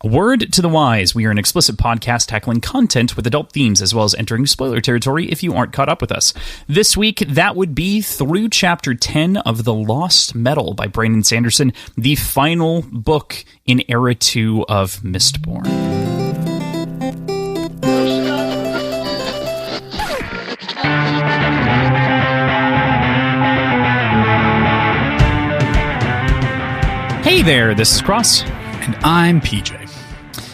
A word to the wise, we are an explicit podcast tackling content with adult themes as well as entering spoiler territory if you aren't caught up with us. This week, that would be through Chapter 10 of The Lost Metal by Brandon Sanderson, the final book in Era 2 of Mistborn. Hey there, this is Cross. And I'm PJ.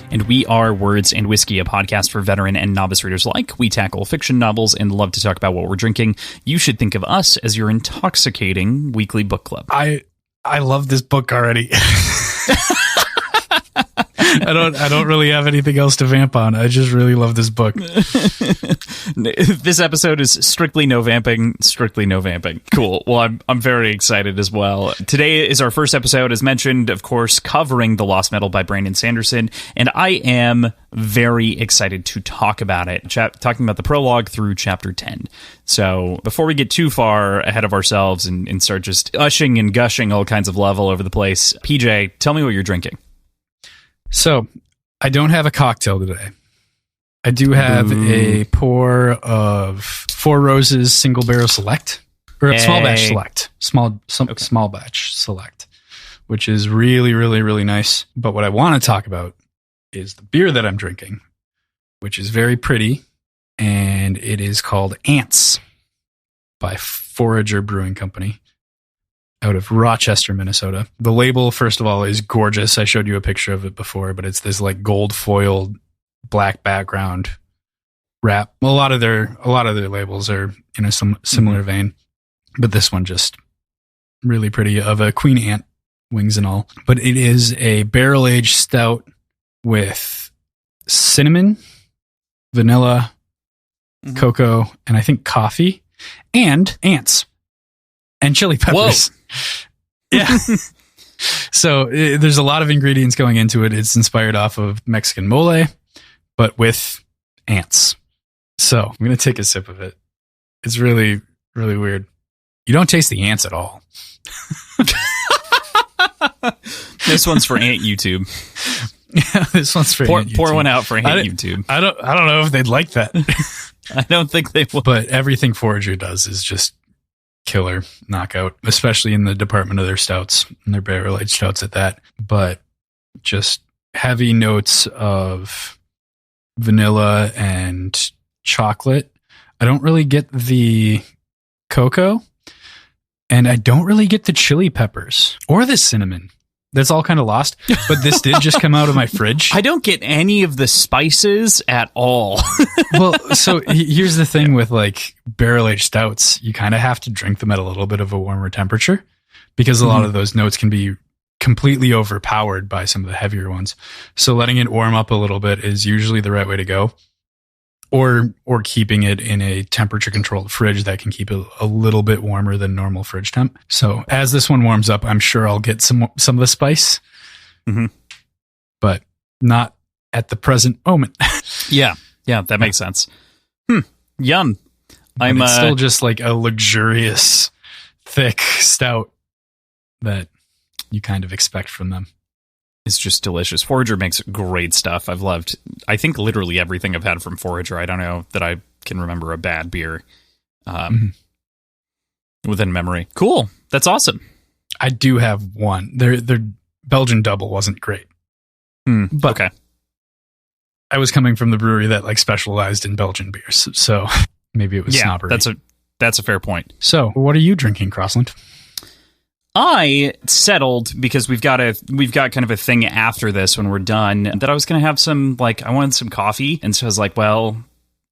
And we are Words and Whiskey, a podcast for veteran and novice readers alike. We tackle fiction novels and love to talk about what we're drinking. You should think of us as your intoxicating weekly book club. I love this book already. I don't really have anything else to vamp on. I just really love this book. This episode is strictly no vamping, Cool. Well, I'm very excited as well. Today is our first episode, as mentioned, of course, covering The Lost Metal by Brandon Sanderson, and I am very excited to talk about it, talking about the prologue through Chapter 10. So before we get too far ahead of ourselves and start just ushing and gushing all kinds of love all over the place, PJ, tell me what you're drinking. So, I don't have a cocktail today. I do have a pour of Four Roses Single Barrel Select, or a small batch select, small batch select, which is really, really, really nice. But what I want to talk about is the beer that I'm drinking, which is very pretty, and it is called Ants by Forager Brewing Company, out of Rochester, Minnesota. The label, first of all, is gorgeous. I showed you a picture of it before, but it's this like gold foiled black background wrap. A lot of their labels are in a similar vein, but this one just really pretty, of a queen ant, wings and all. But it is a barrel aged stout with cinnamon, vanilla, cocoa, and I think coffee, and ants and chili peppers. Whoa. Yeah. So there's a lot of ingredients going into it. It's inspired off of Mexican mole, but with ants. So I'm going to take a sip of it. It's really, really weird. You don't taste the ants at all. This one's for Ant YouTube. Yeah, this one's for Ant YouTube. Pour one out for Ant YouTube. I don't know if they'd like that. I don't think they will. But everything Forager does is just killer, knockout, especially in the department of their stouts and their barrel aged stouts at that. But just heavy notes of vanilla and chocolate. I don't really get the cocoa, and I don't really get the chili peppers or the cinnamon. That's all kind of lost, but this did just come out of my fridge. I don't get any of the spices at all. Well, so here's the thing with like barrel-aged stouts. You kind of have to drink them at a little bit of a warmer temperature because a lot of those notes can be completely overpowered by some of the heavier ones. So letting it warm up a little bit is usually the right way to go. Or keeping it in a temperature-controlled fridge that can keep it a little bit warmer than normal fridge temp. So as this one warms up, I'm sure I'll get some of the spice, but not at the present moment. Yeah, that makes sense. Yum. It's still just like a luxurious, thick stout that you kind of expect from them. It's just delicious. Forager makes great stuff. I've loved, I think, literally everything I've had from Forager. I don't know that I can remember a bad beer within memory. Cool. That's awesome. I do have one. Their Belgian double wasn't great. But okay. I was coming from the brewery that like specialized in Belgian beers, so maybe it was snobbery. That's a fair point. So what are you drinking, Crossland? I settled because we've got kind of a thing after this when we're done that I was going to have I wanted some coffee. And so I was like, well,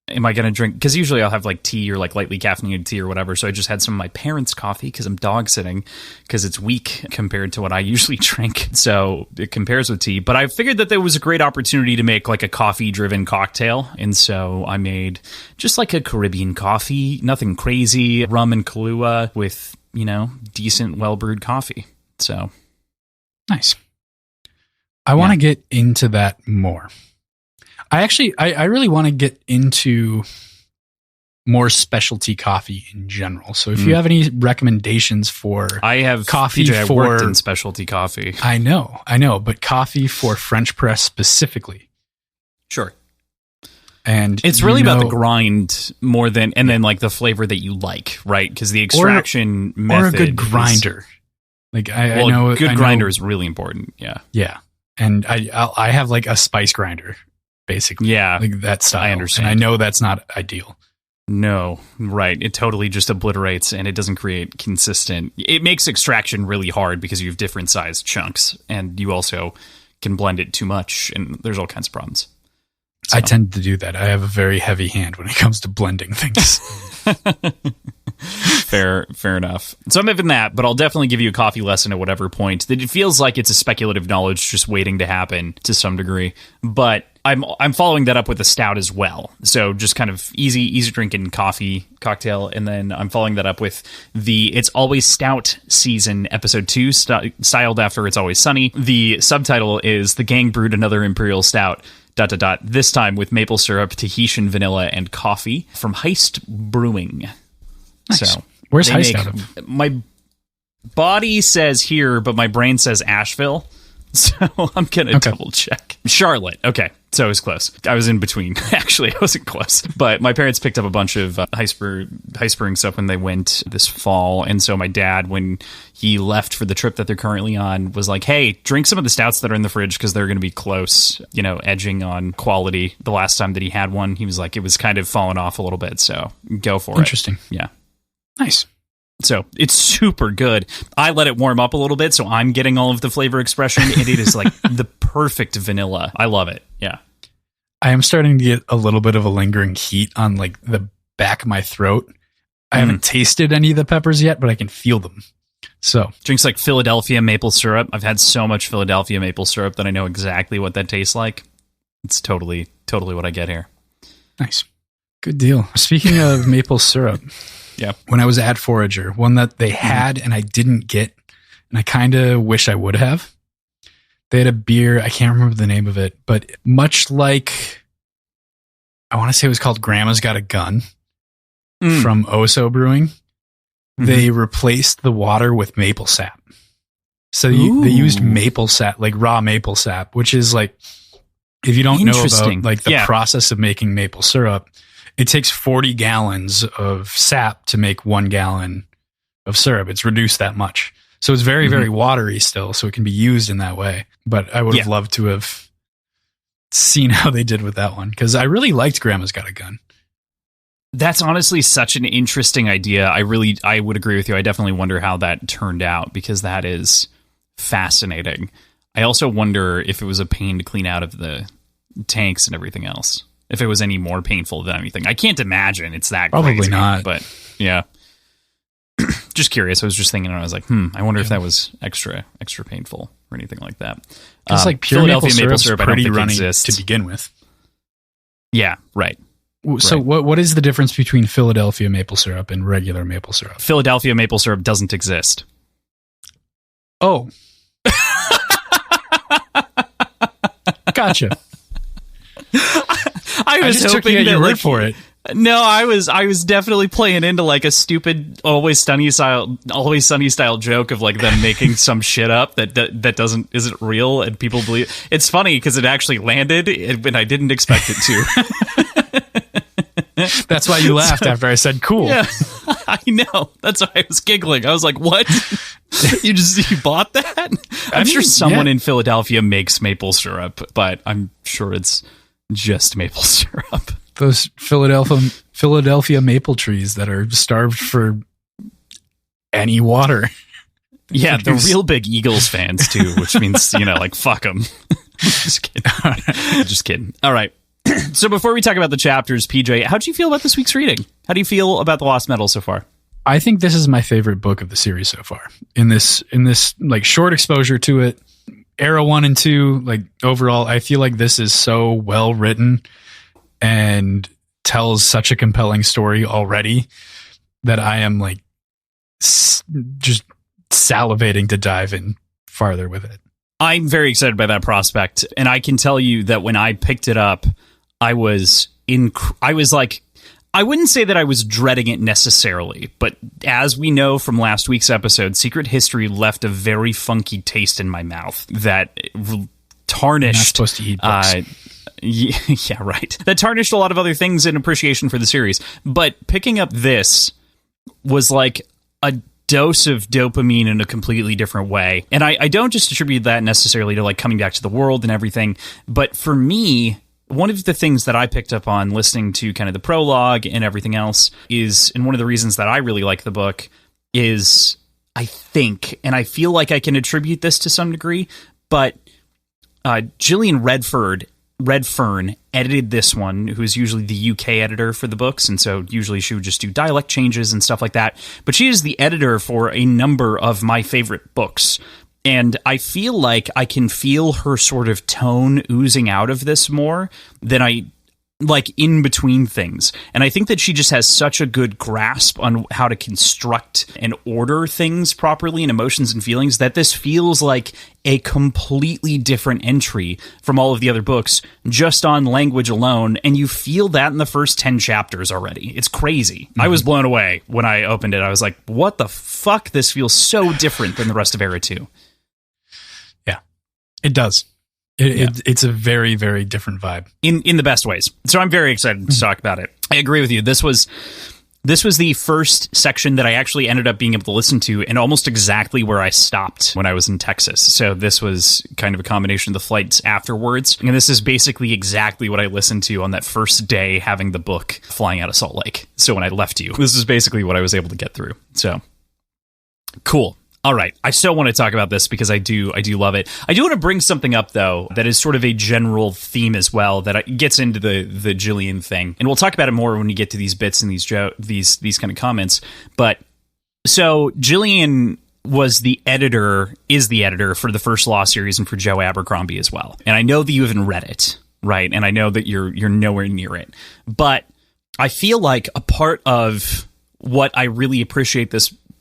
am I going to drink? Because usually I'll have like tea or like lightly caffeinated tea or whatever. So I just had some of my parents' coffee because I'm dog sitting because it's weak compared to what I usually drink. So it compares with tea. But I figured that there was a great opportunity to make like a coffee driven cocktail. And so I made just like a Caribbean coffee, nothing crazy, rum and Kahlua with, decent, well-brewed coffee. So nice. I want to get into that more. I really want to get into more specialty coffee in general. So if you have any recommendations for I have coffee PJ, I for worked in specialty coffee. I know, but coffee for French press specifically. Sure. And it's really about the grind more than, and then like the flavor that you like, right? Because the extraction method, or a good grinder. I know good grinder is really important. Yeah. Yeah. And I have like a spice grinder, basically. Yeah. Like that style. I understand. And I know that's not ideal. No, right. It totally just obliterates and it doesn't create consistent. It makes extraction really hard because you have different sized chunks and you also can blend it too much and there's all kinds of problems. So. I tend to do that. I have a very heavy hand when it comes to blending things. Fair enough. So I'm even that, but I'll definitely give you a coffee lesson at whatever point. It feels like it's a speculative knowledge just waiting to happen to some degree. But I'm following that up with a stout as well. So just kind of easy drinking coffee cocktail. And then I'm following that up with the It's Always Stout season, episode 2, styled after It's Always Sunny. The subtitle is The Gang Brewed Another Imperial Stout. ... This time with maple syrup, Tahitian vanilla, and coffee from Heist Brewing. Nice. So where's Heist out of? My body says here, but my brain says Asheville. So I'm going to double check. Charlotte. Okay. So I was close. I was in between. Actually, I wasn't close. But my parents picked up a bunch of heist brewing stuff when they went this fall. And so my dad, when he left for the trip that they're currently on, was like, hey, drink some of the stouts that are in the fridge because they're going to be close, edging on quality. The last time that he had one, he was like, it was kind of falling off a little bit. So go for it. Interesting. Yeah. Nice. So it's super good. I let it warm up a little bit, so I'm getting all of the flavor expression, and it is like the perfect vanilla. I love it. Yeah. I am starting to get a little bit of a lingering heat on like the back of my throat. I haven't tasted any of the peppers yet, but I can feel them. So drinks like Philadelphia maple syrup. I've had so much Philadelphia maple syrup that I know exactly what that tastes like. It's totally what I get here. Nice. Good deal. Speaking of maple syrup. Yeah. When I was at Forager, one that they had and I didn't get, and I kind of wish I would have. They had a beer, I can't remember the name of it, but much like, I want to say it was called Grandma's Got a Gun from Oso Brewing. They replaced the water with maple sap. So they used maple sap, like raw maple sap, which is like, if you don't know about like the process of making maple syrup, it takes 40 gallons of sap to make 1 gallon of syrup. It's reduced that much. So it's very, very watery still, so it can be used in that way. But I would have loved to have seen how they did with that one, because I really liked Grandma's Got a Gun. That's honestly such an interesting idea. I would agree with you. I definitely wonder how that turned out, because that is fascinating. I also wonder if it was a pain to clean out of the tanks and everything else. If it was any more painful than anything. I can't imagine it's that Probably crazy. Not. But yeah. Just curious. I was just thinking, and I was like, I wonder if that was extra painful or anything like that. It's like pure maple syrup pretty runny to begin with. Yeah, right. So what is the difference between Philadelphia maple syrup and regular maple syrup? Philadelphia maple syrup doesn't exist. Oh. Gotcha. I was just hoping took that your word for it. No, I was definitely playing into like a stupid Always Sunny style joke of like them making some shit up that isn't real and people believe. It's funny because it actually landed and I didn't expect it to. That's why you laughed after I said cool. Yeah, I know. That's why I was giggling. I was like, "What? you bought that?" I'm sure someone in Philadelphia makes maple syrup, but I'm sure it's just maple syrup. Those Philadelphia maple trees that are starved for any water. Yeah, they're real big Eagles fans too, which means, like, fuck them. Just kidding. Just kidding. All right. So before we talk about the chapters, PJ, how do you feel about this week's reading? How do you feel about The Lost Metal so far? I think this is my favorite book of the series so far. In this like short exposure to it, era 1 and 2, like overall, I feel like this is so well written and tells such a compelling story already that I am like just salivating to dive in farther with it. I'm very excited by that prospect, and I can tell you that when I picked it up, I was I wouldn't say that I was dreading it necessarily, but as we know from last week's episode, Secret History left a very funky taste in my mouth that tarnished. You're not supposed to eat books. Yeah, right. That tarnished a lot of other things in appreciation for the series. But picking up this was like a dose of dopamine in a completely different way. And I don't just attribute that necessarily to like coming back to the world and everything, but for me, one of the things that I picked up on listening to kind of the prologue and everything else is, and one of the reasons that I really like the book is, I think, and I feel like I can attribute this to some degree, but Gillian Redfern edited this one, who's usually the UK editor for the books, and so usually she would just do dialect changes and stuff like that. But she is the editor for a number of my favorite books. And I feel like I can feel her sort of tone oozing out of this more than I like in between things. And I think that she just has such a good grasp on how to construct and order things properly and emotions and feelings that this feels like a completely different entry from all of the other books just on language alone. And you feel that in the first 10 chapters already. It's crazy. I was blown away when I opened it. I was like, what the fuck? This feels so different than the rest of Era 2. It does. It's a very, very different vibe. In the best ways. So I'm very excited to talk about it. I agree with you. This was the first section that I actually ended up being able to listen to, and almost exactly where I stopped when I was in Texas. So this was kind of a combination of the flights afterwards. And this is basically exactly what I listened to on that first day having the book flying out of Salt Lake. So when I left you, this is basically what I was able to get through. So cool. All right, I still want to talk about this because I do love it. I do want to bring something up, though, that is sort of a general theme as well, that gets into the Gillian thing. And we'll talk about it more when we get to these bits and these kind of comments. But so Gillian is the editor for the first Law series and for Joe Abercrombie as well. And I know that you haven't read it, right? And I know that you're nowhere near it. But I feel like a part of what I really appreciate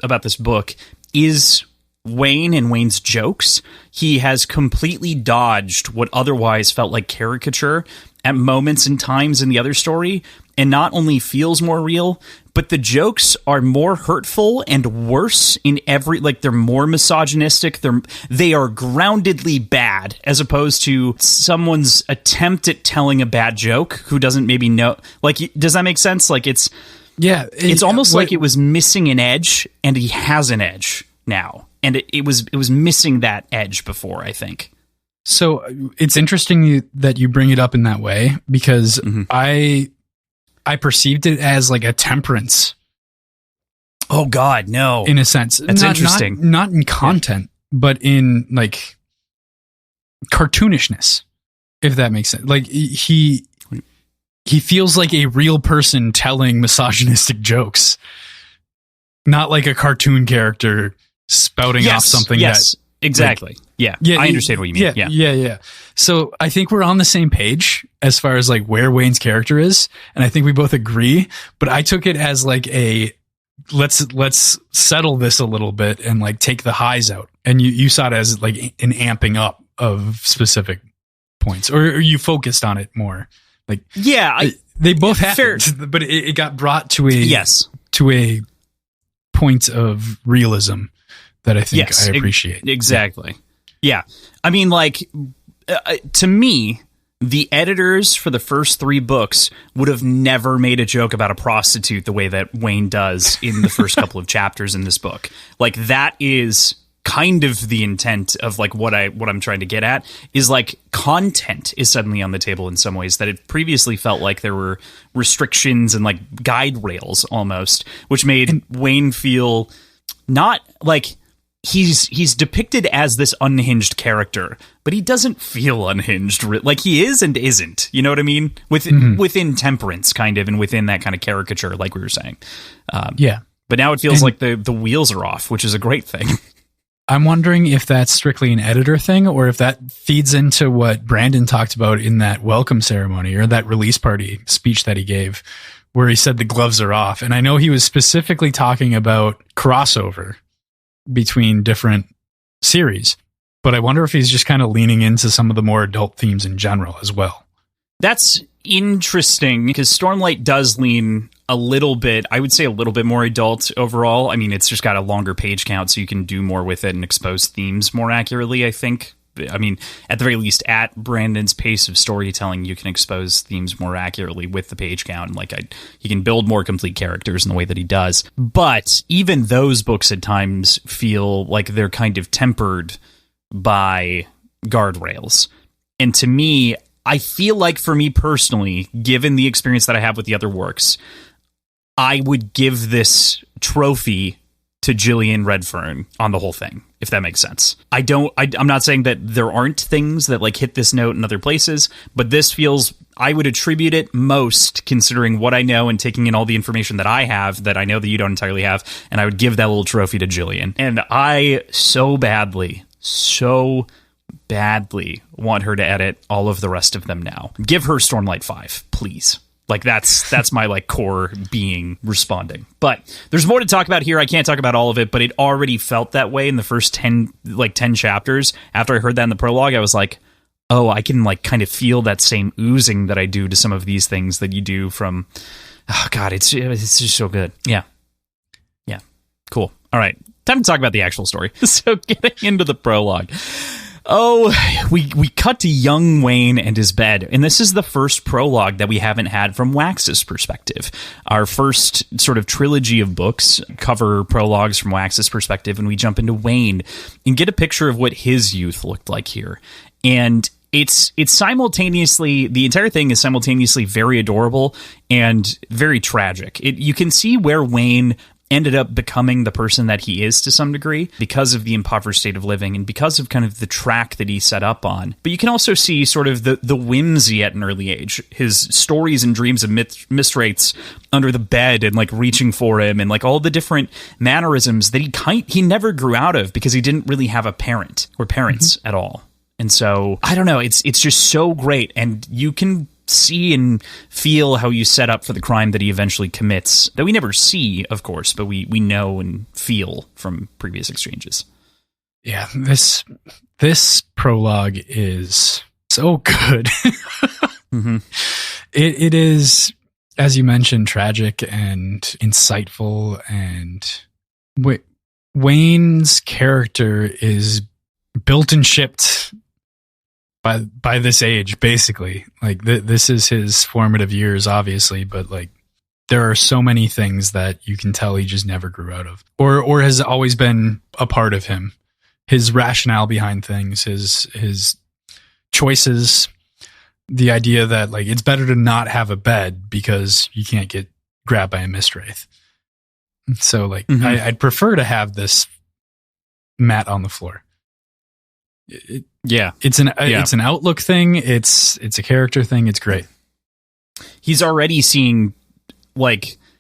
about this book is Wayne and Wayne's jokes. He has completely dodged what otherwise felt like caricature at moments and times in the other story, and not only feels more real, but the jokes are more hurtful and worse in every, like, they're more misogynistic. They are groundedly bad, as opposed to someone's attempt at telling a bad joke who doesn't maybe know. Like, does that make sense? Like, it's almost like it was missing an edge, and he has an edge now, and it was missing that edge before, I think. So it's interesting that you bring it up in that way, because I perceived it as like a temperance. Oh God, no! In a sense, that's interesting. Not in content, but in like cartoonishness, if that makes sense. Like he feels like a real person telling misogynistic jokes, not like a cartoon character spouting off something. Yes, exactly. Like, yeah, I understand what you mean. Yeah. So I think we're on the same page as far as like where Wayne's character is, and I think we both agree. But I took it as like let's settle this a little bit and like take the highs out, and you saw it as like an amping up of specific points, or you focused on it more. Like, they both happened, but it got brought to a point of realism that I think I appreciate. Exactly. Yeah. I mean, like, to me, the editors for the first 3 books would have never made a joke about a prostitute the way that Wayne does in the first couple of chapters in this book. Like, that is kind of the intent of like what I'm trying to get at, is like content is suddenly on the table in some ways that it previously felt like there were restrictions and like guide rails almost, which made Wayne feel not like he's depicted as this unhinged character, but he doesn't feel unhinged. Like, he is and isn't, you know what I mean? Within temperance kind of, and within that kind of caricature, like we were saying. But now it feels like the wheels are off, which is a great thing. I'm wondering if that's strictly an editor thing, or if that feeds into what Brandon talked about in that welcome ceremony or that release party speech that he gave, where he said the gloves are off. And I know he was specifically talking about crossover between different series, but I wonder if he's just kind of leaning into some of the more adult themes in general as well. That's interesting, because Stormlight does lean a little bit, I would say a little bit more adult overall. I mean, it's just got a longer page count, so you can do more with it and expose themes more accurately, I think. I mean, at the very least, at Brandon's pace of storytelling, you can expose themes more accurately with the page count. And he can build more complete characters in the way that he does. But even those books at times feel like they're kind of tempered by guardrails. And to me, I feel like for me personally, given the experience that I have with the other works, I would give this trophy to Gillian Redfern on the whole thing, if that makes sense. I'm not saying that there aren't things that like hit this note in other places, but this feels, I would attribute it most considering what I know and taking in all the information that I have that I know that you don't entirely have, and I would give that little trophy to Gillian. And I so badly want her to edit all of the rest of them now. Give her Stormlight 5, please. Like that's my like core being responding. But there's more to talk about here. I can't talk about all of it, but it already felt that way in the first 10 chapters. After I heard that in the prologue, I was like, oh, I can like kind of feel that same oozing that I do to some of these things that you do from, oh God, it's just so good. Yeah. Cool. All right. Time to talk about the actual story. So getting into the prologue. Oh, we cut to young Wayne and his bed, and this is the first prologue that we haven't had from Wax's perspective. Our first sort of trilogy of books cover prologues from Wax's perspective, and we jump into Wayne and get a picture of what his youth looked like here. And it's simultaneously, the entire thing is simultaneously very adorable and very tragic. You can see where Wayne ended up becoming the person that he is to some degree because of the impoverished state of living and because of kind of the track that he set up on. But you can also see sort of the whimsy at an early age. His stories and dreams of Mistwraiths under the bed and like reaching for him and like all the different mannerisms that he never grew out of because he didn't really have a parent or parents at all. And so, I don't know, it's just so great. And you can see and feel how you set up for the crime that he eventually commits, that we never see, of course, but we know and feel from previous exchanges. Yeah, this prologue is so good. It is, as you mentioned, tragic and insightful, and Wayne's character is built and shipped by this age, basically. Like this is his formative years, obviously, but like there are so many things that you can tell he just never grew out of, or has always been a part of him. His rationale behind things, his choices, the idea that like it's better to not have a bed because you can't get grabbed by a Mistwraith. So like I'd prefer to have this mat on the floor. It's an outlook thing. It's a character thing. It's great. He's already seeing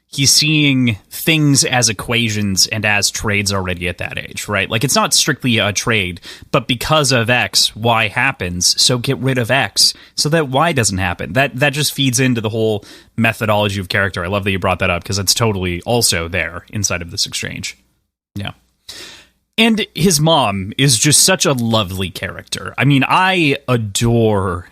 he's seeing things as equations and as trades already at that age, right? Like it's not strictly a trade, but because of X, Y happens. So get rid of X so that Y doesn't happen. That just feeds into the whole methodology of character. I love that you brought that up because it's totally also there inside of this exchange. Yeah. And his mom is just such a lovely character. I mean, I adore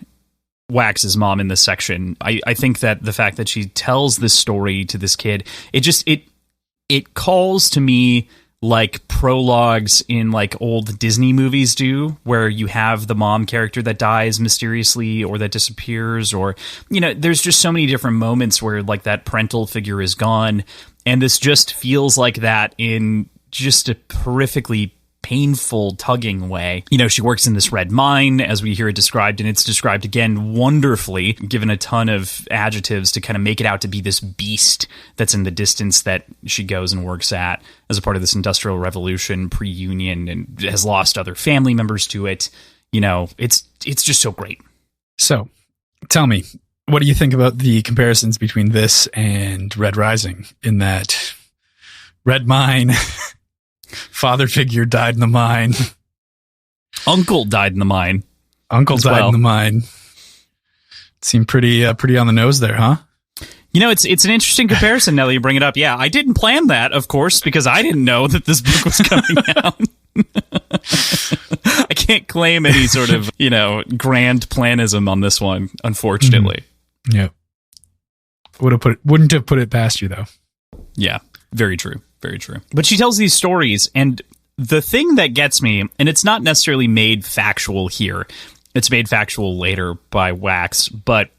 Wax's mom in this section. I think that the fact that she tells this story to this kid, it calls to me like prologues in like old Disney movies do, where you have the mom character that dies mysteriously or that disappears, or, you know, there's just so many different moments where like that parental figure is gone. And this just feels like that in just a horrifically painful, tugging way. You know, she works in this red mine, as we hear it described, and it's described again wonderfully, given a ton of adjectives to kind of make it out to be this beast that's in the distance that she goes and works at as a part of this industrial revolution pre-union and has lost other family members to it. You know, it's just so great. So, tell me, what do you think about the comparisons between this and Red Rising, in that red mine, father figure died in the mine, uncle died in the mine, in the mine. Seemed pretty on the nose there, huh? You know, it's an interesting comparison now that you bring it up. Yeah, I didn't plan that, of course, because I didn't know that this book was coming out. I can't claim any sort of, you know, grand planism on this one, unfortunately. Yeah. Wouldn't have put it past you though. Yeah, very true. Very true. But she tells these stories, and the thing that gets me, and it's not necessarily made factual here, it's made factual later by Wax, but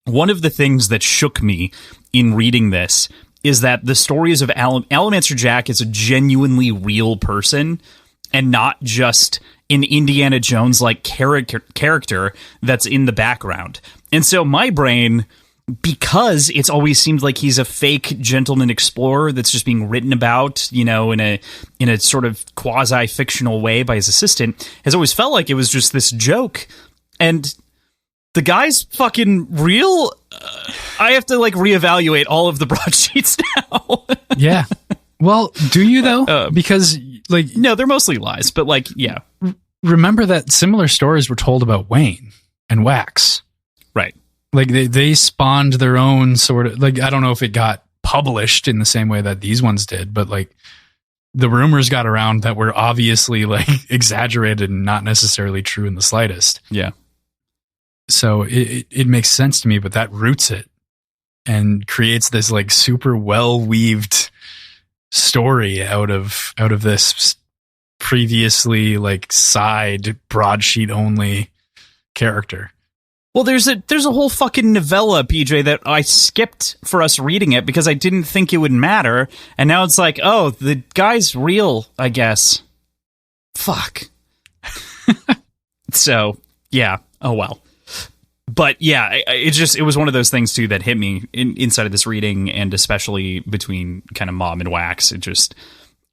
one of the things that shook me in reading this is that the stories of Allomancer Jack is a genuinely real person and not just an Indiana Jones-like character that's in the background. And so my brain, because it's always seemed like he's a fake gentleman explorer that's just being written about, in a sort of quasi-fictional way by his assistant, has always felt like it was just this joke. And the guy's fucking real. I have to reevaluate all of the broadsheets now. Yeah. Well, do you though? Because no, they're mostly lies, but yeah. Remember that similar stories were told about Wayne and Wax. Right. They spawned their own sort of, I don't know if it got published in the same way that these ones did, but the rumors got around that were obviously exaggerated and not necessarily true in the slightest. Yeah. So it makes sense to me, but that roots it and creates this super well weaved story out of this previously side broadsheet only character. Well, there's a whole fucking novella, PJ, that I skipped for us reading it because I didn't think it would matter, and now it's oh, the guy's real, I guess. Fuck. So, yeah. Oh, well. But, yeah, it was one of those things, too, that hit me inside of this reading, and especially between kind of Mom and Wax.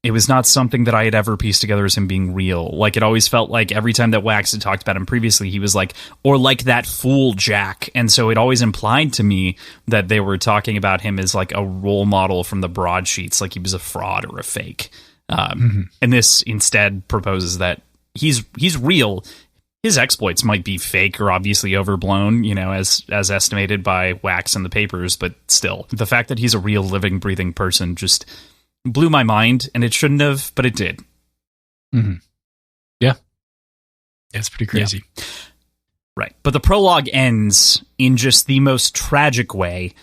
It was not something that I had ever pieced together as him being real. It always felt like every time that Wax had talked about him previously, he was or like that fool Jack. And so it always implied to me that they were talking about him as a role model from the broadsheets, he was a fraud or a fake. And this instead proposes that he's real. His exploits might be fake or obviously overblown, as estimated by Wax in the papers, but still, the fact that he's a real living, breathing person just blew my mind, and it shouldn't have, but it did. Mm-hmm. Yeah. It's pretty crazy. Yeah. Right. But the prologue ends in just the most tragic way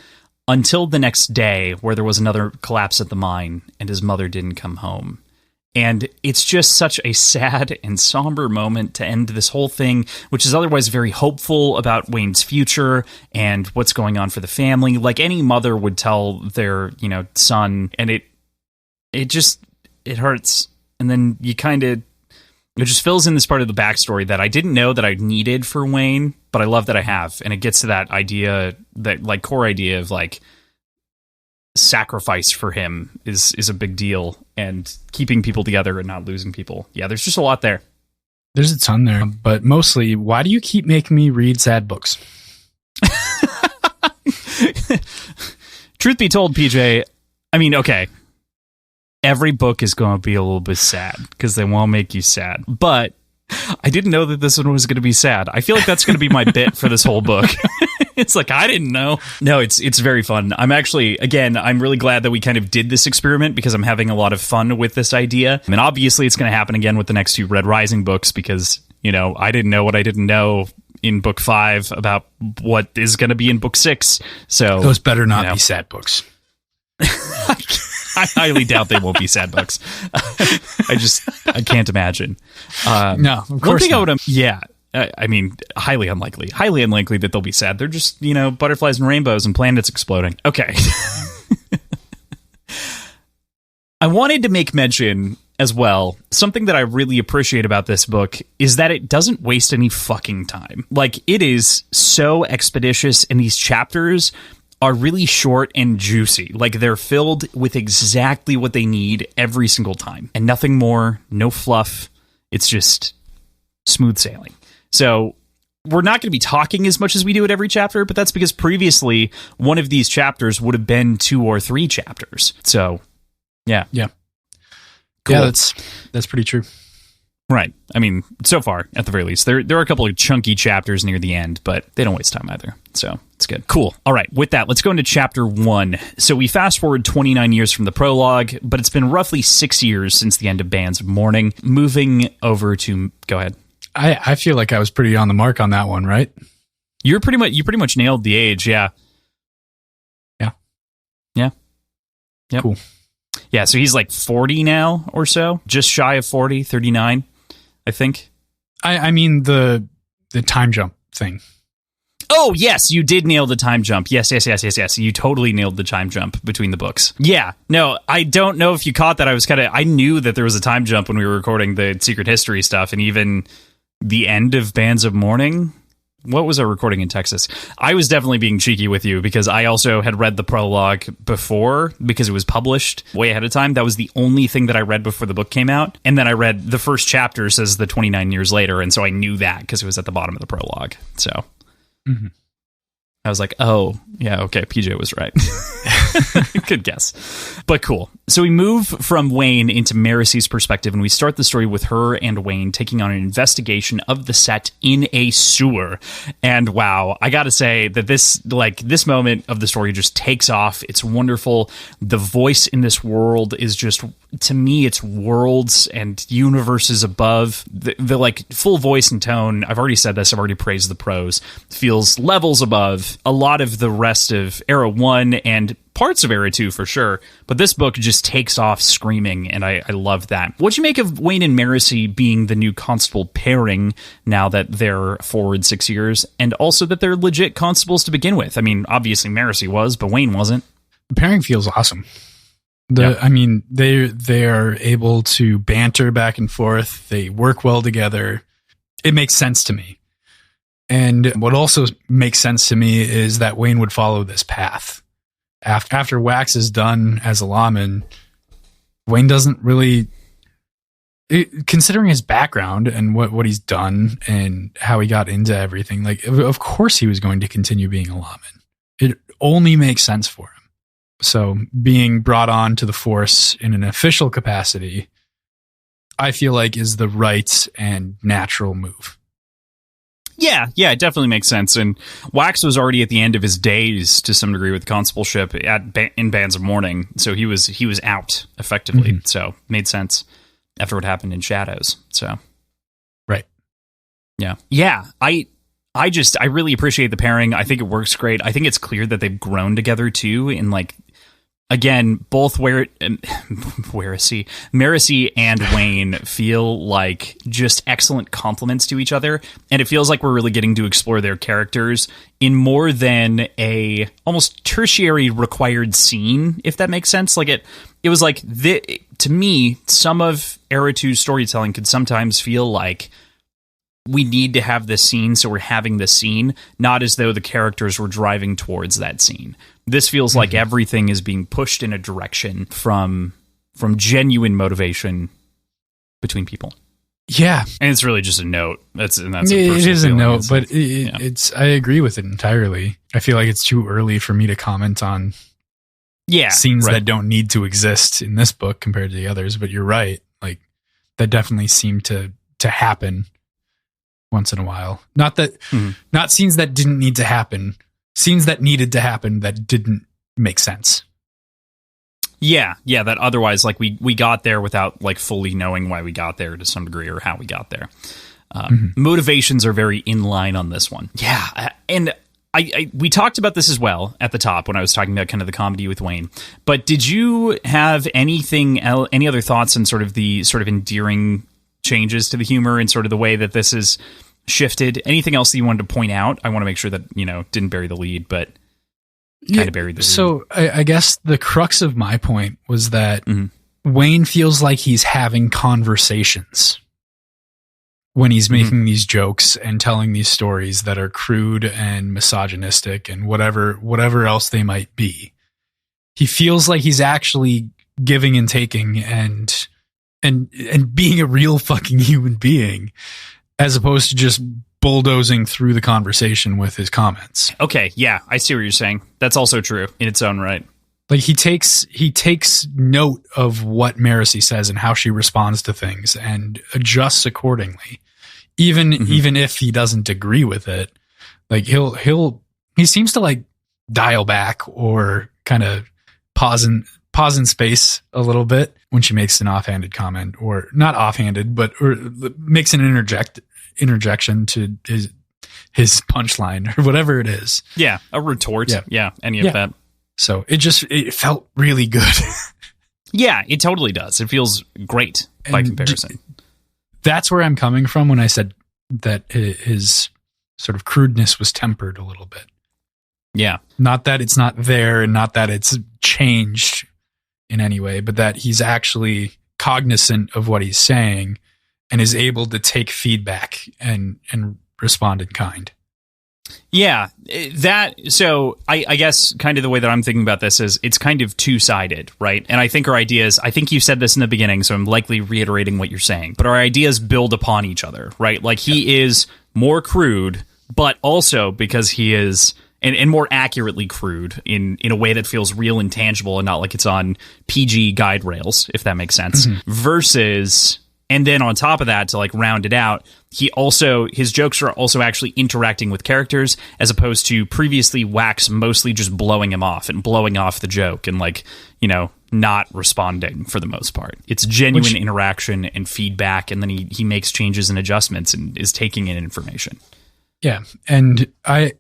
until the next day, where there was another collapse at the mine and his mother didn't come home. And it's just such a sad and somber moment to end this whole thing, which is otherwise very hopeful about Wayne's future and what's going on for the family. Like any mother would tell their, son, and it hurts. And then it just fills in this part of the backstory that I didn't know that I needed for Wayne, but I love that I have. And it gets to that idea, that core idea of sacrifice for him is a big deal, and keeping people together and not losing people. Yeah, there's just a lot there. There's a ton there, but mostly, why do you keep making me read sad books? Truth be told, PJ, I mean, okay, every book is going to be a little bit sad because they won't make you sad, but I didn't know that this one was going to be sad. I feel like that's going to be my bit for this whole book. It's I didn't know. No, it's very fun. I'm actually, again, I'm really glad that we kind of did this experiment because I'm having a lot of fun with this idea. And obviously it's going to happen again with the next two Red Rising books because, I didn't know what I didn't know in book 5 about what is going to be in book 6. So those better not be sad books. I highly doubt they won't be sad books. I can't imagine. No, of course one thing not. I mean, highly unlikely that they'll be sad. They're just, butterflies and rainbows and planets exploding. Okay. I wanted to make mention as well, something that I really appreciate about this book is that it doesn't waste any fucking time. It is so expeditious, and these chapters are really short and juicy. They're filled with exactly what they need every single time. And nothing more, no fluff. It's just smooth sailing. So we're not going to be talking as much as we do at every chapter, but that's because previously one of these chapters would have been 2 or 3 chapters. So, yeah. Yeah. Cool. Yeah, that's pretty true. Right. I mean, so far, at the very least, there are a couple of chunky chapters near the end, but they don't waste time either. So it's good. Cool. All right. With that, let's go into chapter 1. So we fast forward 29 years from the prologue, but it's been roughly 6 years since the end of Bands of Mourning. Moving over to... Go ahead. I feel like I was pretty on the mark on that one, right? You pretty much nailed the age, yeah. Yep. Cool. Yeah, so he's like 40 now or so, just shy of 40, 39, I think. I mean the time jump thing. Oh, yes, you did nail the time jump. Yes. You totally nailed the time jump between the books. Yeah, no, I don't know if you caught that. I knew that there was a time jump when we were recording the Secret History stuff, and even the end of Bands of Mourning. What was our recording in Texas? I was definitely being cheeky with you because I also had read the prologue before because it was published way ahead of time. That was the only thing that I read before the book came out. And then I read the first chapter says the 29 years later. And so I knew that because it was at the bottom of the prologue. So I was like, oh, yeah, okay, PJ was right. Good guess. But cool. So we move from Wayne into Maricy's perspective, and we start the story with her and Wayne taking on an investigation of the set in a sewer. And wow, I gotta say that this moment of the story just takes off. It's wonderful. The voice in this world is just, to me, it's worlds and universes above. The like full voice and tone, I've already said this, I've already praised the prose, feels levels above a lot of the rest of Era 1 and parts of Era 2 for sure, but this book just takes off screaming, and I love that. What'd you make of Wayne and Maricy being the new constable pairing now that they're forward 6 years, and also that they're legit constables to begin with? I mean, obviously Maricy was, but Wayne wasn't. The pairing feels awesome. I mean, they are able to banter back and forth. They work well together. It makes sense to me. And what also makes sense to me is that Wayne would follow this path. After Wax is done as a lawman, Wayne doesn't really, considering his background and what he's done and how he got into everything, like, of course he was going to continue being a lawman. It only makes sense for him. So being brought on to the force in an official capacity, I feel like is the right and natural move. Yeah, it definitely makes sense. And Wax was already at the end of his days to some degree with constableship in Bands of Mourning, so he was out effectively. So made sense after what happened in Shadows. So right, yeah. I really appreciate the pairing. I think it works great. I think it's clear that they've grown together too. In like, again, both Maricy and Wayne feel like just excellent complements to each other, and it feels like we're really getting to explore their characters in more than a almost tertiary required scene, if that makes sense. Like it was like to me, some of Era 2's storytelling could sometimes feel like we need to have this scene, so we're having this scene, not as though the characters were driving towards that scene. This feels like everything is being pushed in a direction from genuine motivation between people. Yeah, and it's really just a note. It is a note, but it's. I agree with it entirely. I feel like it's too early for me to comment on scenes that don't need to exist in this book compared to the others. But you're right. Like that definitely seemed to happen once in a while. Not scenes that didn't need to happen. Scenes that needed to happen that didn't make sense. Yeah, that otherwise, like, we got there without, like, fully knowing why we got there to some degree or how we got there. Motivations are very in line on this one. Yeah, and we talked about this as well at the top when I was talking about kind of the comedy with Wayne. But did you have any other thoughts on sort of the sort of endearing changes to the humor and sort of the way that this is shifted? Anything else that you wanted to point out? I want to make sure that, didn't bury the lead, but kind of buried the lead. So I guess the crux of my point was that Wayne feels like he's having conversations when he's making these jokes and telling these stories that are crude and misogynistic and whatever else they might be. He feels like he's actually giving and taking and being a real fucking human being, as opposed to just bulldozing through the conversation with his comments. Okay, yeah, I see what you're saying. That's also true in its own right. Like he takes note of what Maricy says and how she responds to things and adjusts accordingly. Even if he doesn't agree with it, like he seems to like dial back or kind of pause in space a little bit when she makes an offhanded comment, or not offhanded, or makes an interjection to his punchline or whatever it is. Yeah, a retort. Yeah, any of that. So it felt really good. Yeah, it totally does. It feels great by comparison. That's where I'm coming from when I said that his sort of crudeness was tempered a little bit. Yeah. Not that it's not there and not that it's changed in any way, but that he's actually cognizant of what he's saying and is able to take feedback and respond in kind. Yeah, so I guess kind of the way that I'm thinking about this is it's kind of two-sided, right? And I think our ideas, I think you said this in the beginning, so I'm likely reiterating what you're saying, but our ideas build upon each other, right? Like he is more crude, but also because he is, and more accurately crude in a way that feels real and tangible and not like it's on PG guide rails, if that makes sense, versus... And then on top of that, to like round it out, his jokes are also actually interacting with characters, as opposed to previously Wax mostly just blowing him off and blowing off the joke and like, not responding for the most part. It's genuine interaction and feedback, and then he makes changes and adjustments and is taking in information. Yeah, and I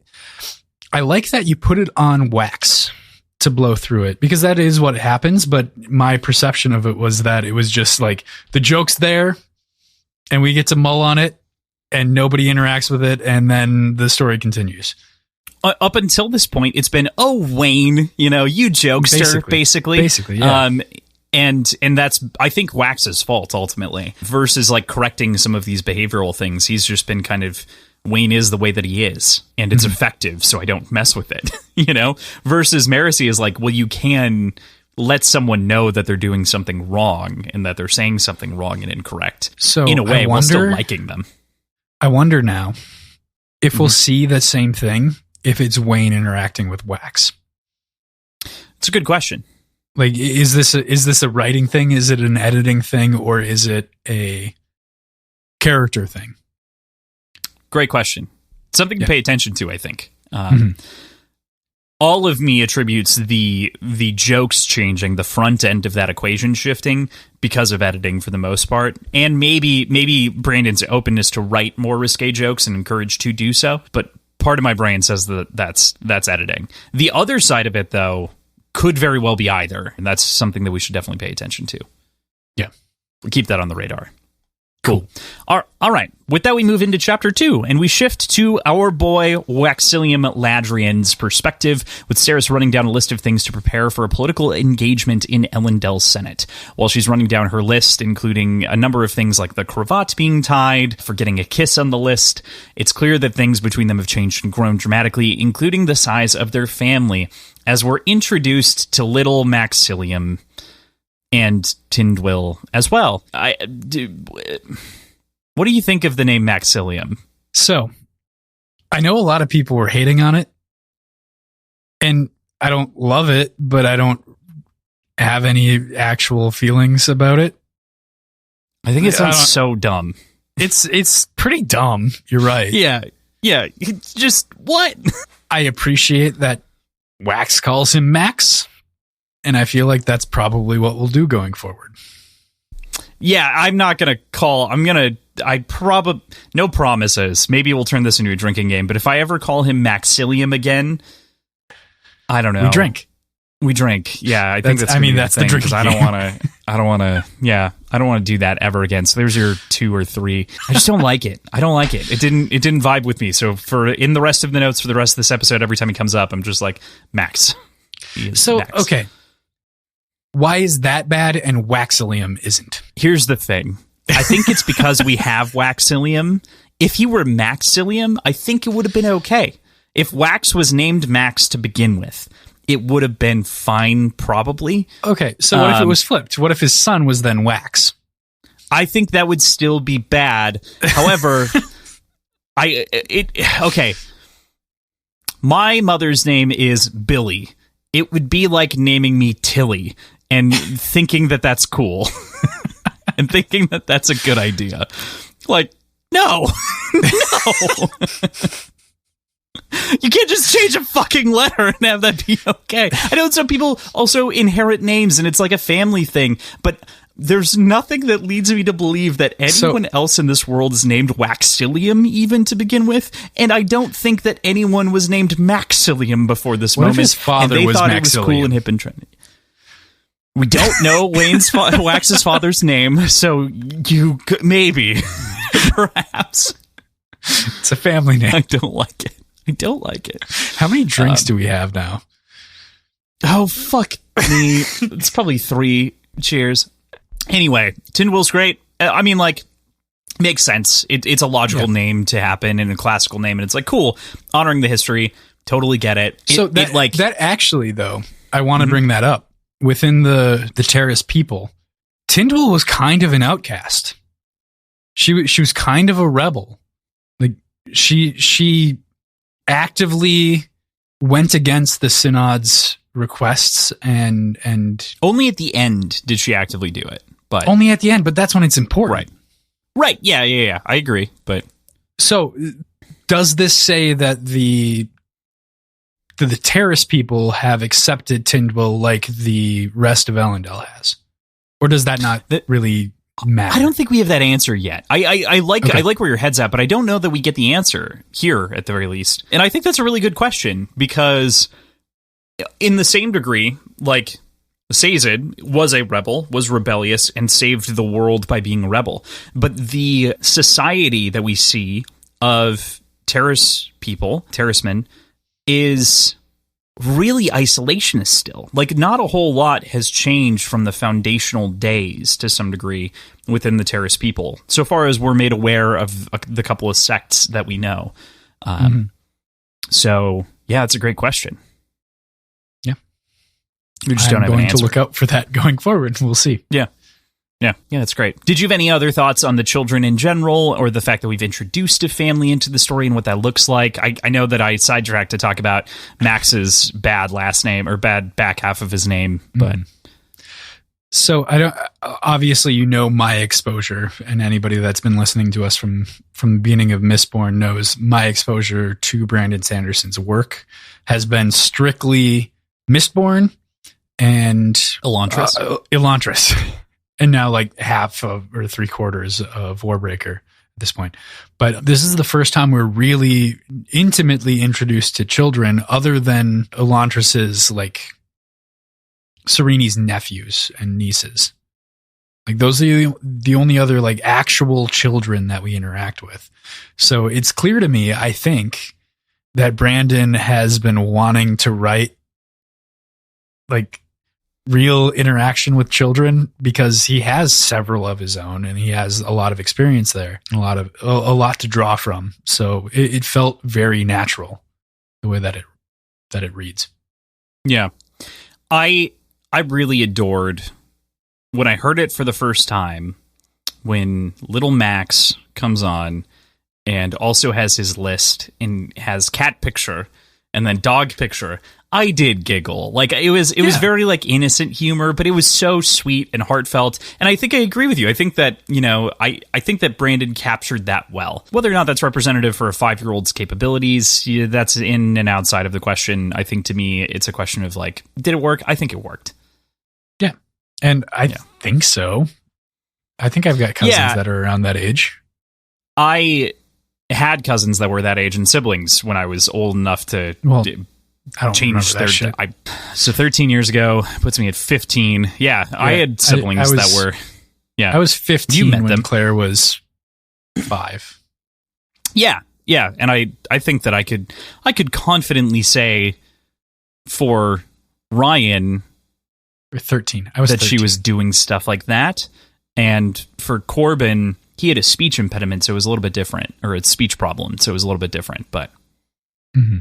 like that you put it on Wax to blow through it, because that is what happens. But my perception of it was that it was just like the joke's there and we get to mull on it and nobody interacts with it. And then the story continues. Up until this point, it's been, oh, Wayne, you jokester, basically. Basically, yeah. And that's, I think, Wax's fault ultimately, versus like correcting some of these behavioral things. He's just been kind of, Wayne is the way that he is, and it's effective, so I don't mess with it, Versus Marcy is like, well, you can let someone know that they're doing something wrong and that they're saying something wrong and incorrect. So in a way, while still liking them. I wonder now if we'll see the same thing if it's Wayne interacting with Wax. It's a good question. Like, is this a writing thing? Is it an editing thing? Or is it a character thing? Great question. Something to pay attention to, I think. All of me attributes the jokes changing, the front end of that equation shifting because of editing for the most part. And maybe Brandon's openness to write more risque jokes and encourage to do so. But part of my brain says that's editing. The other side of it, though, could very well be either. And that's something that we should definitely pay attention to. Yeah. We'll keep that on the radar. Cool. All right. With that, we move into Chapter 2, and we shift to our boy Waxilium Ladrian's perspective, with Saris running down a list of things to prepare for a political engagement in Elendil's Senate. While she's running down her list, including a number of things like the cravat being tied, for getting a kiss on the list, it's clear that things between them have changed and grown dramatically, including the size of their family, as we're introduced to little Maxilium and Tindwyl as well. What do you think of the name Maxilium? So, I know a lot of people were hating on it, and I don't love it, but I don't have any actual feelings about it. I think it sounds so dumb. It's pretty dumb. You're right. Yeah. It's just what? I appreciate that Wax calls him Max. And I feel like that's probably what we'll do going forward. Yeah, I'm not going to call... no promises. Maybe we'll turn this into a drinking game. But if I ever call him Maxilium again, I don't know. We drink. Yeah, I think that's the drinking game. I don't want to do that ever again. So there's your 2 or 3. I just don't like it. I don't like it. It didn't vibe with me. So in the rest of the notes for the rest of this episode, every time he comes up, I'm just like, Max. So, Max. Okay. Why is that bad and Waxilium isn't? Here's the thing. I think it's because we have Waxilium. If he were Maxilium, I think it would have been okay. If Wax was named Max to begin with, it would have been fine, probably. Okay, so what if it was flipped? What if his son was then Wax? I think that would still be bad. However, okay. My mother's name is Billy. It would be like naming me Tilly and thinking that that's cool and thinking that that's a good idea. Like, no. You can't just change a fucking letter and have that be okay. I know some people also inherit names and it's like a family thing, but there's nothing that leads me to believe that anyone else in this world is named Waxilium even to begin with, and I don't think that anyone was named Maxilium before this moment. If his father and they was thought Maxilium? It was cool and hip and trendy. We don't know Wax's father's name, so you could, maybe, perhaps. It's a family name. I don't like it. How many drinks do we have now? Oh, fuck me. It's probably 3. Cheers. Anyway, Tindwill's great. I mean, like, makes sense. It's a logical name to happen and a classical name, and it's like, cool, honoring the history. Totally get it. That actually, though, I want to bring that up. Within the Terrace people, Tindwill was kind of an outcast. She was kind of a rebel. Like she actively went against the Synod's requests and only at the end did she actively do it. But only at the end, but that's when it's important. Right. Yeah. I agree. But so does this say that the Terrace people have accepted Tindwill like the rest of Ellendale has? Or does that not really matter? I don't think we have that answer yet. I like where your head's at, but I don't know that we get the answer here at the very least. And I think that's a really good question because in the same degree, like Sazed was a rebel, was rebellious, and saved the world by being a rebel. But the society that we see of Terrace people, Terracemen, is really isolationist still. Like, not a whole lot has changed from the foundational days to some degree within the Terrace people, so far as we're made aware of the couple of sects that we know. So, yeah, it's a great question. Yeah. We just don't have an answer. I'm going to look out for that going forward. We'll see. Yeah, that's great. Did you have any other thoughts on the children in general, or the fact that we've introduced a family into the story and what that looks like? I know that I sidetracked to talk about Max's bad last name, or bad back half of his name, but so I don't. Obviously, my exposure, and anybody that's been listening to us from the beginning of Mistborn knows my exposure to Brandon Sanderson's work has been strictly Mistborn and Elantris. And now like half of or 3/4 of Warbreaker at this point. But this is the first time we're really intimately introduced to children other than Elantris's, like, Serene's nephews and nieces. Like, those are the only other, like, actual children that we interact with. So it's clear to me, I think, that Brandon has been wanting to write, like, real interaction with children because he has several of his own and he has a lot of experience there, a lot to draw from. So it felt very natural the way that it reads. Yeah. I really adored when I heard it for the first time, when little Max comes on and also has his list and has cat picture and then dog picture. I did giggle. Like, it was very, like, innocent humor, but it was so sweet and heartfelt. And I think I agree with you. I think that, I think that Brandon captured that well. Whether or not that's representative for a 5-year-old's capabilities, that's in and outside of the question. I think, to me, it's a question of, like, did it work? I think it worked. Yeah. And I think so. I think I've got cousins that are around that age. I had cousins that were that age and siblings when I was old enough to... I don't changed remember that shit. So 13 years ago puts me at 15. Yeah, I had siblings that were... Yeah, I was 15 when Claire was 5. Yeah, and I think that I could confidently say for Ryan... Or 13. I was that 13. She was doing stuff like that. And for Corbin, he had a speech impediment, so it was a little bit different. Or a speech problem, so it was a little bit different. But... Mm-hmm.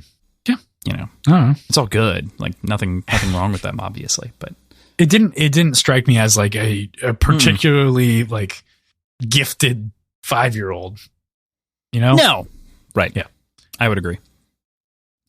It's all good. Like, nothing wrong with them, obviously. But it didn't strike me as like a particularly like gifted 5-year-old. No, right? Yeah, I would agree.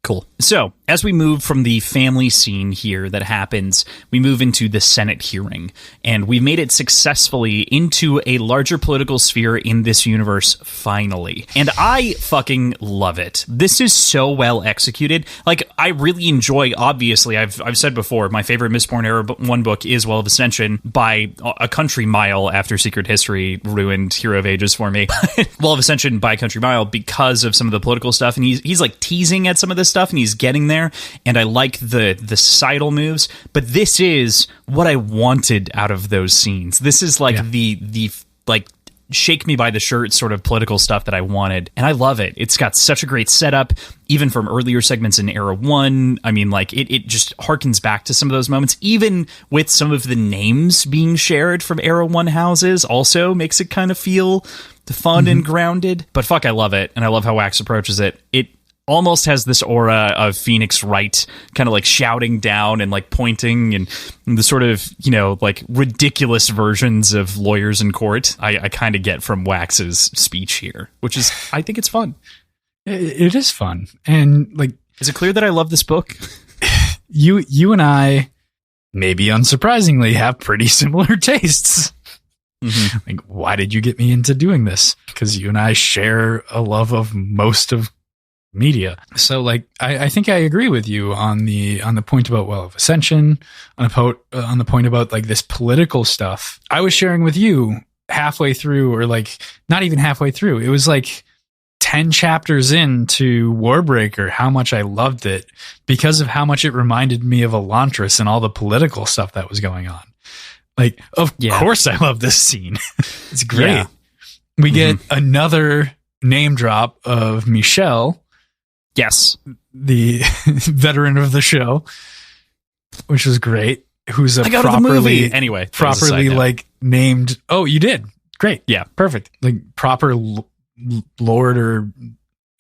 Cool. So, as we move from the family scene here that happens, we move into the Senate hearing, and we made it successfully into a larger political sphere in this universe, finally. And I fucking love it. This is so well executed. Like, I really enjoy, obviously, I've said before, my favorite Mistborn Era 1 book is Well of Ascension by a country mile after Secret History ruined Hero of Ages for me. Well of Ascension by a country mile because of some of the political stuff, and he's like teasing at some of this stuff, and he's getting there, and I like the societal moves, but this is what I wanted out of those scenes. This is like the like shake me by the shirt sort of political stuff that I wanted, and I love it. It's got such a great setup, even from earlier segments in Era 1. I mean, like, it just harkens back to some of those moments, even with some of the names being shared from Era 1 houses also makes it kind of feel fun and grounded. But fuck, I love it, and I love how Wax approaches it. It almost has this aura of Phoenix Wright kind of like shouting down and like pointing, and the sort of, you know, like ridiculous versions of lawyers in court I kind of get from Wax's speech here, which is, I think it's fun. It is fun. And like, is it clear that I love this book? you and I, maybe unsurprisingly, have pretty similar tastes. Like, why did you get me into doing this? Because you and I share a love of most of media. So like, I think I agree with you on the point about Well of Ascension, on the point about like this political stuff. I was sharing with you halfway through, or like not even halfway through. It was like 10 chapters into Warbreaker, how much I loved it because of how much it reminded me of Elantris and all the political stuff that was going on. Like, of course I love this scene. It's great. Yeah. We get another name drop of Michelle. Yes. The veteran of the show, which was great. Who's a I go to the movie. Anyway, properly like named. Oh, you did. Great. Yeah. Perfect. Like proper lord, or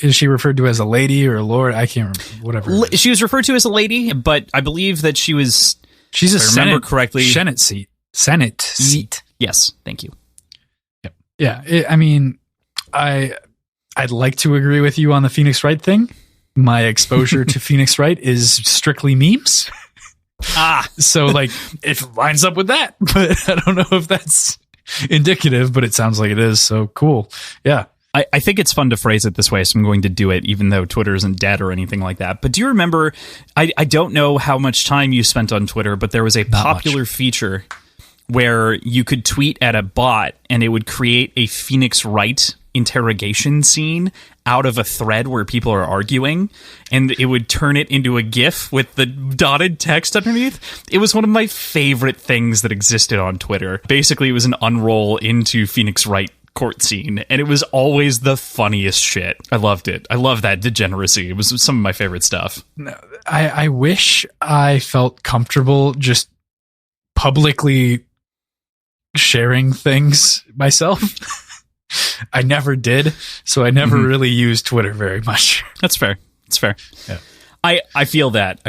is she referred to as a lady or a lord? I can't remember. Whatever. She was referred to as a lady, but I believe that she's a Senate correctly. Senate seat. Senate seat. Yes. Thank you. Yep. Yeah. I mean, I'd like to agree with you on the Phoenix Wright thing. My exposure to Phoenix Wright is strictly memes. So like it lines up with that, but I don't know if that's indicative, but it sounds like it is. So cool. Yeah. I think it's fun to phrase it this way, so I'm going to do it, even though Twitter isn't dead or anything like that. But do you remember, I don't know how much time you spent on Twitter, but there was a popular feature where you could tweet at a bot and it would create a Phoenix Wright interrogation scene out of a thread where people are arguing, and it would turn it into a GIF with the dotted text underneath. It was one of my favorite things that existed on Twitter. Basically, it was an unroll into Phoenix Wright court scene, and it was always the funniest shit. I loved it. I love that degeneracy. It was some of my favorite stuff. I wish I felt comfortable just publicly sharing things myself. I never did, so I never really used Twitter very much. That's fair. It's fair. Yeah. I feel that.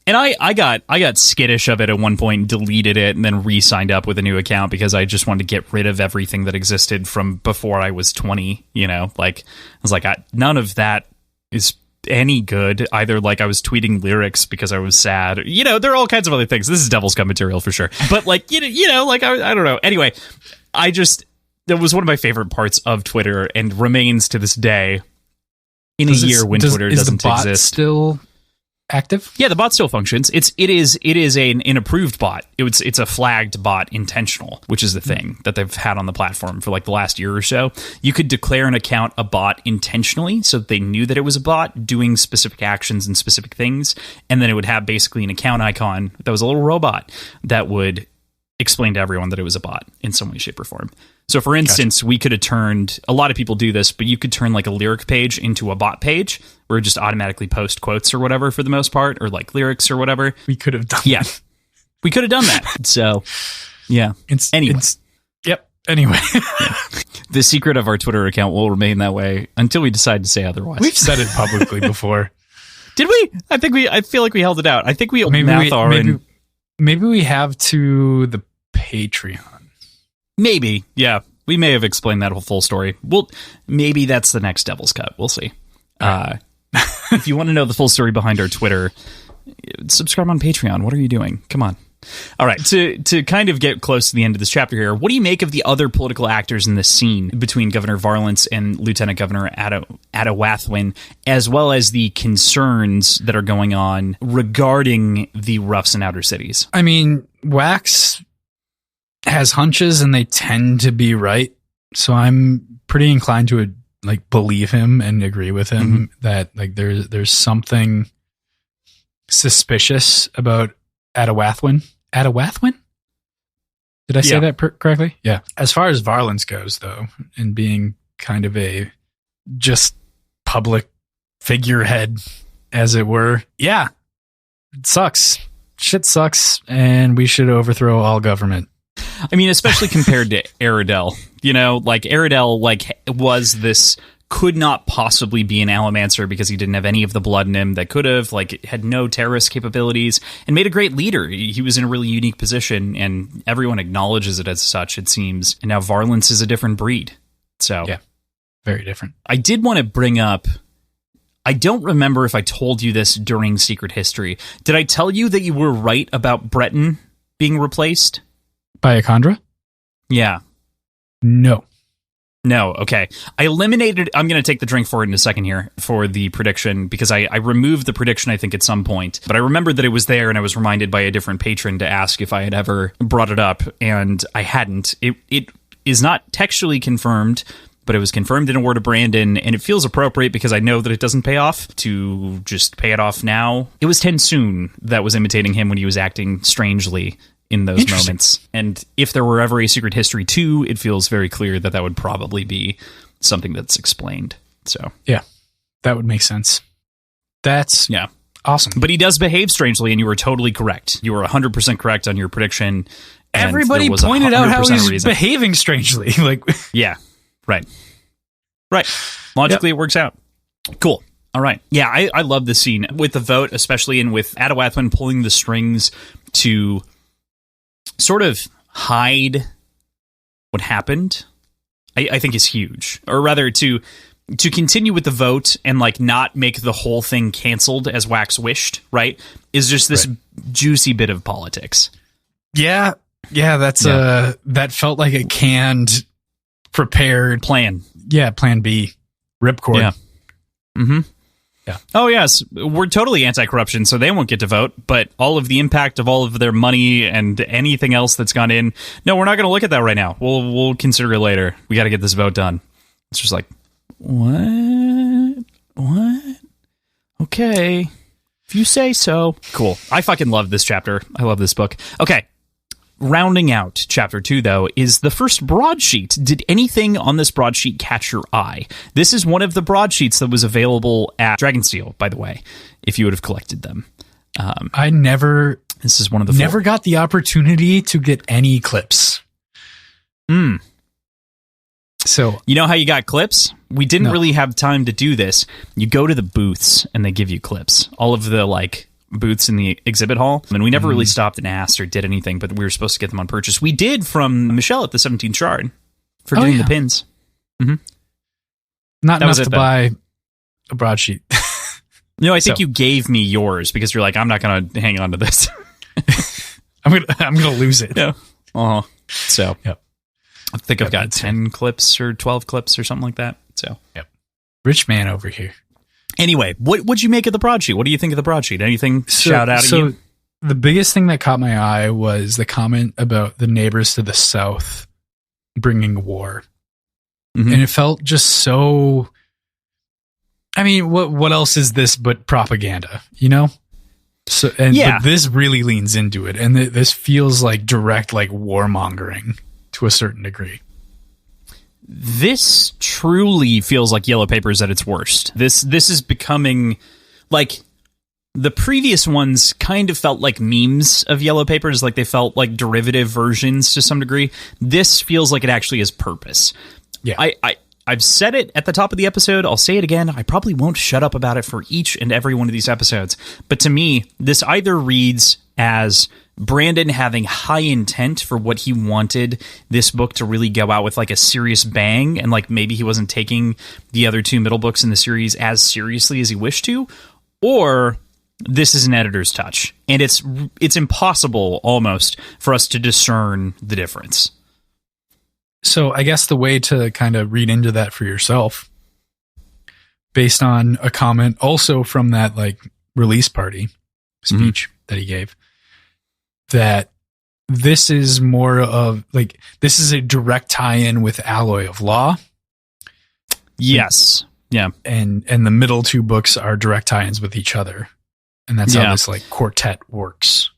And I got skittish of it at one point, deleted it, and then re-signed up with a new account because I just wanted to get rid of everything that existed from before I was 20, you know? Like, I was like, none of that is any good. Either like I was tweeting lyrics because I was sad. You know, there are all kinds of other things. This is Devil's Cut material for sure. But like, you know, like, I don't know. Anyway, that was one of my favorite parts of Twitter and remains to this day in a year when Twitter doesn't exist. Still active? Yeah, the bot still functions. It is an approved bot. It's a flagged bot intentional, which is the thing that they've had on the platform for like the last year or so. You could declare an account a bot intentionally so that they knew that it was a bot doing specific actions and specific things, and then it would have basically an account icon that was a little robot that would explain to everyone that it was a bot in some way, shape, or form. So for instance, we could have turned, a lot of people do this, but you could turn like a lyric page into a bot page where it just automatically post quotes or whatever for the most part, or like lyrics or whatever. We could have done that. We could have done that. So yeah. Anyway. Yeah. The secret of our Twitter account will remain that way until we decide to say otherwise. We've said it publicly before. Did we? I feel like we held it out. I think we maybe we have to the Patreon. Maybe, yeah. We may have explained that whole full story. Well, maybe that's the next Devil's Cut. We'll see. If you want to know the full story behind our Twitter, subscribe on Patreon. What are you doing? Come on. All right, to kind of get close to the end of this chapter here, what do you make of the other political actors in this scene between Governor Varlance and Lieutenant Governor Atawathwin, as well as the concerns that are going on regarding the roughs in outer cities? I mean, Wax has hunches and they tend to be right. So I'm pretty inclined to believe him and agree with him that there's something suspicious about Atawathwin. Atawathwin? Did I say that correctly? Yeah. As far as Varlance goes, though, and being kind of a just public figurehead, as it were, yeah, it sucks. Shit sucks, and we should overthrow all government. I mean, especially compared to Aradel. Aradel, was this... could not possibly be an Alamancer because he didn't have any of the blood in him that could have, had no terrorist capabilities, and made a great leader. He was in a really unique position, and everyone acknowledges it as such, it seems. And now Varlance is a different breed. So, yeah, very different. I did want to bring up, I don't remember if I told you this during Secret History. Did I tell you that you were right about Breton being replaced? By Akandra? Yeah. No. No, okay. I eliminated... I'm going to take the drink for it in a second here for the prediction, because I removed the prediction, I think, at some point. But I remembered that it was there, and I was reminded by a different patron to ask if I had ever brought it up, and I hadn't. It is not textually confirmed, but it was confirmed in a word of Brandon, and it feels appropriate because I know that it doesn't pay off to just pay it off now. It was Tensoon that was imitating him when he was acting strangely in those moments. And if there were ever a Secret History 2, it feels very clear that that would probably be something that's explained. So yeah, that would make sense. That's awesome. But he does behave strangely, and you were totally correct. You were 100% correct on your prediction. Everybody pointed out how he's behaving strangely. Yeah, right. Logically, it works out. Cool. All right. Yeah, I love this scene with the vote, especially, and with Atawathwin pulling the strings to sort of hide what happened, I think is huge. Or rather, to continue with the vote and not make the whole thing canceled as Wax wished, right? Is just this juicy bit of politics. Yeah, that's that felt like a canned, prepared plan. Yeah, plan B. Ripcord. Yeah. Mm-hmm. Yeah. Oh, yes. We're totally anti-corruption, so they won't get to vote. But all of the impact of all of their money and anything else that's gone in, no, we're not going to look at that right now. We'll consider it later. We got to get this vote done. It's just what? Okay. If you say so. Cool. I fucking love this chapter. I love this book. Okay. Rounding out Chapter 2, though, is the first broadsheet. Did anything on this broadsheet catch your eye? This is one of the broadsheets that was available at Dragonsteel, by the way, if you would have collected them. I never... This is one of the never got the opportunity to get any clips. So... You know how you got clips? We didn't really have time to do this. You go to the booths, and they give you clips. All of the, booths in the exhibit hall, and we never really stopped and asked or did anything, but we were supposed to get them on purchase. We did from Michelle at the 17th Shard for doing the pins. Mm-hmm. Not enough to buy a broadsheet. No, I think you gave me yours because you're like, I'm not going to hang on to this. I'm gonna lose it. Yeah. So yep. I think I've got 10 clips or 12 clips or something like that. So yep. Rich man over here. Anyway, what'd you make of the broadsheet? What do you think of the broadsheet? Anything shout out at you? The biggest thing that caught my eye was the comment about the neighbors to the south bringing war. Mm-hmm. And it felt just so... I mean, what else is this but propaganda, you know? So, but this really leans into it, and this feels like direct warmongering to a certain degree. This truly feels like Yellow Papers at its worst. This is becoming the previous ones kind of felt like memes of Yellow Papers, they felt like derivative versions to some degree. This feels like it actually has purpose. Yeah. I've said it at the top of the episode. I'll say it again. I probably won't shut up about it for each and every one of these episodes. But to me, this either reads as Brandon having high intent for what he wanted this book to really go out with, like a serious bang, and like maybe he wasn't taking the other two middle books in the series as seriously as he wished to, or this is an editor's touch, and it's impossible almost for us to discern the difference. So I guess the way to kind of read into that for yourself, based on a comment also from that like release party speech that he gave, that this is more of like, this is a direct tie-in with Alloy of Law. Yes. Yeah. And the middle two books are direct tie-ins with each other. And that's how this like quartet works.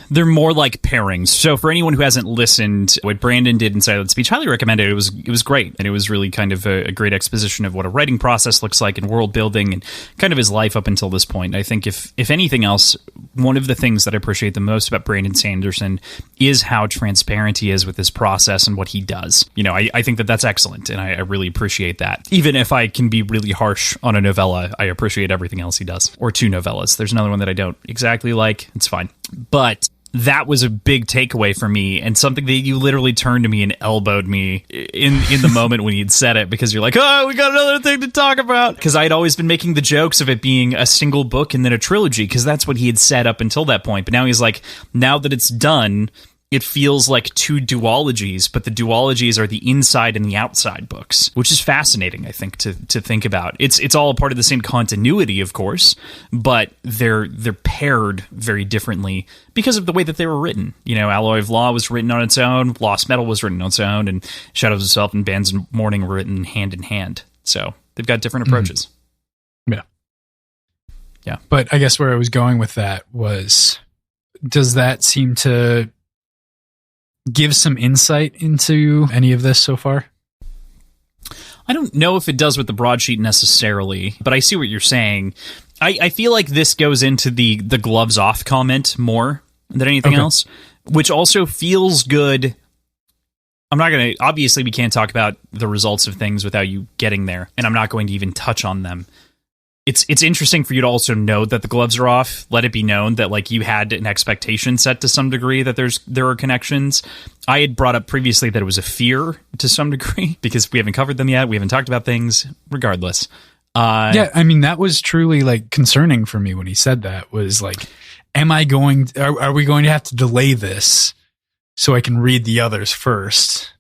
They're more like pairings. So for anyone who hasn't listened, what Brandon did in Silent Speech, highly recommend it. It was great. And it was really kind of a great exposition of what a writing process looks like and world building and kind of his life up until this point. I think if anything else, one of the things that I appreciate the most about Brandon Sanderson is how transparent he is with his process and what he does. You know, I think that that's excellent, and I really appreciate that. Even if I can be really harsh on a novella, I appreciate everything else he does. Or two novellas. There's another one that I don't exactly like. It's fine. But that was a big takeaway for me, and something that you literally turned to me and elbowed me in the moment when you'd said it, because you're like, oh, we got another thing to talk about. Because I'd always been making the jokes of it being a single book and then a trilogy, because that's what he had said up until that point. But now he's like, now that it's done, it feels like two duologies, but the duologies are the inside and the outside books, which is fascinating, I think, to think about. It's all a part of the same continuity, of course, but they're paired very differently because of the way that they were written. You know, Alloy of Law was written on its own, Lost Metal was written on its own, and Shadows of Self and Bands of Mourning were written hand in hand. So they've got different approaches. Yeah. But I guess where I was going with that was, does that seem to give some insight into any of this so far? I don't know if it does with the broadsheet necessarily, but I see what you're saying. I feel like this goes into the gloves off comment more than anything else, which also feels good. I'm not going to, obviously we can't talk about the results of things without you getting there, and I'm not going to even touch on them. It's interesting for you to also know that the gloves are off. Let it be known that like you had an expectation set to some degree that there are connections. I had brought up previously that it was a fear to some degree because we haven't covered them yet. We haven't talked about things. Regardless, yeah, I mean that was truly like concerning for me when he said that. Was like, am I going? Are we going to have to delay this so I can read the others first?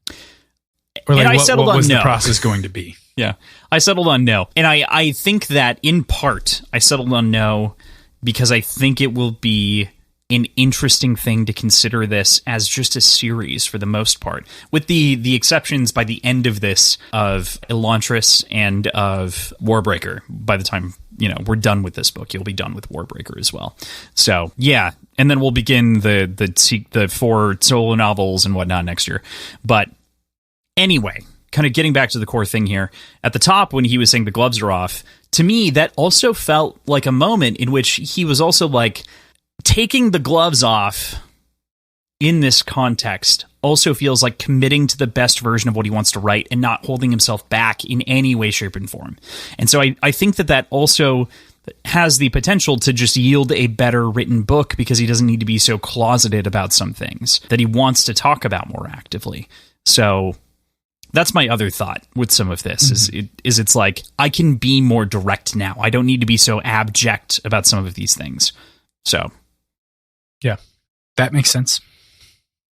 Or like, what was the process going to be? Yeah, I settled on no. And I think that in part I settled on no because I think it will be an interesting thing to consider this as just a series for the most part, with the exceptions by the end of this of Elantris and of Warbreaker. By the time, you know, we're done with this book, you'll be done with Warbreaker as well. So yeah, and then we'll begin the 4 solo novels and whatnot next year. But anyway, kind of getting back to the core thing here, at the top when he was saying the gloves are off, to me that also felt like a moment in which he was also like, taking the gloves off in this context also feels like committing to the best version of what he wants to write and not holding himself back in any way, shape, and form. And so I think that also has the potential to just yield a better written book because he doesn't need to be so closeted about some things that he wants to talk about more actively. So that's my other thought with some of this it's like, I can be more direct now. I don't need to be so abject about some of these things. So yeah, that makes sense.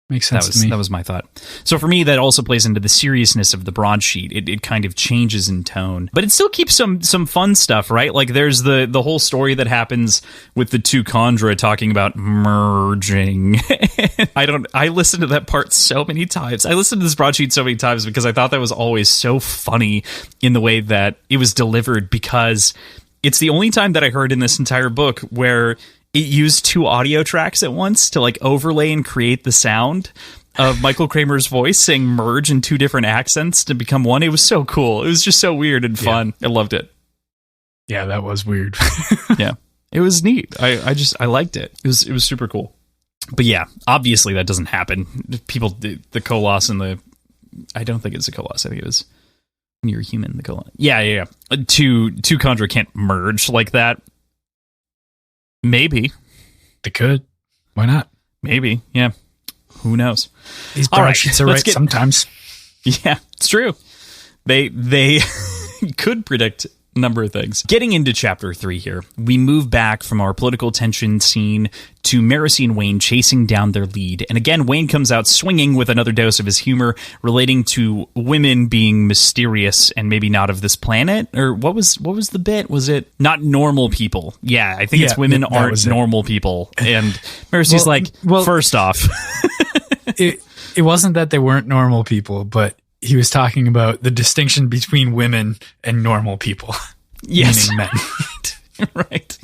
Makes sense to me. That was my thought. So for me, that also plays into the seriousness of the broadsheet. It kind of changes in tone, but it still keeps some fun stuff, right? Like there's the whole story that happens with the two Khandra talking about merging. I listened to that part so many times. I listened to this broadsheet so many times because I thought that was always so funny in the way that it was delivered, because it's the only time that I heard in this entire book where it used 2 audio tracks at once to like overlay and create the sound of Michael Kramer's voice saying merge in 2 different accents to become one. It was so cool. It was just so weird and fun. Yeah. I loved it. Yeah, that was weird. Yeah, it was neat. I liked it. It was super cool. But yeah, obviously that doesn't happen. People, the Koloss and the, I don't think it's a Koloss. I think it was when you're human, the Koloss. Yeah. Two Khandra can't merge like that. Maybe they could. Why not? Maybe. Yeah. Who knows? These All right, sheets are right sometimes. Yeah, it's true. They could predict a number of things. Getting into chapter 3 here, we move back from our political tension scene to Marcy and Wayne chasing down their lead. And again, Wayne comes out swinging with another dose of his humor relating to women being mysterious and maybe not of this planet. Or what was the bit? Was it not normal people? Yeah, I think it's women aren't normal people. And Marcy's first off... It wasn't that they weren't normal people, but he was talking about the distinction between women and normal people. Yes. Meaning men. Right.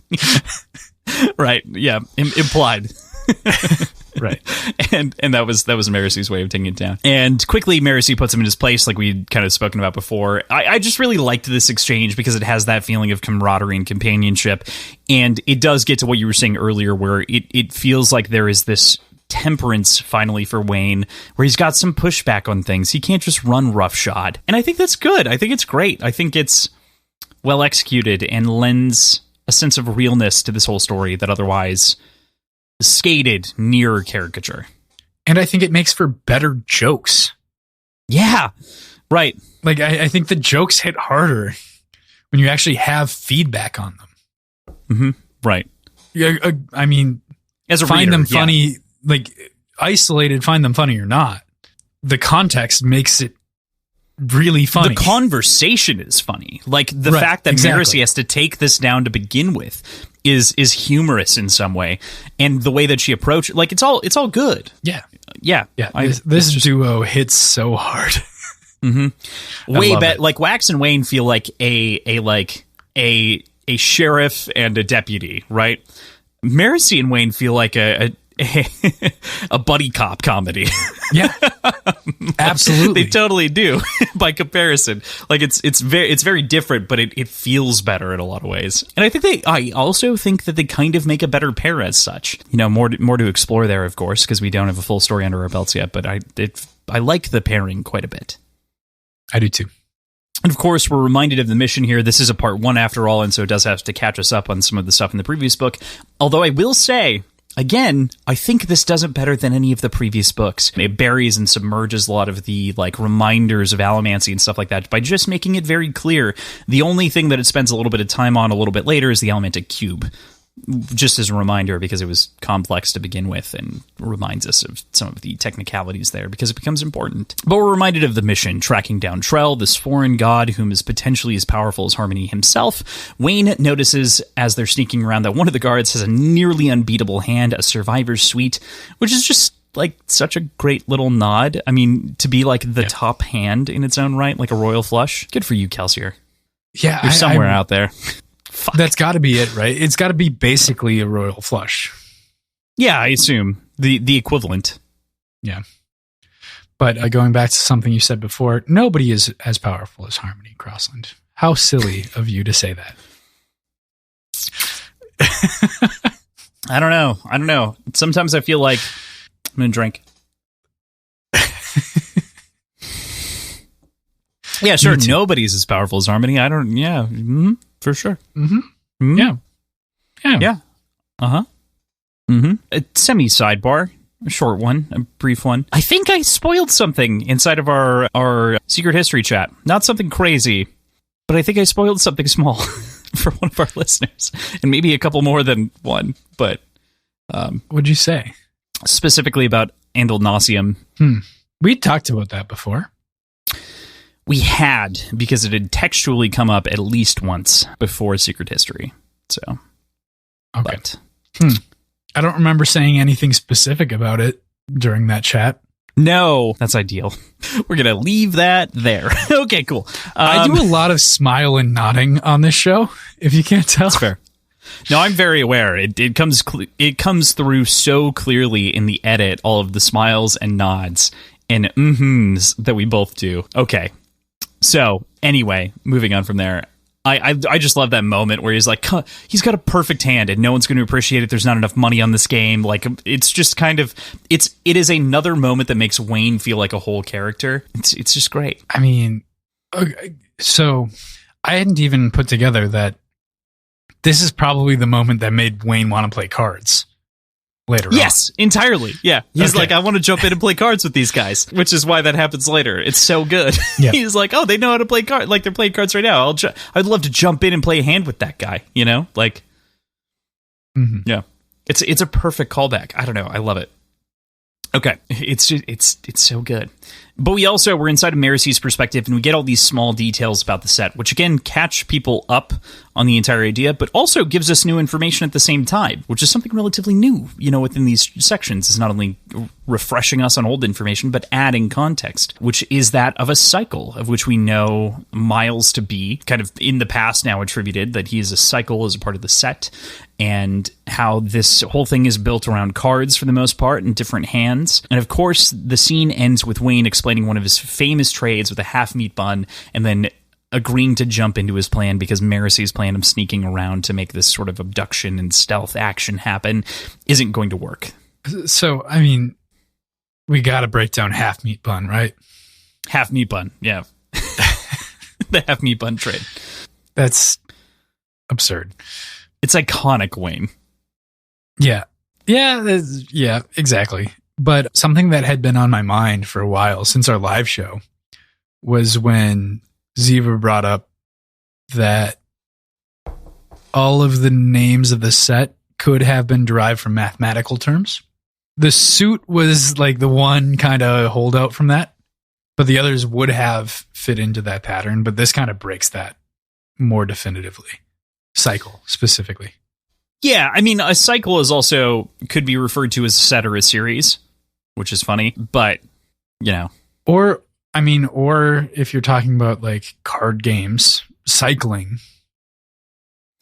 Right. Yeah. Implied. Right. And that was Marcy's way of taking it down. And quickly, Marcy puts him in his place, like we'd kind of spoken about before. I just really liked this exchange because it has that feeling of camaraderie and companionship. And it does get to what you were saying earlier, where it feels like there is this temperance finally for Wayne, where he's got some pushback on things. He can't just run roughshod. And I think that's good. I think it's great. I think it's well executed and lends a sense of realness to this whole story that otherwise skated near caricature. And I think it makes for better jokes. Yeah, right. Like, I think the jokes hit harder when you actually have feedback on them. Mm-hmm. Right. Yeah, I mean, as a find reader, them funny, like isolated, find them funny or not. The context makes it really funny. The conversation is funny. Like the fact that Marcy has to take this down to begin with is humorous in some way, and the way that she approached, like it's all good. Yeah. This duo hits so hard. Mm-hmm. Way better. Like Wax and Wayne feel like a sheriff and a deputy, right? Marcy and Wayne feel like a buddy cop comedy. Yeah, absolutely. They totally do. By comparison, like it's very different, but it feels better in a lot of ways. And I also think that they kind of make a better pair as such. You know, more to explore there, of course, because we don't have a full story under our belts yet. But I like the pairing quite a bit. I do too. And of course, we're reminded of the mission here. This is a part 1 after all, and so it does have to catch us up on some of the stuff in the previous book. Although I will say, again, I think this does it better than any of the previous books. It buries and submerges a lot of the like reminders of allomancy and stuff like that by just making it very clear. The only thing that it spends a little bit of time on a little bit later is the Allomantic cube. Just as a reminder, because it was complex to begin with and reminds us of some of the technicalities there because it becomes important. But we're reminded of the mission, tracking down Trell, this foreign god whom is potentially as powerful as Harmony himself. Wayne notices as they're sneaking around that one of the guards has a nearly unbeatable hand, a survivor's suite, which is just like such a great little nod. I mean, to be like the top hand in its own right, like a royal flush. Good for you, Kelsier. Yeah, you're somewhere out there. Fuck. That's got to be it, right? It's got to be basically a royal flush. Yeah, I assume the equivalent. Yeah, but going back to something you said before, nobody is as powerful as Harmony Crossland. How silly of you to say that. I don't know. Sometimes I feel like I'm gonna drink. Yeah, sure. Nobody's as powerful as Harmony. I don't. Yeah. Mm-hmm. For sure. Mm-hmm. Mm-hmm. Yeah. Uh-huh. Mm-hmm. A semi-sidebar, a short one, a brief one. I think I spoiled something inside of our secret history chat. Not something crazy, but I think I spoiled something small for one of our listeners. And maybe a couple more than one, but... what'd you say? Specifically about Andal Nauseam. We talked about that before. We had, because it had textually come up at least once before Secret History. So, okay. But, I don't remember saying anything specific about it during that chat. No, that's ideal. We're going to leave that there. Okay, cool. I do a lot of smile and nodding on this show, if you can't tell. That's fair. No, I'm very aware. It comes through so clearly in the edit, all of the smiles and nods and mm-hms that we both do. Okay. So, anyway, moving on from there, I just love that moment where he's like, he's got a perfect hand and no one's going to appreciate it. There's not enough money on this game. Like, it's just kind of, it is another moment that makes Wayne feel like a whole character. It's just great. I mean, so I hadn't even put together that this is probably the moment that made Wayne want to play cards. later on. Yes, entirely. Yeah. He's Okay. like, I want to jump in and play cards with these guys, which is why that happens later. It's so good. Yeah. He's like, oh, they know how to play cards. Like, they're playing cards right now. I'd love to jump in and play a hand with that guy, you know? Like, yeah. It's a perfect callback. I don't know. I love it. Okay. It's so good. But we're inside of Maricy's perspective, and we get all these small details about the set, which again catch people up on the entire idea, but also gives us new information at the same time, which is something relatively new, you know, within these sections. Is not only refreshing us on old information, but adding context, which is that of a cycle, of which we know Miles to be, kind of in the past now attributed, that he is a cycle as a part of the set, and how this whole thing is built around cards for the most part in different hands. And of course, the scene ends with Wayne explaining one of his famous trades with a half-meat bun, and then agreeing to jump into his plan because Maricy's plan of sneaking around to make this sort of abduction and stealth action happen isn't going to work. So, I mean, we got to break down half-meat bun, right? Half-meat bun, yeah. The half-meat bun trade. That's absurd. It's iconic, Wayne. Yeah. Yeah, exactly. But something that had been on my mind for a while since our live show was when Ziva brought up that all of the names of the set could have been derived from mathematical terms. The suit was like the one kind of holdout from that, but the others would have fit into that pattern. But this kind of breaks that more definitively. Cycle, specifically. Yeah, I mean, a cycle is also could be referred to as a set or a series, which is funny, but, you know. Or if you're talking about like card games, cycling.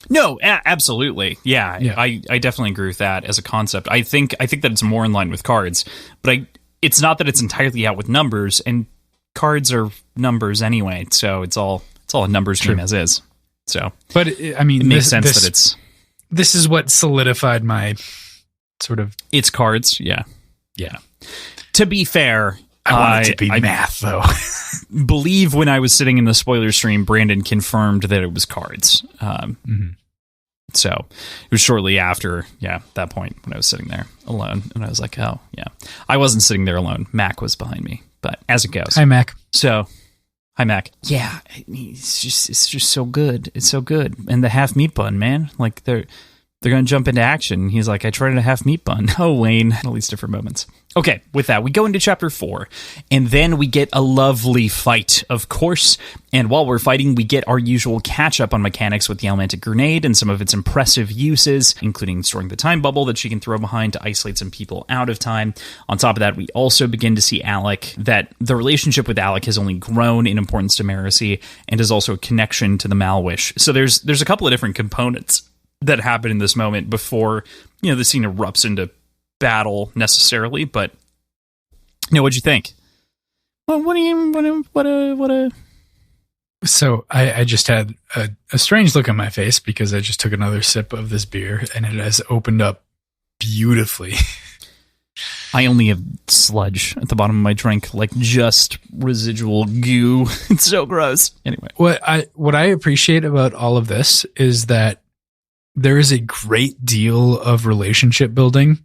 No, absolutely. Yeah. I definitely agree with that as a concept. I think that it's more in line with cards, but it's not that it's entirely out with numbers, and cards are numbers anyway, so it's all a numbers game as is. So, but I mean, it makes sense that it's. This is what solidified my sort of. It's cards, yeah. To be fair, I want it to be math, though. Believe when I was sitting in the spoiler stream, Brandon confirmed that it was cards. So it was shortly after, that point when I was sitting there alone, and I was like, oh yeah, I wasn't sitting there alone. Mac was behind me, but as it goes, hi Mac. So. Hi, Mac. Yeah, it's just so good. It's so good. And the half meat bun, man. Like they're going to jump into action. He's like, I tried a half meat bun. Oh, Wayne. All these different moments. Okay, with that, we go into chapter 4, and then we get a lovely fight, of course. And while we're fighting, we get our usual catch-up on mechanics with the Elementic Grenade and some of its impressive uses, including storing the time bubble that she can throw behind to isolate some people out of time. On top of that, we also begin to see Alec, that the relationship with Alec has only grown in importance to Maricy, and is also a connection to the Malwish. So there's a couple of different components that happen in this moment before, the scene erupts into battle necessarily, but what'd you think? Well, So I just had a strange look on my face because I just took another sip of this beer and it has opened up beautifully. I only have sludge at the bottom of my drink, like just residual goo. It's so gross. Anyway, what I appreciate about all of this is that there is a great deal of relationship building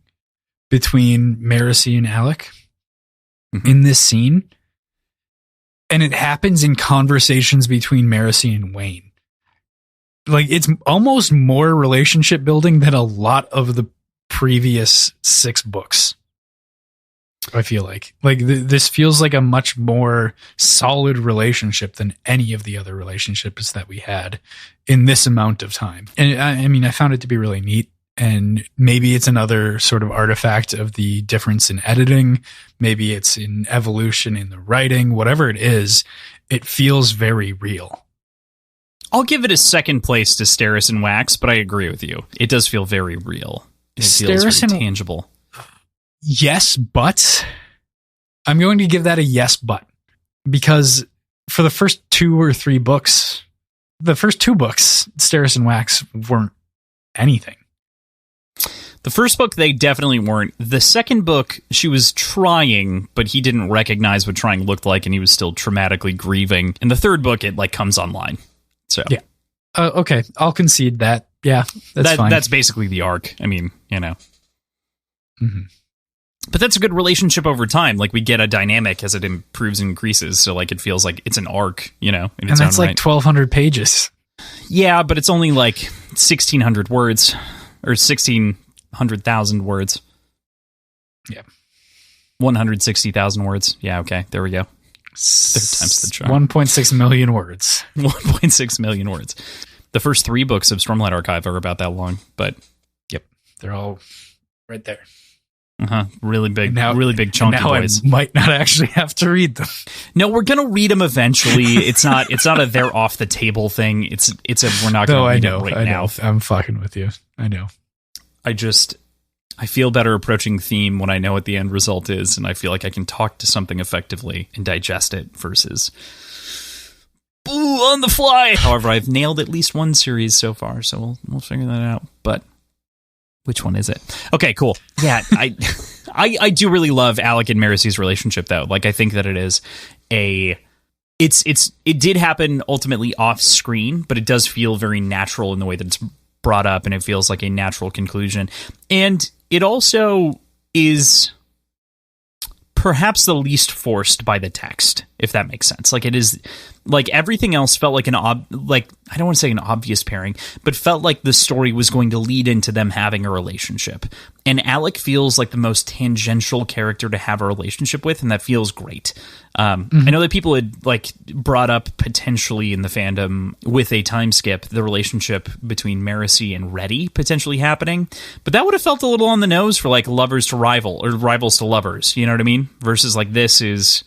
between Maricy and Alec in this scene. And it happens in conversations between Maricy and Wayne. Like, it's almost more relationship building than a lot of the previous 6 books. I feel like this feels like a much more solid relationship than any of the other relationships that we had in this amount of time. And I mean, I found it to be really neat. And maybe it's another sort of artifact of the difference in editing. Maybe it's in evolution in the writing. Whatever it is, it feels very real. I'll give it a second place to Steris and Wax, but I agree with you. It does feel very real. It feels very tangible. Yes, but I'm going to give that a yes, but because for the first 2 or 3 books, Steris and Wax weren't anything. The first book, they definitely weren't. The second book, she was trying, but he didn't recognize what trying looked like, and he was still traumatically grieving. In the third book, it comes online. So yeah, okay, I'll concede that. Yeah, that's fine. That's basically the arc. I mean, Mm-hmm. But that's a good relationship over time. Like, we get a dynamic as it improves and increases. So, like, it feels like it's an arc, in its and that's own like 1,200 pages. Yeah, but it's only like 1,600 words or 1,600,000 words. Yeah. 160,000 words. Yeah, okay. There we go. Third time's the charm. 1.6 million words. 1.6 million words. The first 3 books of Stormlight Archive are about that long, but yep, they're all right there. Really big, really big chunky boys. I might not actually have to read them. No, we're gonna read them eventually. It's not a they're off the table thing. It's a we're not gonna read it right now. I'm fucking with you. I know. I feel better approaching theme when I know what the end result is, and I feel like I can talk to something effectively and digest it versus on the fly. However, I've nailed at least one series so far, so we'll figure that out. But which one is it? Okay, cool. Yeah, I do really love Alec and Maricy's relationship, though. Like, I think that it did happen ultimately off screen, but it does feel very natural in the way that it's brought up, and it feels like a natural conclusion. And it also is perhaps the least forced by the text, if that makes sense. Like, it is, like, everything else felt like I don't want to say an obvious pairing, but felt like the story was going to lead into them having a relationship. And Alec feels like the most tangential character to have a relationship with, and that feels great. I know that people had like brought up potentially in the fandom with a time skip the relationship between Maricy and Reddy potentially happening, but that would have felt a little on the nose for like lovers to rival or rivals to lovers. You know what I mean? Versus like this is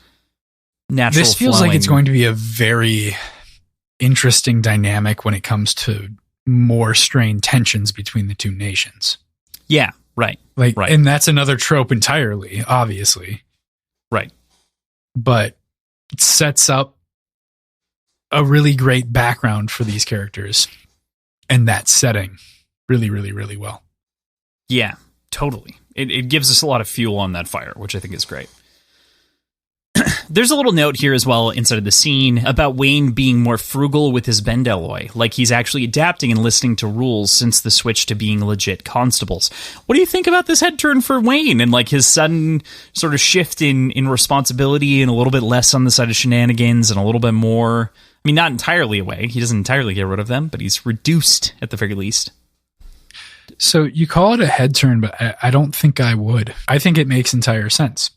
natural. This feels flowing. like it's going to be a very interesting dynamic when it comes to more strained tensions between the two nations. Yeah, right. Right. And that's another trope entirely, obviously. Right. But it sets up a really great background for these characters and that setting really, really, really well. Yeah, totally. It gives us a lot of fuel on that fire, which I think is great. There's a little note here as well inside of the scene about Wayne being more frugal with his bend alloy, like he's actually adapting and listening to rules since the switch to being legit constables. What do you think about this head turn for Wayne and like his sudden sort of shift in responsibility and a little bit less on the side of shenanigans and a little bit more, I mean, not entirely away. He doesn't entirely get rid of them, but he's reduced at the very least. So you call it a head turn, but I don't think I would. I think it makes entire sense.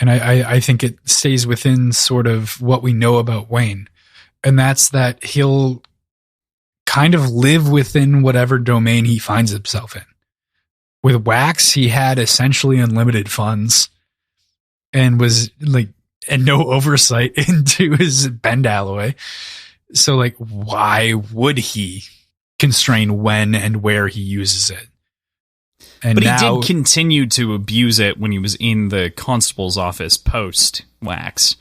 And I think it stays within sort of what we know about Wayne. And that's that he'll kind of live within whatever domain he finds himself in. With Wax, he had essentially unlimited funds and was like, and no oversight into his bend alloy. So like, why would he constrain when and where he uses it? And but he now, did continue to abuse it when he was in the constable's office post Wax.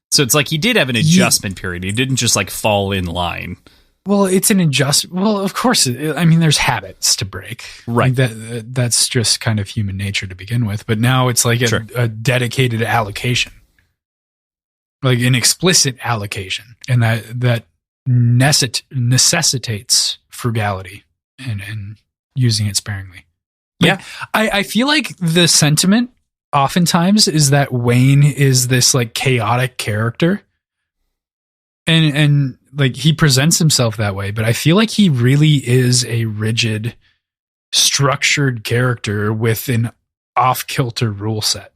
So it's like he did have an adjustment period. He didn't just like fall in line. Well, it's an adjustment. Well, of course. I mean, there's habits to break. Right. Like that's just kind of human nature to begin with. But now it's like a dedicated allocation, like an explicit allocation. And that necessitates frugality and using it sparingly. Like, yeah. I feel like the sentiment oftentimes is that Wayne is this like chaotic character and like he presents himself that way, but I feel like he really is a rigid, structured character with an off-kilter rule set.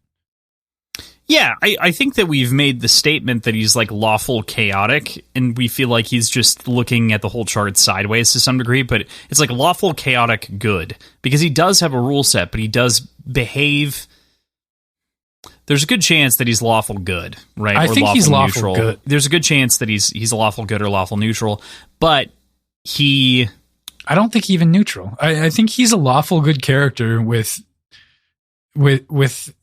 Yeah, I think that we've made the statement that he's like lawful chaotic, and we feel like he's just looking at the whole chart sideways to some degree, but it's like lawful chaotic good, because he does have a rule set, but he does behave. There's a good chance that he's lawful good, right? I think he's lawful neutral. Good. There's a good chance that he's lawful good or lawful neutral, but I don't think even neutral. I think he's a lawful good character with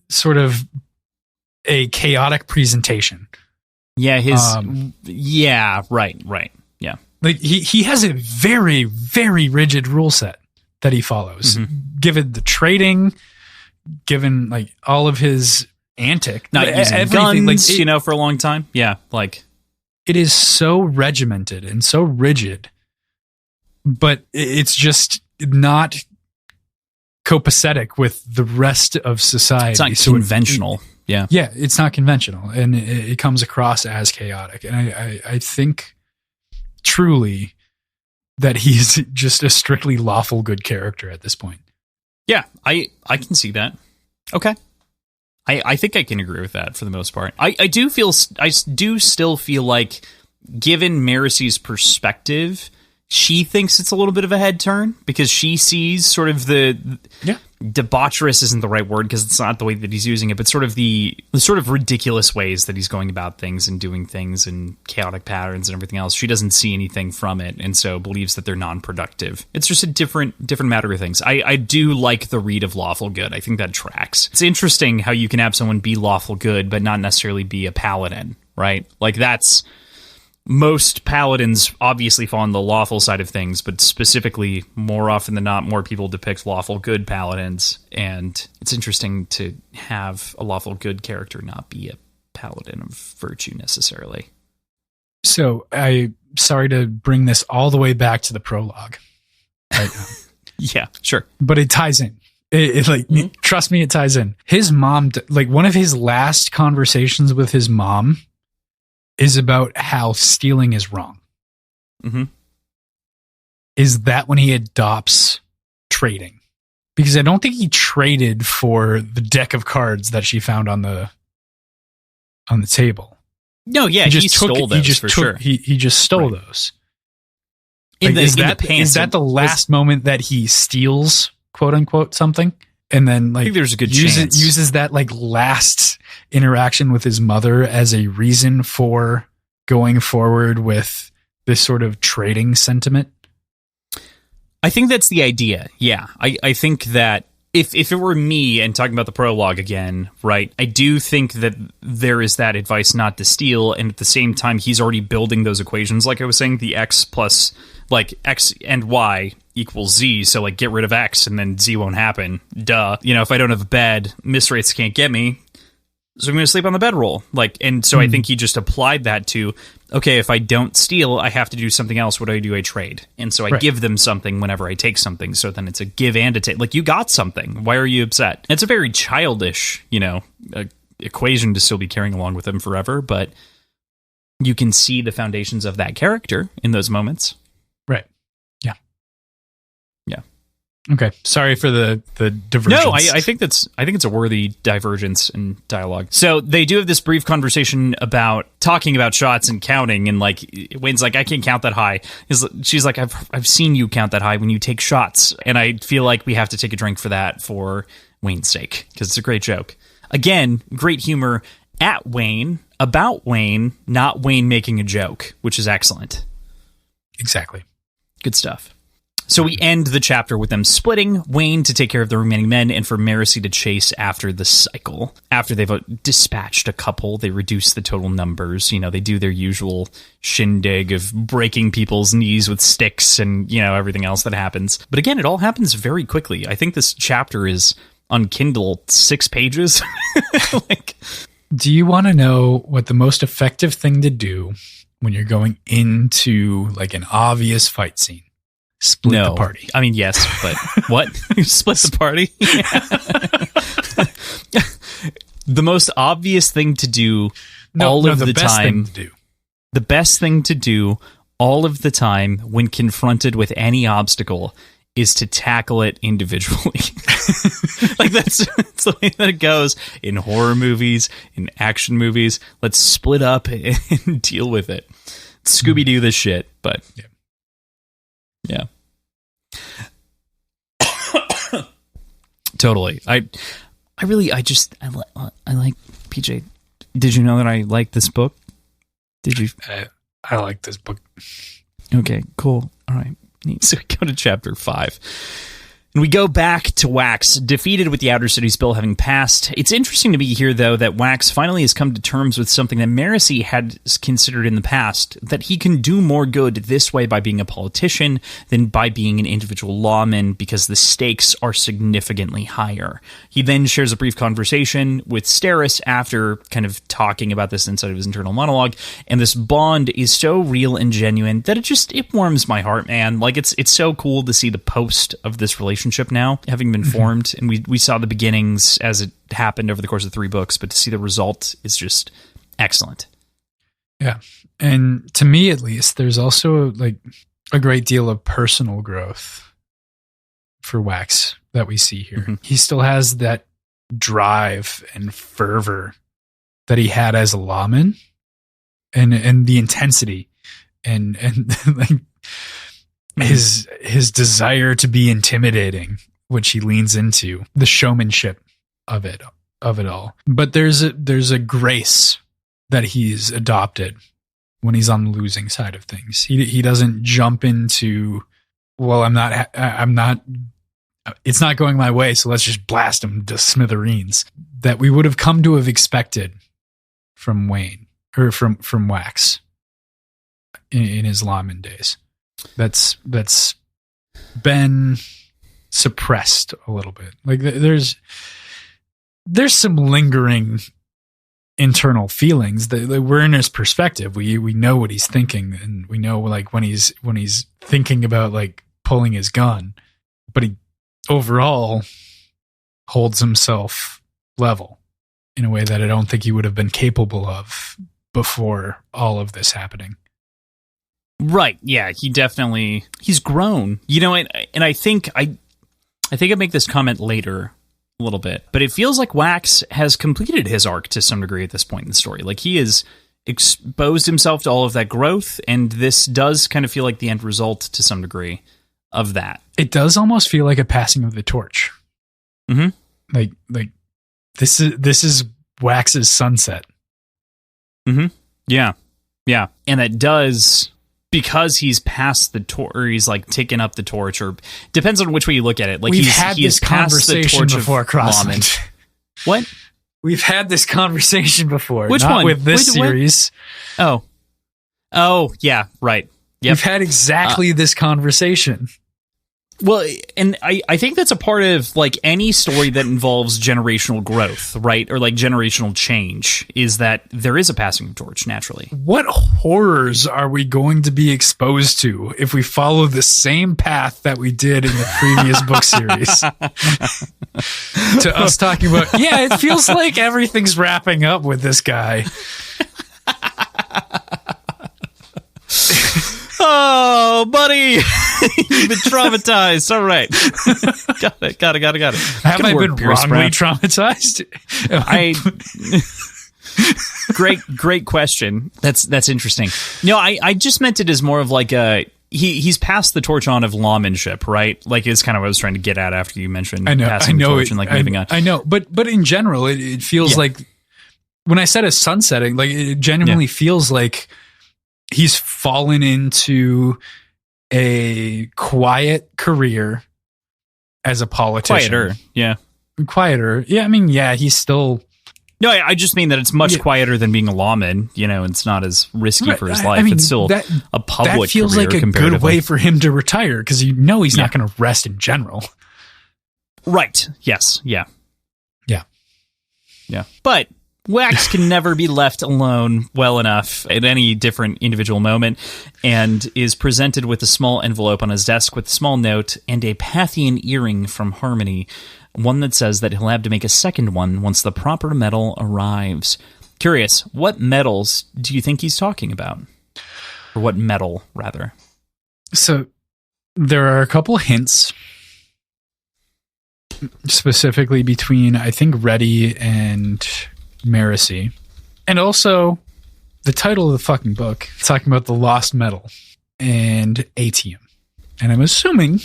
sort of a chaotic presentation. Yeah, right. Yeah. Like he has a very, very rigid rule set that he follows. Mm-hmm. Given the trading, given like all of his antic, not using guns, like for a long time. Yeah, like it is so regimented and so rigid, but it's just not copacetic with the rest of society. It's not conventional. Yeah. Yeah, it's not conventional, and it comes across as chaotic. And I think truly that he's just a strictly lawful good character at this point. Yeah, I can see that. Okay. I think I can agree with that for the most part. I do still feel like, given Maricy's perspective, she thinks it's a little bit of a head turn because she sees sort of the debaucherous isn't the right word because it's not the way that he's using it, but sort of the sort of ridiculous ways that he's going about things and doing things and chaotic patterns and everything else. She doesn't see anything from it, and so believes that they're non-productive. It's just a different matter of things. I do like the read of lawful good. I think that tracks. It's interesting how you can have someone be lawful good but not necessarily be a paladin, right? Like that's... Most paladins obviously fall on the lawful side of things, but specifically, more often than not, more people depict lawful good paladins, and it's interesting to have a lawful good character not be a paladin of virtue necessarily. So, sorry to bring this all the way back to the prologue right now. Yeah, sure. But it ties in. Trust me, it ties in. His mom, like one of his last conversations with his mom is about how stealing is wrong. Mm-hmm. Is that when he adopts trading? Because I don't think he traded for the deck of cards that she found on the table. No, yeah, he stole those for sure. He just stole those. Is that the last moment that he steals, quote unquote, something? And then I think there's a good chance. Uses that like last interaction with his mother as a reason for going forward with this sort of trading sentiment. I think that's the idea. Yeah. I think that if it were me and talking about the prologue again, right, I do think that there is that advice not to steal. And at the same time, he's already building those equations. Like I was saying, the X plus like X and Y equals Z. So like get rid of X and then Z won't happen. Duh. You know, if I don't have a bed, miss rates can't get me. So I'm going to sleep on the bedroll. Like, and so I think he just applied that to, okay, if I don't steal, I have to do something else. What do? I trade. And so I give them something whenever I take something. So then it's a give and a take. Like, you got something. Why are you upset? It's a very childish, equation to still be carrying along with him forever. But you can see the foundations of that character in those moments. Right. Yeah. Yeah. Okay. Sorry for the divergence. No, I think it's a worthy divergence in dialogue. So they do have this brief conversation about talking about shots and counting, and like Wayne's like, I can't count that high. She's like, I've seen you count that high when you take shots, and I feel like we have to take a drink for that for Wayne's sake because it's a great joke. Again, great humor at Wayne, about Wayne, not Wayne making a joke, which is excellent. Exactly. Good stuff. So we end the chapter with them splitting, Wayne to take care of the remaining men, and for Maricy to chase after the cycle. After they've dispatched a couple, they reduce the total numbers. You know, they do their usual shindig of breaking people's knees with sticks and, everything else that happens. But again, it all happens very quickly. I think this chapter is on Kindle 6 pages. Do you want to know what the most effective thing to do when you're going into like an obvious fight scene? Split the party. I mean, yes, but what? Split the party? The most obvious thing to do the time. The best thing to do all of the time when confronted with any obstacle is to tackle it individually. Like that's the way that it goes in horror movies, in action movies. Let's split up and deal with it. Scooby-Doo this shit, but yeah. Totally. I like PJ. Did you know that I like this book? Did you? I like this book. Okay, cool. All right. So we go to chapter 5. And we go back to Wax, defeated with the Outer Cities bill having passed. It's interesting to me here, though, that Wax finally has come to terms with something that Maricy had considered in the past, that he can do more good this way by being a politician than by being an individual lawman, because the stakes are significantly higher. He then shares a brief conversation with Steris after kind of talking about this inside of his internal monologue, and this bond is so real and genuine that it warms my heart, man. Like, it's so cool to see the post of this relationship relationship now, having been formed, and we saw the beginnings as it happened over the course of 3 books, but to see the result is just excellent. Yeah. And to me, at least, there's also like a great deal of personal growth for Wax that we see here. Mm-hmm. He still has that drive and fervor that he had as a lawman, and the intensity and like his desire to be intimidating, which he leans into, the showmanship of it all. But there's a grace that he's adopted when he's on the losing side of things. He doesn't jump into, well, I'm not, it's not going my way, so let's just blast him to smithereens, that we would have come to have expected from Wayne, or from Wax in his lawman days. That's been suppressed a little bit. Like there's some lingering internal feelings that we're in his perspective. We know what he's thinking, and we know like when he's thinking about like pulling his gun, but he overall holds himself level in a way that I don't think he would have been capable of before all of this happening. Right. Yeah, he's grown. You know, and I think I make this comment later a little bit, but it feels like Wax has completed his arc to some degree at this point in the story. Like he has exposed himself to all of that growth, and this does kind of feel like the end result to some degree of that. It does almost feel like a passing of the torch. Mm-hmm. Like this is Wax's sunset. Mm-hmm. Yeah. Yeah. And it does, because he's passed the torch, or he's like taken up the torch, or depends on which way you look at it. Like we've had this conversation before, Crossland. What? We've had this conversation before. Which not one? With this series. Oh, yeah, right. Yep. We've had exactly this conversation. Well, and I think that's a part of like any story that involves generational growth, right? Or like generational change, is that there is a passing of torch naturally. What Horrors are we going to be exposed to if we follow the same path that we did in the previous book series? To us talking about, yeah, it feels like everything's wrapping up with this guy. Oh, buddy, you've been traumatized. All right. Got it. Have I been wrongly traumatized? Great question. That's interesting. No, I just meant it as more of like he's passed the torch on of lawmanship, right? Like it's kind of what I was trying to get at after you mentioned passing the torch and like moving on. I know, but in general, it feels like when I said a sunsetting, like it genuinely feels like he's fallen into a quiet career as a politician. Quieter. Yeah, I mean, yeah, he's still... No, I just mean that it's much quieter than being a lawman. You know, it's not as risky for his life. I mean, it's still a public that feels career, like a good way for him to retire, because he's not going to rest in general. Right. Yes. Yeah. Yeah. But Wax can never be left alone well enough at any different individual moment, and is presented with a small envelope on his desk with a small note and a Pathian earring from Harmony, one that says that he'll have to make a second one once the proper medal arrives. Curious, what medals do you think he's talking about? Or what medal, rather? So, there are a couple hints, specifically between, I think, Reddy and Maracy, and also the title of the fucking book talking about the lost medal and ATM, and I'm assuming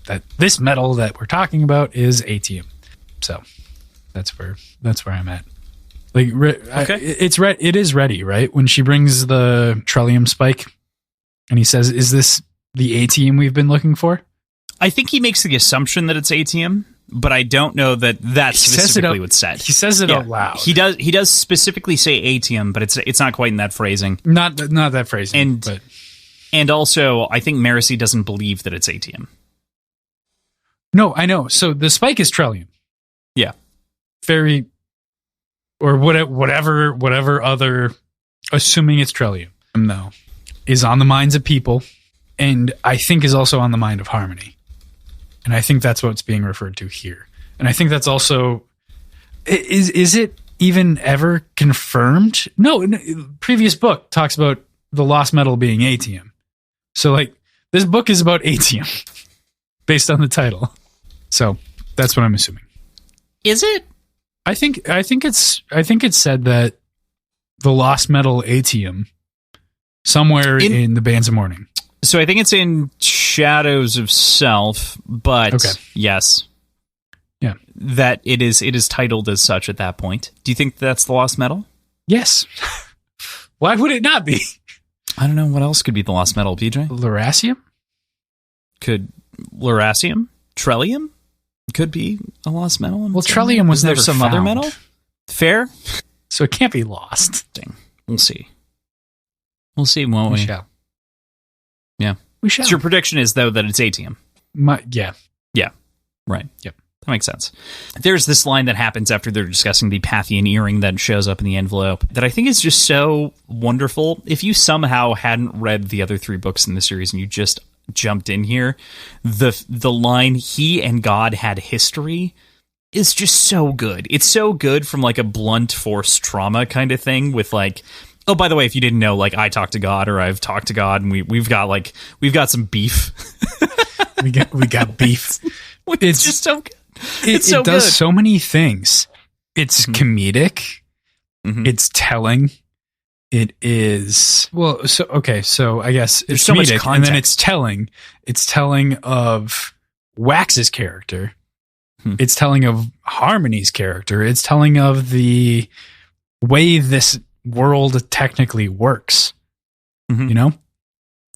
that this medal that we're talking about is ATM. So that's where I'm at. Like, okay. It is Reddy, right? When she brings the Trellium spike, and he says, "Is this the ATM we've been looking for?" I think he makes the assumption that it's ATM. But I don't know that that's specifically what's said. He says it out loud. He does specifically say ATM, but it's not quite in that phrasing. Not that phrasing. And also, I think Maracy doesn't believe that it's ATM. No, I know. So the spike is Trellium. Yeah. Very, or whatever other, assuming it's Trellium, no, is on the minds of people, and I think is also on the mind of Harmony. And I think that's what's being referred to here. And I think that's also... Is it even ever confirmed? No, previous book talks about the lost metal being atium. So, like, this book is about atium based on the title. So that's what I'm assuming. Is it? I think it's said that the lost metal atium somewhere in the Bands of Mourning. So I think it's in Shadows of Self, but yes. Yeah. That it is titled as such at that point. Do you think that's the lost metal? Yes. Why would it not be? I don't know what else could be the lost metal, PJ. Luracium? Could Luracium? Trellium? Could be a lost metal. Well, Trellium was never some found. other metal? Fair. So it can't be lost. We'll see. We'll see, won't we? We shall. Yeah. We shall. So your prediction is, though, that it's atium. Yeah. Yeah. Right. Yep. That makes sense. There's this line that happens after they're discussing the Pathian earring that shows up in the envelope that I think is just so wonderful. If you somehow hadn't read the other 3 books in the series and you just jumped in here, the line, he and God had history, is just so good. It's so good from like a blunt force trauma kind of thing with like, oh, by the way, if you didn't know, like I talk to God or I've talked to God and we've got some beef. we got beef. It's just so good. It so does good. so many things. It's comedic. Mm-hmm. It's telling. It is so I guess There's it's so much comedic, context. and then it's telling. It's telling of Wax's character. It's telling of Harmony's character. It's telling of the way this world technically works. Mm-hmm. You know?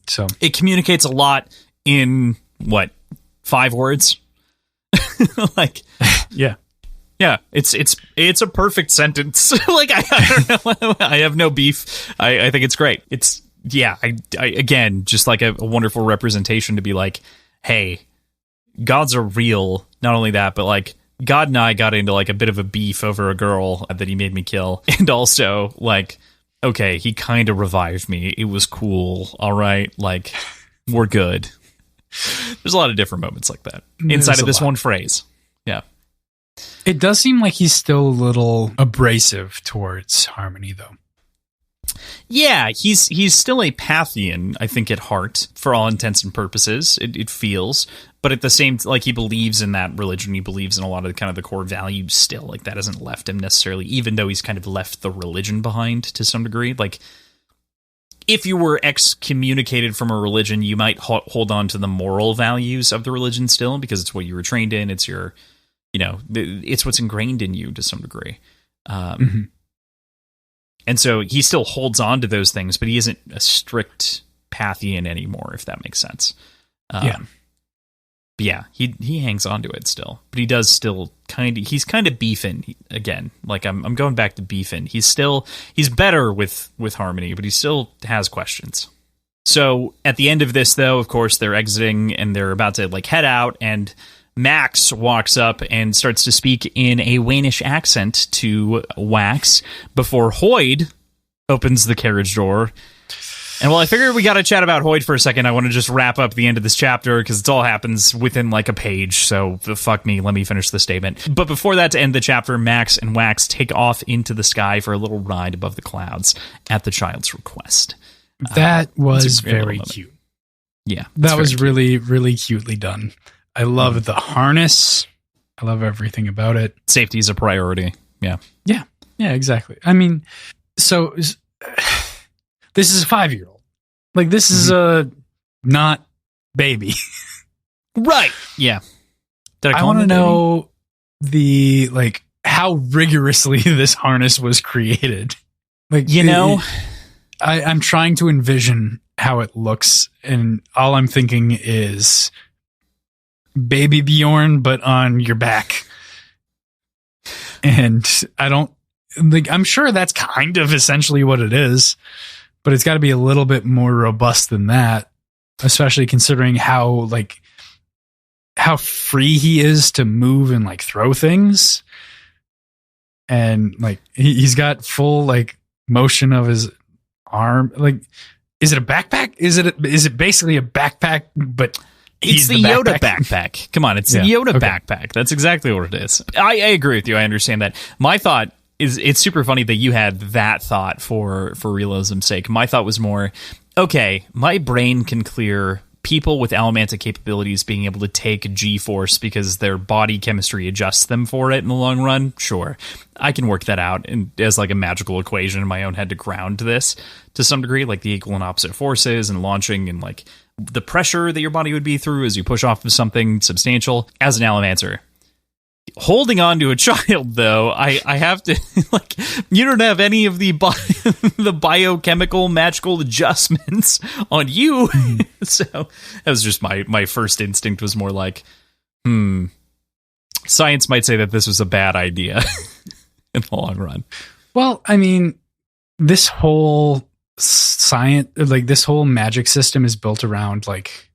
So it communicates a lot in what, 5 words? Like, yeah, it's a perfect sentence. Like I don't know, I have no beef. I think it's great. It's I again, just like a wonderful representation to be like, hey, gods are real. Not only that, but like God and I got into like a bit of a beef over a girl that he made me kill, and also like, okay, he kind of revived me. It was cool. All right, like we're good. There's a lot of different moments like that inside of this one phrase. Yeah. It does seem like he's still a little abrasive towards Harmony, though. Yeah, he's still a Pathian, I think, at heart, for all intents and purposes, it feels. But at the same, like, he believes in that religion. He believes in a lot of kind of the core values still. Like, that hasn't left him necessarily, even though he's kind of left the religion behind to some degree. Like, if you were excommunicated from a religion, you might hold on to the moral values of the religion still, because it's what you were trained in. It's your, it's what's ingrained in you to some degree. And so he still holds on to those things, but he isn't a strict Pathian anymore, if that makes sense. But yeah, he hangs on to it still, but he does still he's kind of beefing again. Like I'm going back to beefing. He's better with Harmony, but he still has questions. So at the end of this, though, of course, they're exiting and they're about to like head out, and Max walks up and starts to speak in a Waynish accent to Wax before Hoyd opens the carriage door. And while I figured we got to chat about Hoyd for a second, I want to just wrap up the end of this chapter because it all happens within like a page. So fuck me, let me finish the statement. But before that, to end the chapter, Max and Wax take off into the sky for a little ride above the clouds at the child's request. That was very cute. Yeah, that was really, really cutely done. I love the harness. I love everything about it. Safety is a priority. Yeah. Yeah. Yeah, exactly. I mean, so this is a 5-year-old. Like, this is a not baby. Right. Yeah. I want to know how rigorously this harness was created. Like, I'm trying to envision how it looks, and all I'm thinking is Baby Bjorn, but on your back. And I'm sure that's kind of essentially what it is, but it's got to be a little bit more robust than that, especially considering how free he is to move and like throw things. And like, he's got full like motion of his arm. Like, is it a backpack? Is it basically a backpack, but It's the Yoda backpack. Come on, it's the Yoda backpack. That's exactly what it is. I agree with you. I understand that. My thought is, it's super funny that you had that thought for realism's sake. My thought was more, okay, my brain can clear people with Allomantic capabilities being able to take G-force because their body chemistry adjusts them for it in the long run. Sure, I can work that out as like a magical equation in my own head to ground this to some degree, like the equal and opposite forces and launching and like the pressure that your body would be through as you push off of something substantial. As an Allomancer, holding on to a child, though, I have to, like, you don't have any of the the biochemical magical adjustments on you. So that was just my first instinct was more like, science might say that this was a bad idea in the long run. Well, I mean, this whole science, like this whole magic system is built around like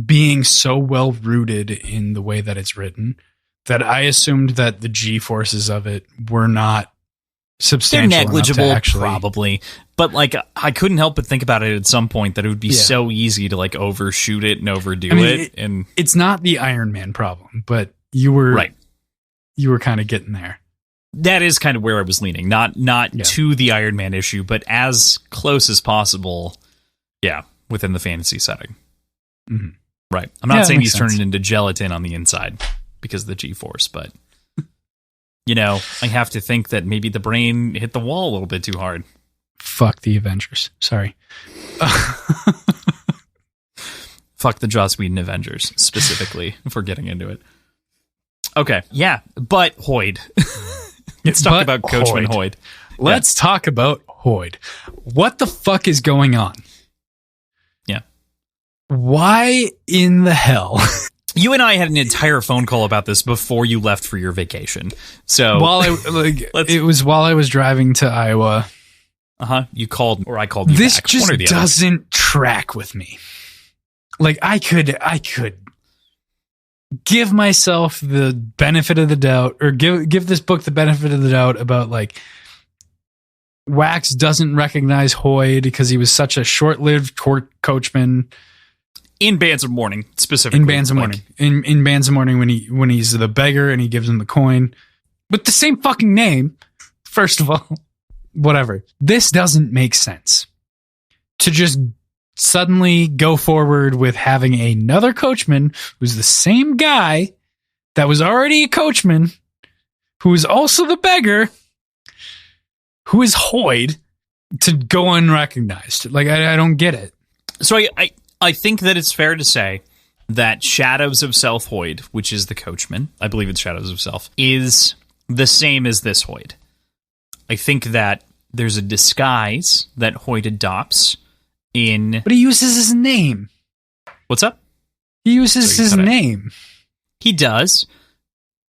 being so well rooted in the way that it's written that I assumed that the G forces of it were not substantial. They're negligible, actually, probably. But like, I couldn't help but think about it at some point that it would be so easy to like overshoot it and overdo it. And it's not the Iron Man problem, but you were right. You were kind of getting there. That is kind of where I was leaning. Not to the Iron Man issue, but as close as possible. Yeah, within the fantasy setting. Mm-hmm. Right. I'm not saying he's turning into gelatin on the inside because of the G-force, but you know, I have to think that maybe the brain hit the wall a little bit too hard. Fuck the Avengers. Sorry. Fuck the Joss Whedon Avengers, specifically, for getting into it. Okay, yeah, but Hoyd. Let's talk about Coachman Hoyd. Let's talk about Hoyd. What the fuck is going on? Yeah. Why in the hell? You and I had an entire phone call about this before you left for your vacation. So it was while I was driving to Iowa. You called, or I called you this back. This just doesn't track with me. Like I could give myself the benefit of the doubt, or give this book the benefit of the doubt about like Wax doesn't recognize Hoyd because he was such a short-lived coachman. In Bands of Mourning, specifically. In Bands of Mourning. In Bands of Mourning when he's the beggar and he gives him the coin. With the same fucking name, first of all. Whatever. This doesn't make sense. To just suddenly go forward with having another coachman who's the same guy that was already a coachman, who is also the beggar, who is Hoyd, to go unrecognized. Like, I don't get it. So I think that it's fair to say that Shadows of Self Hoyd, which is the coachman, I believe it's Shadows of Self, is the same as this Hoyd. I think that there's a disguise that Hoyd adopts in... But he uses his name. What's up? He uses his name. He does.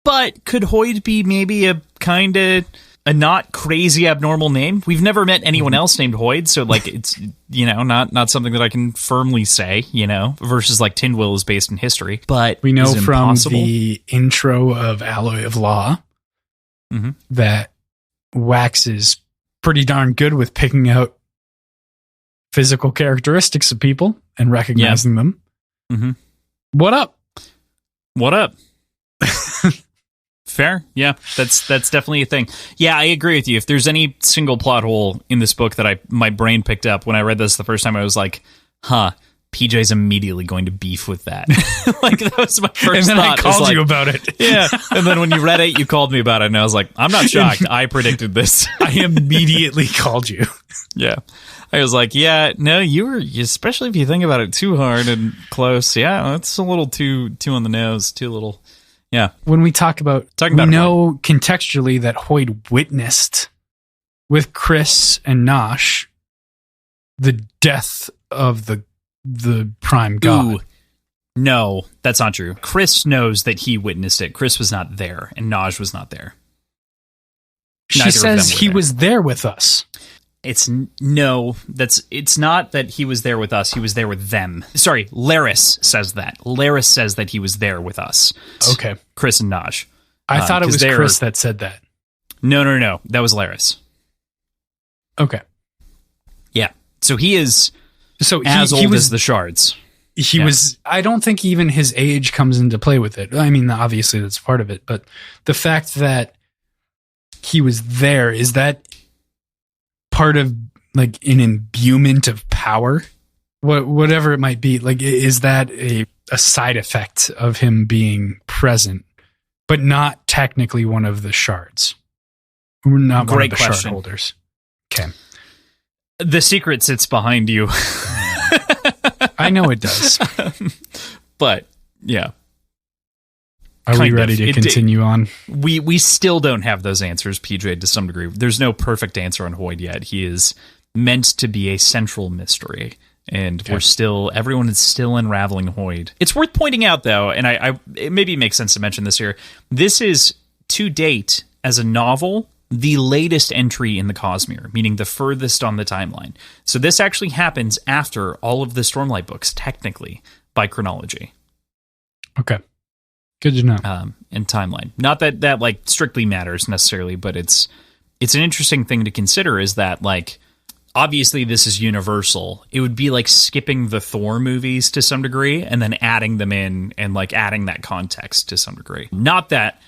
But could Hoyd be maybe a kind of... a not crazy abnormal name? We've never met anyone else named Hoyd, so like it's, you know, not something that I can firmly say, you know, versus like Tindwyl is based in history. But we know from the intro of Alloy of Law that Wax is pretty darn good with picking out physical characteristics of people and recognizing them. Mm-hmm. What up? What up? Fair. Yeah, that's definitely a thing. Yeah, I agree with you. If there's any single plot hole in this book that my brain picked up when I read this the first time, I was like, PJ's immediately going to beef with that. Like, that was my first thought. And then I called you about it. Yeah. And then when you read it, you called me about it. And I was like, I'm not shocked. I predicted this. I immediately called you. Yeah. I was like, yeah, no, you were, especially if you think about it too hard and close. Yeah, that's a little too on the nose, too little. Yeah. When we talk about we know contextually that Hoyd witnessed with Chris and Nosh the death of the prime god. Ooh, no, that's not true. Chris knows that he witnessed it. Chris was not there, and Naj was not there. She says he was there with us. It's not that he was there with us. He was there with them. Sorry, Laris says that. Laris says that he was there with us. Okay. Chris and Naj. I thought it was Chris that said that. No. That was Laris. Okay. Yeah. So he is as old as the shards. he was, I don't think even his age comes into play with it. I mean, obviously that's part of it, but the fact that he was there, is that part of like an imbuement of power? Whatever it might be, like, is that a side effect of him being present, but not technically one of the shards? Not one of the shard holders. Okay. The secret sits behind you. I know it does. But, yeah. Are we ready to continue on? We still don't have those answers, PJ, to some degree. There's no perfect answer on Hoyd yet. He is meant to be a central mystery. And everyone is still unraveling Hoyd. It's worth pointing out, though, and maybe it makes sense to mention this here. This is, to date, as a novel, the latest entry in the Cosmere, meaning the furthest on the timeline. So this actually happens after all of the Stormlight books, technically, by chronology. Okay. Good to know. And timeline. Not that like strictly matters necessarily, but it's an interesting thing to consider is that, like, obviously this is universal. It would be like skipping the Thor movies to some degree and then adding them in and like adding that context to some degree. Not that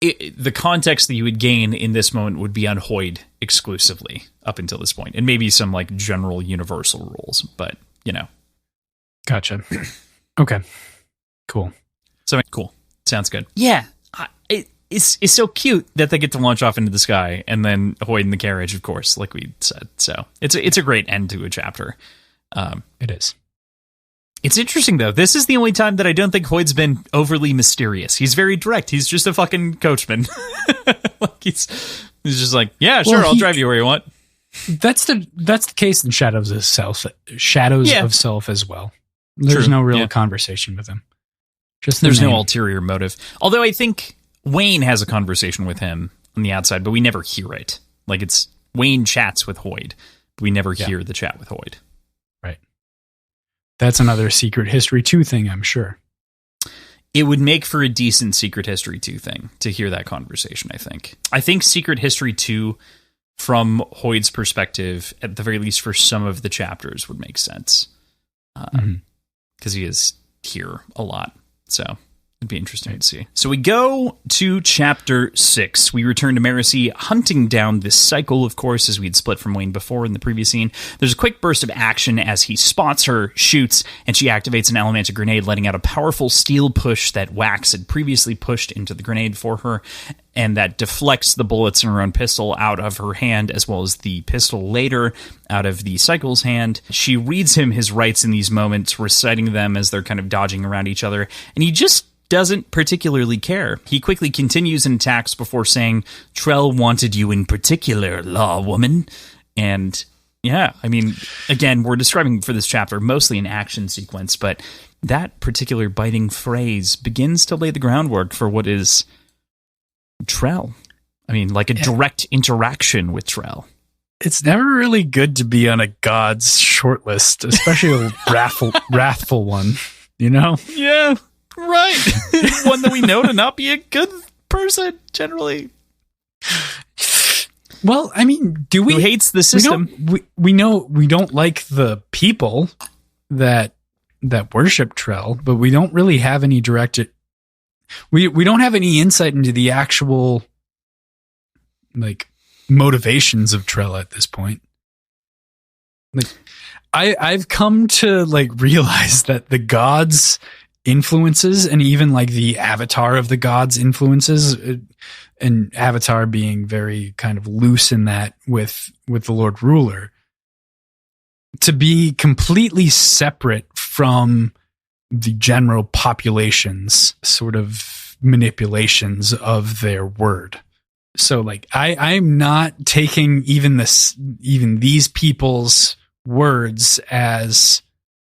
the context that you would gain in this moment would be on Hoyd exclusively up until this point, and maybe some like general universal rules, but you know. Gotcha. Okay. Cool. So cool. Sounds good. Yeah. It's so cute that they get to launch off into the sky, and then Hoyd in the carriage, of course, like we said. So it's a great end to a chapter. It is. It's interesting, though. This is the only time that I don't think Hoyd's been overly mysterious. He's very direct. He's just a fucking coachman. Like he's just like, yeah, sure, I'll drive you where you want. That's the case in Shadows of Self as well. There's no real conversation with him. Just there's no ulterior motive. Although I think Wayne has a conversation with him on the outside, but we never hear it. Like it's Wayne chats with Hoyd, but we never hear the chat with Hoyd. Right. That's another Secret History 2 thing, I'm sure. It would make for a decent Secret History 2 thing to hear that conversation, I think. I think Secret History 2, from Hoyd's perspective, at the very least for some of the chapters, would make sense. Because he is here a lot. So it'd be interesting to see. So we go to chapter 6. We return to Marasi hunting down this cycle, of course, as we'd split from Wayne before in the previous scene. There's a quick burst of action as he spots her, shoots, and she activates an elemental grenade, letting out a powerful steel push that Wax had previously pushed into the grenade for her, and that deflects the bullets in her own pistol out of her hand, as well as the pistol later out of the Cycle's hand. She reads him his rights in these moments, reciting them as they're kind of dodging around each other, and he just doesn't particularly care. He quickly continues and attacks before saying, "Trell wanted you in particular, law woman." And yeah, I mean, again, we're describing for this chapter mostly an action sequence, but that particular biting phrase begins to lay the groundwork for what is Trell. I mean, like a direct interaction with Trell. It's never really good to be on a god's shortlist, especially a wrathful one, you know? Yeah. Right. One that we know to not be a good person, generally. Well, I mean, do we... Who hates the system. We know we don't like the people that worship Trell, but we don't really have any direct... We don't have any insight into the actual, like, motivations of Trell at this point. Like, I've come to, like, realize that the gods... influences, and even like the avatar of the gods influences, and Avatar being very kind of loose in that with the Lord Ruler, to be completely separate from the general population's sort of manipulations of their word. So like I'm not taking even these people's words as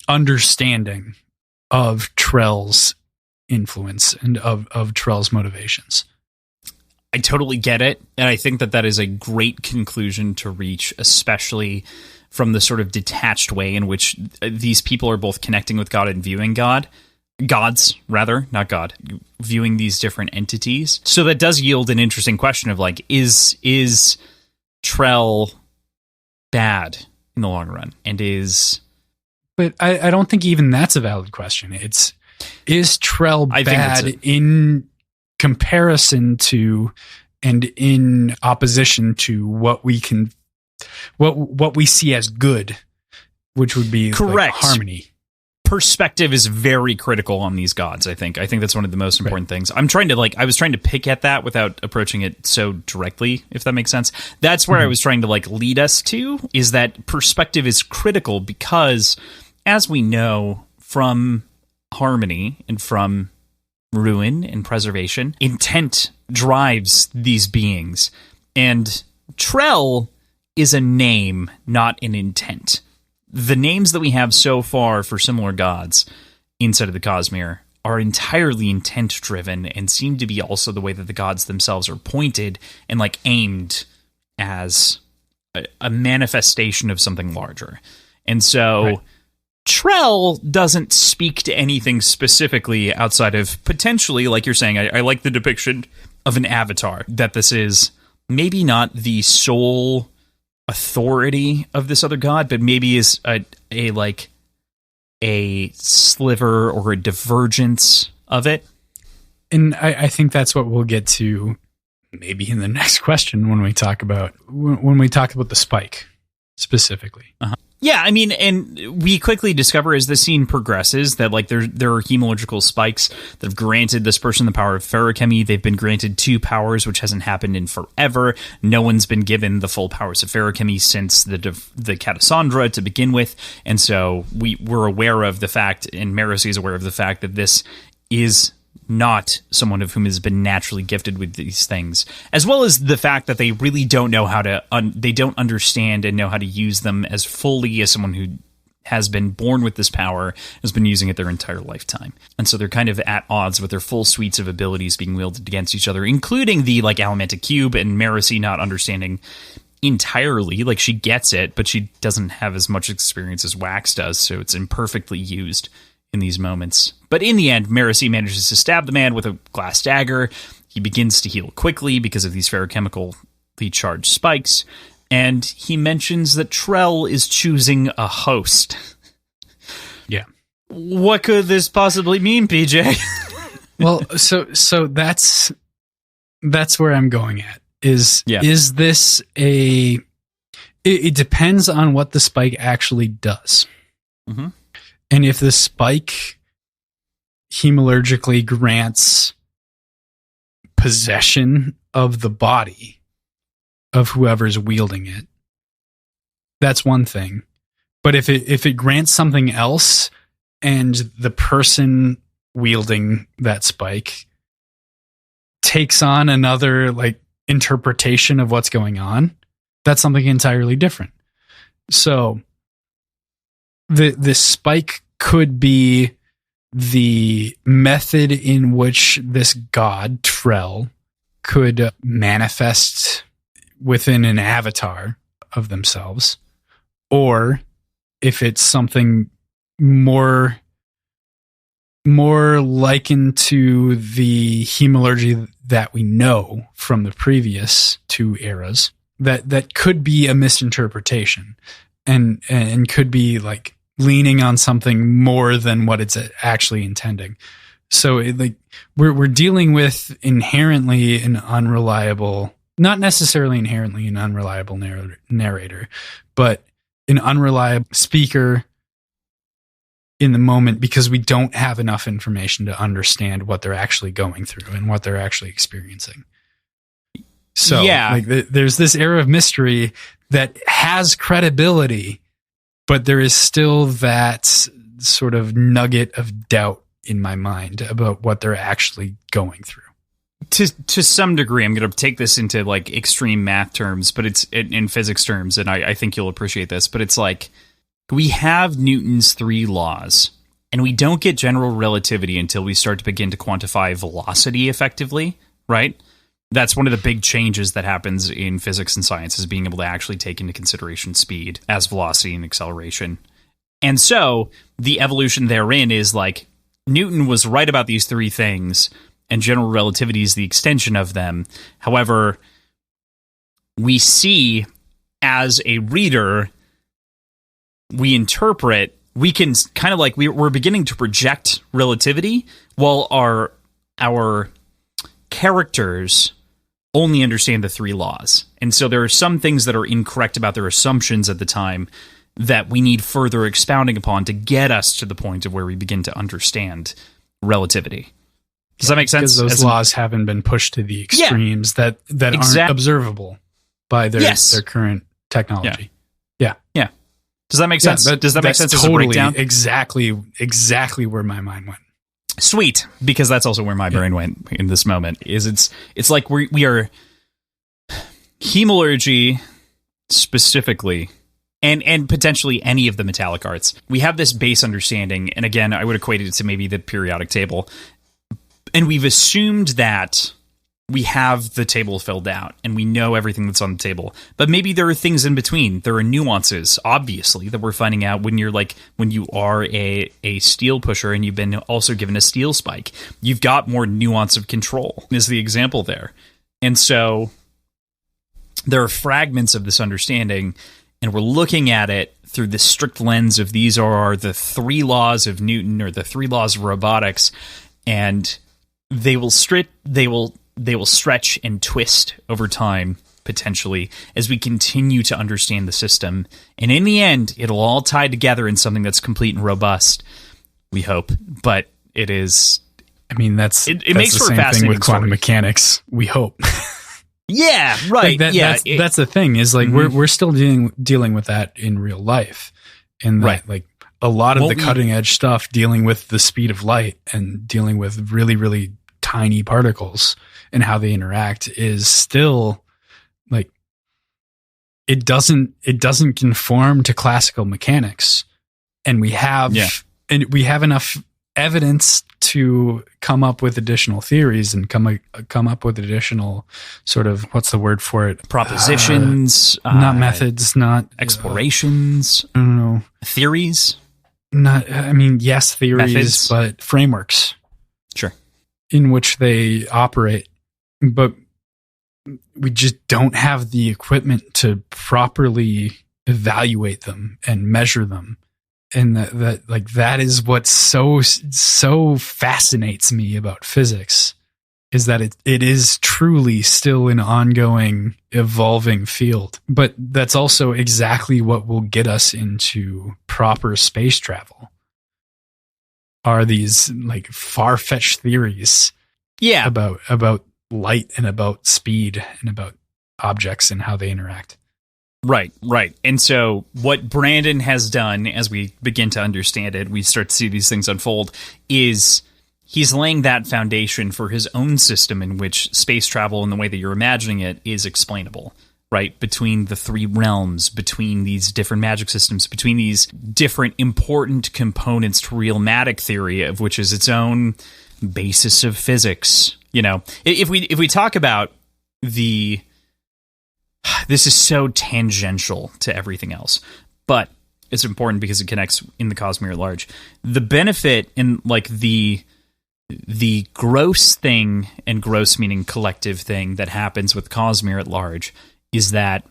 understanding of Trell's influence and of Trell's motivations. I totally get it, and I think that is a great conclusion to reach, especially from the sort of detached way in which these people are both connecting with God and viewing gods, rather, not God, viewing these different entities. So that does yield an interesting question of, like, is Trell bad in the long run? And is... But I don't think even that's a valid question. Is Trell bad in comparison to and in opposition to what we see as good, which would be correct harmony. Perspective is very critical on these gods. I think that's one of the most important things. I was trying to pick at that without approaching it so directly, if that makes sense. That's where I was trying to lead us to, is that perspective is critical because, as we know from harmony and from ruin and preservation, intent drives these beings. And Trell is a name, not an intent. The names that we have so far for similar gods inside of the Cosmere are entirely intent-driven and seem to be also the way that the gods themselves are pointed and aimed as a manifestation of something larger. And so right. Trell doesn't speak to anything specifically outside of potentially, like you're saying, I like the depiction of an avatar, that this is maybe not the sole authority of this other god, but maybe is a sliver or a divergence of it. And I think that's what we'll get to maybe in the next question when we talk about the spike specifically. Uh-huh. Yeah, I mean, and we quickly discover as the scene progresses that there are hemological spikes that have granted this person the power of feruchemy. They've been granted 2 powers, which hasn't happened in forever. No one's been given the full powers of feruchemy since the Catasandra to begin with, and so we're aware of the fact, and Marasi is aware of the fact, that this is not someone of whom has been naturally gifted with these things, as well as the fact that they really don't know how to, they don't understand and know how to use them as fully as someone who has been born with this power, has been using it their entire lifetime. And so they're kind of at odds with their full suites of abilities being wielded against each other, including the Allomantic Cube, and Marasi not understanding entirely. She gets it, but she doesn't have as much experience as Wax does, so it's imperfectly used in these moments. But in the end, Marasi manages to stab the man with a glass dagger. He begins to heal quickly because of these feruchemically charged spikes, and he mentions that Trell is choosing a host. Yeah. What could this possibly mean, PJ? Well, so that's where I'm going at. Is this it depends on what the spike actually does. Mm-hmm. And if the spike hemologically grants possession of the body of whoever's wielding it, that's one thing. But if it grants something else and the person wielding that spike takes on another interpretation of what's going on, that's something entirely different. So the spike could be the method in which this god, Trell, could manifest within an avatar of themselves. Or if it's something more likened to the hemology that we know from the previous 2 eras, that could be a misinterpretation and could be leaning on something more than what it's actually intending. So we're dealing with inherently an unreliable, not necessarily inherently an unreliable narrator, but an unreliable speaker in the moment, because we don't have enough information to understand what they're actually going through and what they're actually experiencing. So there's this air of mystery that has credibility, but there is still that sort of nugget of doubt in my mind about what they're actually going through. To some degree, I'm going to take this into extreme math terms, but it's in physics terms, and I think you'll appreciate this, but it's we have Newton's 3 laws, and we don't get general relativity until we start to begin to quantify velocity effectively, right? That's one of the big changes that happens in physics and science, is being able to actually take into consideration speed as velocity and acceleration. And so the evolution therein is Newton was right about these 3 things, and general relativity is the extension of them. However, we see as a reader, we interpret we can kind of like we're beginning to project relativity while our characters only understand the three laws. And so there are some things that are incorrect about their assumptions at the time that we need further expounding upon to get us to the point of where we begin to understand relativity. Does that make sense? Because those laws haven't been pushed to the extremes that aren't observable by their current technology. Yeah. Does that make sense? Does that make sense totally, as a breakdown? Exactly where my mind went. Sweet, because that's also where my brain went in this moment. It's like we are hemorrhagy specifically, and potentially any of the metallic arts. We have this base understanding, and again, I would equate it to maybe the periodic table, and we've assumed that we have the table filled out and we know everything that's on the table. But maybe there are things in between. There are nuances, obviously, that we're finding out when you are a steel pusher and you've been also given a steel spike. You've got more nuance of control, is the example there. And so there are fragments of this understanding, and we're looking at it through the strict lens of these are the three laws of Newton or the three laws of robotics, and they will stretch and twist over time, potentially, as we continue to understand the system. And in the end, it'll all tie together in something that's complete and robust, we hope. But it is... I mean, that's makes the for same a fascinating thing with quantum story. Mechanics, we hope. Yeah, right. That's the thing, is like we're still dealing with that in real life. And that, like, a lot of the cutting edge stuff dealing with the speed of light and dealing with really, really tiny particles and how they interact is still like it doesn't conform to classical mechanics, and we have enough evidence to come up with additional theories and come up with additional sort of, what's the word for it, propositions, not methods, not explorations, I don't know, theories, yes, theories, methods, but frameworks, sure, in which they operate. But we just don't have the equipment to properly evaluate them and measure them. And that is what so fascinates me about physics, is that it is truly still an ongoing, evolving field. But that's also exactly what will get us into proper space travel, are these like far-fetched theories about light and about speed and about objects and how they interact. Right. And so what Brandon has done, as we begin to understand it, we start to see these things unfold, is he's laying that foundation for his own system in which space travel in the way that you're imagining it is explainable, right? Between the three realms, between these different magic systems, between these different important components to realmatic theory, of which is its own basis of physics. You know, if we talk about this is so tangential to everything else, but it's important because it connects in the Cosmere at large. The benefit in like the gross thing, and gross meaning collective thing, that happens with Cosmere at large is that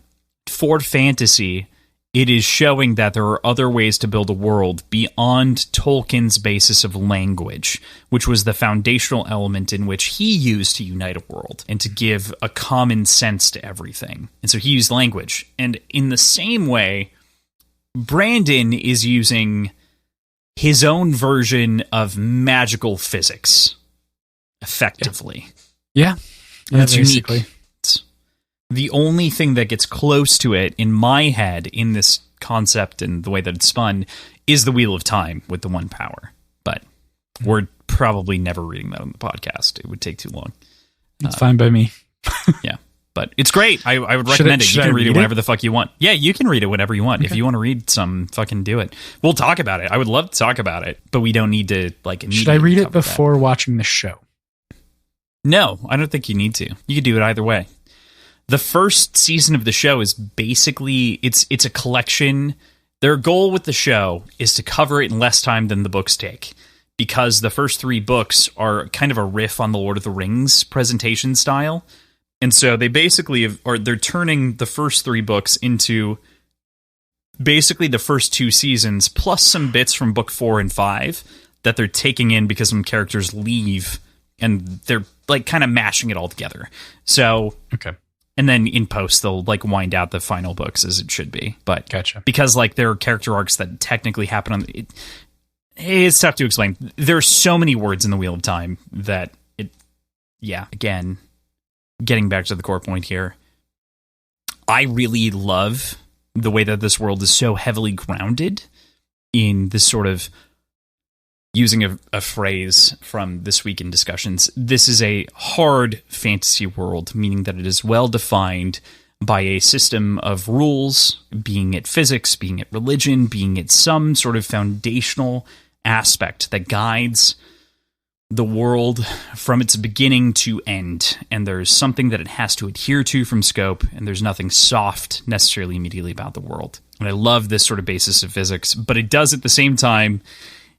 for fantasy, it is showing that there are other ways to build a world beyond Tolkien's basis of language, which was the foundational element in which he used to unite a world and to give a common sense to everything. And so he used language. And in the same way, Brandon is using his own version of magical physics, effectively. Yeah. That's unique. The only thing that gets close to it in my head in this concept and the way that it's spun is the Wheel of Time with the one power. But we're probably never reading that on the podcast. It would take too long. It's fine by me. Yeah, but it's great. I would recommend it. You can read it whenever the fuck you want. Yeah, you can read it whenever you want. Okay. If you want to read some, fucking do it. We'll talk about it. I would love to talk about it, but we don't need to like. Should I read it before watching the show? No, I don't think you need to. You could do it either way. The first season of the show is basically, it's a collection. Their goal with the show is to cover it in less time than the books take, because the first three books are kind of a riff on the Lord of the Rings presentation style. And so they basically they're turning the first three books into basically the first 2 seasons plus some bits from book 4 and 5 that they're taking in because some characters leave, and they're like kind of mashing it all together. So okay. And then in post, they'll like wind out the final books as it should be. But gotcha. Because like there are character arcs that technically happen on it's tough to explain. There are so many words in the Wheel of Time that again, getting back to the core point here, I really love the way that this world is so heavily grounded in this sort of, using a phrase from This Week in Discussions, this is a hard fantasy world, meaning that it is well defined by a system of rules, being it physics, being it religion, being it some sort of foundational aspect that guides the world from its beginning to end. And there's something that it has to adhere to from scope, and there's nothing soft necessarily immediately about the world. And I love this sort of basis of physics, but it does at the same time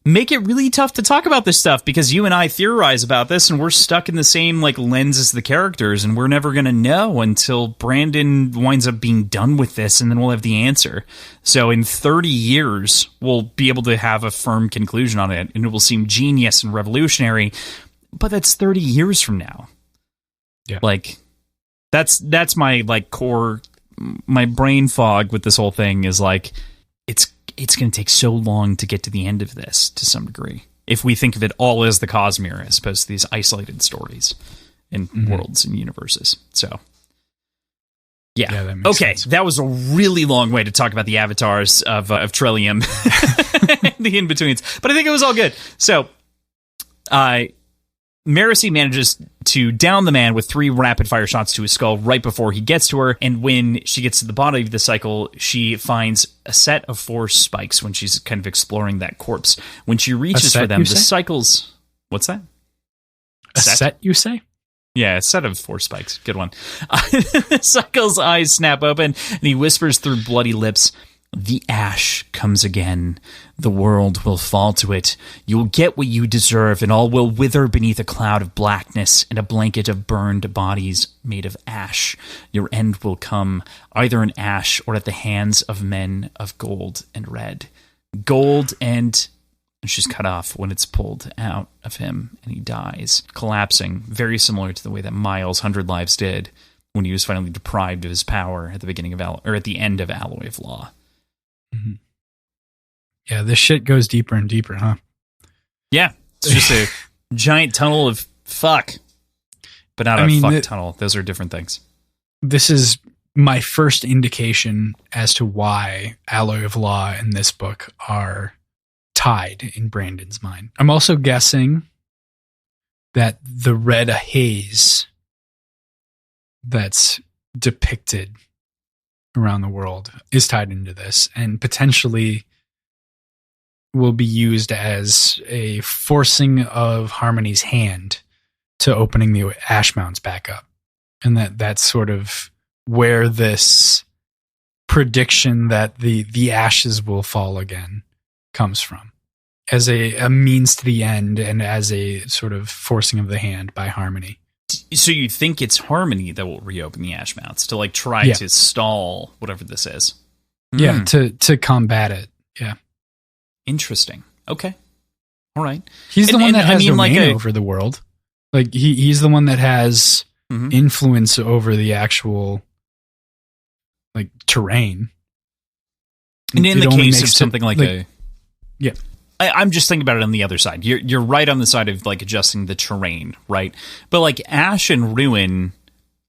make it really tough to talk about this stuff, because you and I theorize about this and we're stuck in the same like lens as the characters, and we're never going to know until Brandon winds up being done with this, and then we'll have the answer. So in 30 years, we'll be able to have a firm conclusion on it, and it will seem genius and revolutionary, but that's 30 years from now. Yeah. Like that's my like core, my brain fog with this whole thing is like, it's going to take so long to get to the end of this to some degree, if we think of it all as the Cosmere as opposed to these isolated stories and worlds and universes. So, yeah that makes sense. That was a really long way to talk about the avatars of Trillium, the in-betweens, but I think it was all good. So, Marasi manages to down the man with 3 rapid-fire shots to his skull right before he gets to her, and when she gets to the bottom of the cycle, she finds a set of 4 spikes when she's kind of exploring that corpse. When she reaches for them, the cycles... What's that? A set, you say? Yeah, a set of 4 spikes. Good one. Cycle's eyes snap open, and he whispers through bloody lips, "The ash comes again. The world will fall to it. You will get what you deserve, and all will wither beneath a cloud of blackness and a blanket of burned bodies made of ash. Your end will come, either in ash or at the hands of men of gold and red." Gold and she's cut off when it's pulled out of him, and he dies, collapsing, very similar to the way that Miles' 100 Lives did when he was finally deprived of his power at the beginning of at the end of Alloy of Law. Mm-hmm. Yeah, this shit goes deeper and deeper, huh? Yeah, it's just a giant tunnel of fuck, but not fuck tunnel. Those are different things. This is my first indication as to why Alloy of Law and this book are tied in Brandon's mind. I'm also guessing that the red haze that's depicted around the world is tied into this, and potentially will be used as a forcing of Harmony's hand to opening the ash mounds back up. And that's sort of where this prediction that the ashes will fall again comes from, as a means to the end and as a sort of forcing of the hand by Harmony. So you think it's Harmony that will reopen the ash mounts to like try to stall whatever this is? Yeah, to combat it. Yeah. Interesting. Okay. All right. He's the one that has domain over the world. Like he's the one that has influence over the actual like terrain. And in the case of something like yeah. I'm just thinking about it on the other side. You're right on the side of like adjusting the terrain, right? But like Ash and Ruin,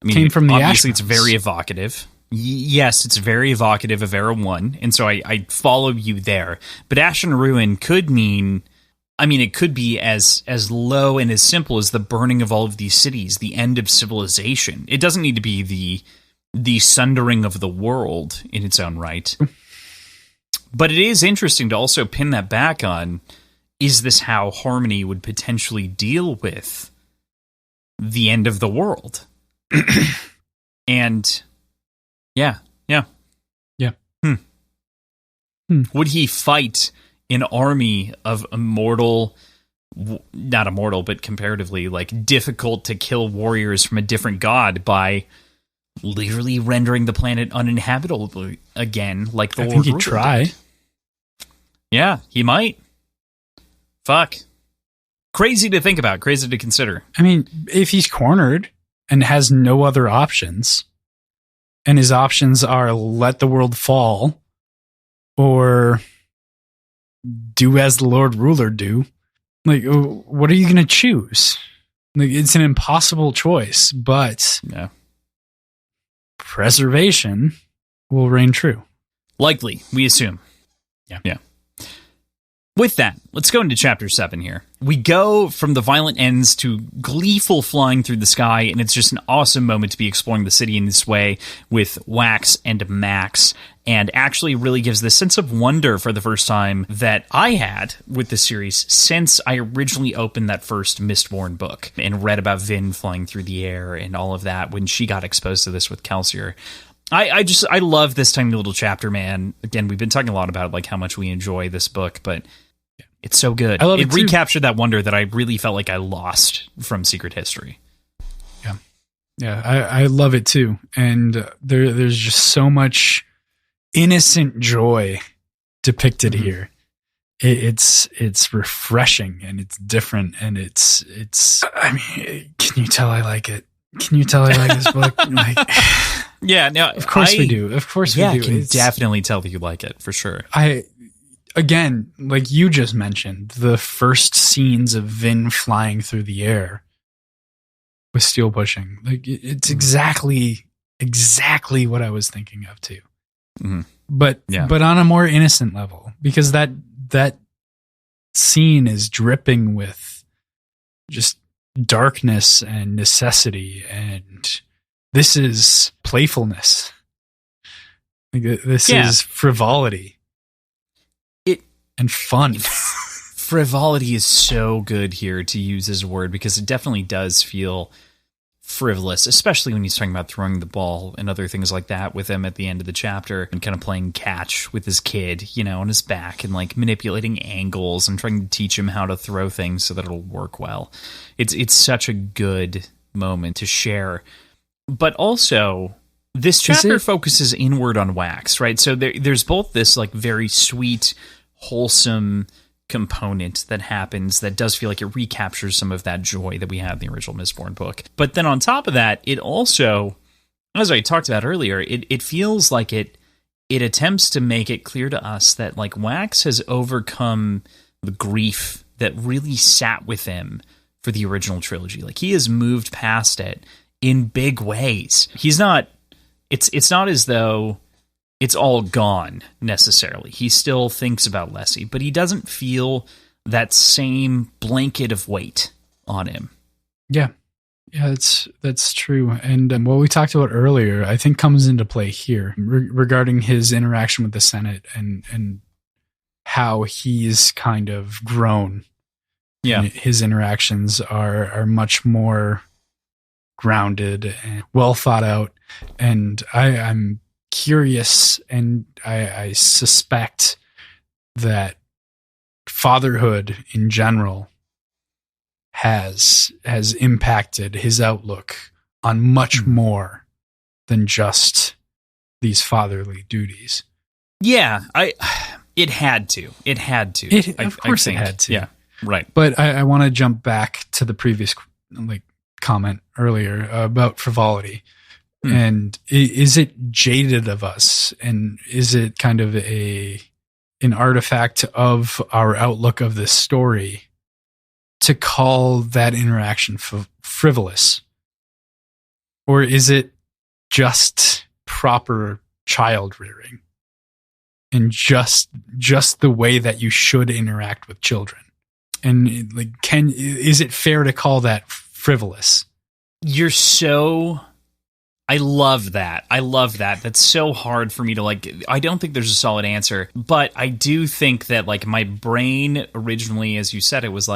I mean, came from the obviously Ash it's very evocative. Yes, it's very evocative of Era 1, and so I follow you there. But Ash and Ruin could mean, I mean, it could be as low and as simple as the burning of all of these cities, the end of civilization. It doesn't need to be the sundering of the world in its own right. But it is interesting to also pin that back on, is this how Harmony would potentially deal with the end of the world? And yeah. Would he fight an army of not immortal, but comparatively like difficult to kill warriors from a different god by literally rendering the planet uninhabitable again, like the I Lord think he'd Ruler try. did. Yeah, he might. Fuck. Crazy to think about, crazy to consider. I mean, if he's cornered and has no other options, and his options are let the world fall or do as the Lord Ruler do, like, what are you going to choose? Like, it's an impossible choice, but Yeah. preservation will reign true. Likely, we assume. Yeah. With that, let's go into chapter 7 here. We go from the violent ends to gleeful flying through the sky, and it's just an awesome moment to be exploring the city in this way with Wax and Max, and actually really gives this sense of wonder for the first time that I had with the series since I originally opened that first Mistborn book and read about Vin flying through the air and all of that when she got exposed to this with Kelsier. I love this tiny little chapter, man. Again, we've been talking a lot about like how much we enjoy this book, but it's so good. I love it it too. recaptured that wonder that I really felt like I lost from Secret History. Yeah, I love it too. And there's just so much innocent joy depicted here. It's refreshing and it's different and it's I mean, can you tell I like it? Can you tell I like this book? Like, yeah, no, of course we do. Of course we do. I can definitely tell that you like it for sure. Again, like you just mentioned, the first scenes of Vin flying through the air with steel pushing, like it's exactly what I was thinking of too. Mm-hmm. But on a more innocent level, because that scene is dripping with just darkness and necessity, and this is playfulness. Like this is frivolity. And fun. Frivolity is so good here to use as a word because it definitely does feel frivolous, especially when he's talking about throwing the ball and other things like that with him at the end of the chapter and kind of playing catch with his kid, you know, on his back and like manipulating angles and trying to teach him how to throw things so that it'll work well. It's such a good moment to share. But also, this chapter focuses inward on Wax, right? So there's both this like very sweet, wholesome component that happens that does feel like it recaptures some of that joy that we had in the original Mistborn book. But then on top of that, it also, as I talked about earlier, it feels like it attempts to make it clear to us that like Wax has overcome the grief that really sat with him for the original trilogy. Like he has moved past it in big ways. He's not, it's not as though it's all gone necessarily. He still thinks about Lessie, but he doesn't feel that same blanket of weight on him. Yeah, that's true. And what we talked about earlier, I think, comes into play here regarding his interaction with the Senate and how he's kind of grown. Yeah, and his interactions are much more grounded and well thought out. And I'm curious, and I suspect that fatherhood in general has impacted his outlook on much more than just these fatherly duties. Yeah, it had to. Of course it had to. Yeah, right. But I want to jump back to the previous comment earlier about frivolity. And is it jaded of us? And is it kind of an artifact of our outlook of this story to call that interaction frivolous? Or is it just proper child rearing and just the way that you should interact with children? And is it fair to call that frivolous? I love that. That's so hard for me to I don't think there's a solid answer, but I do think that my brain originally, as you said, it was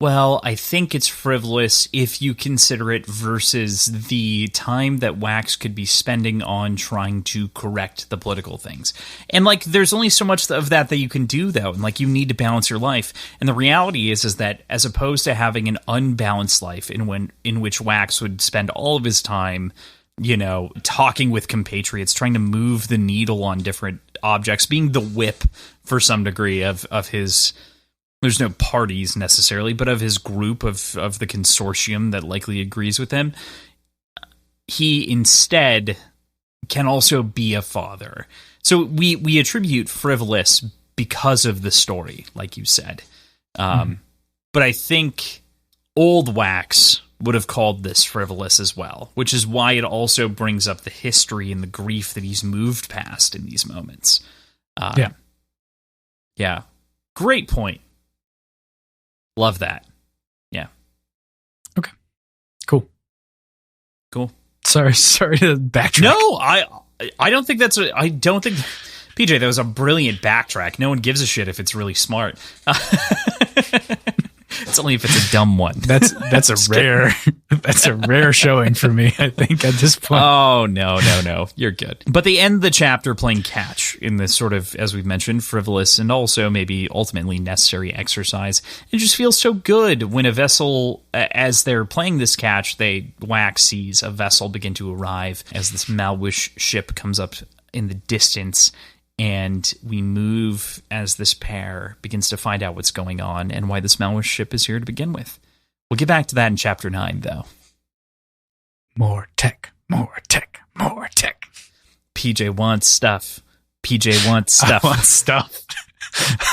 well, I think it's frivolous if you consider it versus the time that Wax could be spending on trying to correct the political things. And there's only so much of that you can do though. And you need to balance your life. And the reality is that as opposed to having an unbalanced life in which Wax would spend all of his time talking with compatriots, trying to move the needle on different objects, being the whip for some degree of his. There's no parties necessarily, but of his group of the consortium that likely agrees with him. He instead can also be a father. So we attribute frivolous because of the story, like you said. But I think Old Wax would have called this frivolous as well, which is why it also brings up the history and the grief that he's moved past in these moments. Yeah. Great point. Love that. Yeah. Okay. Cool. Sorry to backtrack. No, I don't think I don't think PJ, that was a brilliant backtrack. No one gives a shit if it's really smart. It's only if it's a dumb one. That's a rare showing for me, I think, at this point. Oh, no. You're good. But they end the chapter playing catch in this sort of, as we've mentioned, frivolous and also maybe ultimately necessary exercise. It just feels so good when a vessel, as they're playing this catch, Wax sees a vessel begin to arrive as this Malwish ship comes up in the distance. And we move as this pair begins to find out what's going on and why this Malwish ship is here to begin with. We'll get back to that in Chapter 9, though. More tech. PJ wants stuff. I want stuff.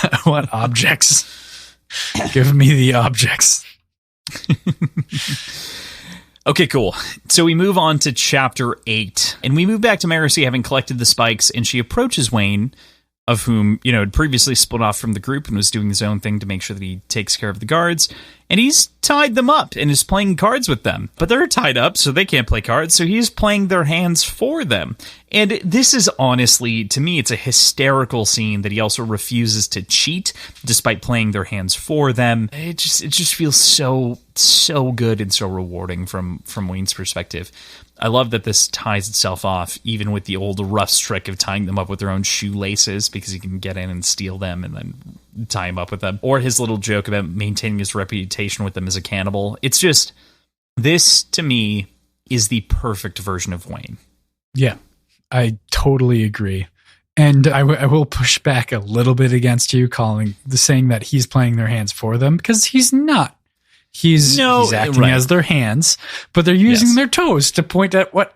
I want objects. Give me the objects. Okay, cool. So we move on to Chapter 8, and we move back to Marcy having collected the spikes, and she approaches Wayne, of whom, had previously split off from the group and was doing his own thing to make sure that he takes care of the guards, and he's tied them up and is playing cards with them. But they're tied up, so they can't play cards, so he's playing their hands for them. And this is honestly, to me, it's a hysterical scene that he also refuses to cheat, despite playing their hands for them. It just feels so good and so rewarding from Wayne's perspective. I love that this ties itself off, even with the old rough trick of tying them up with their own shoelaces, because he can get in and steal them and then tie him up with them. Or his little joke about maintaining his reputation with them as a cannibal. It's just, this, to me, is the perfect version of Wayne. Yeah, I totally agree. And I will push back a little bit against you saying that he's playing their hands for them, because he's not. He's acting as their hands, but they're using their toes to point at what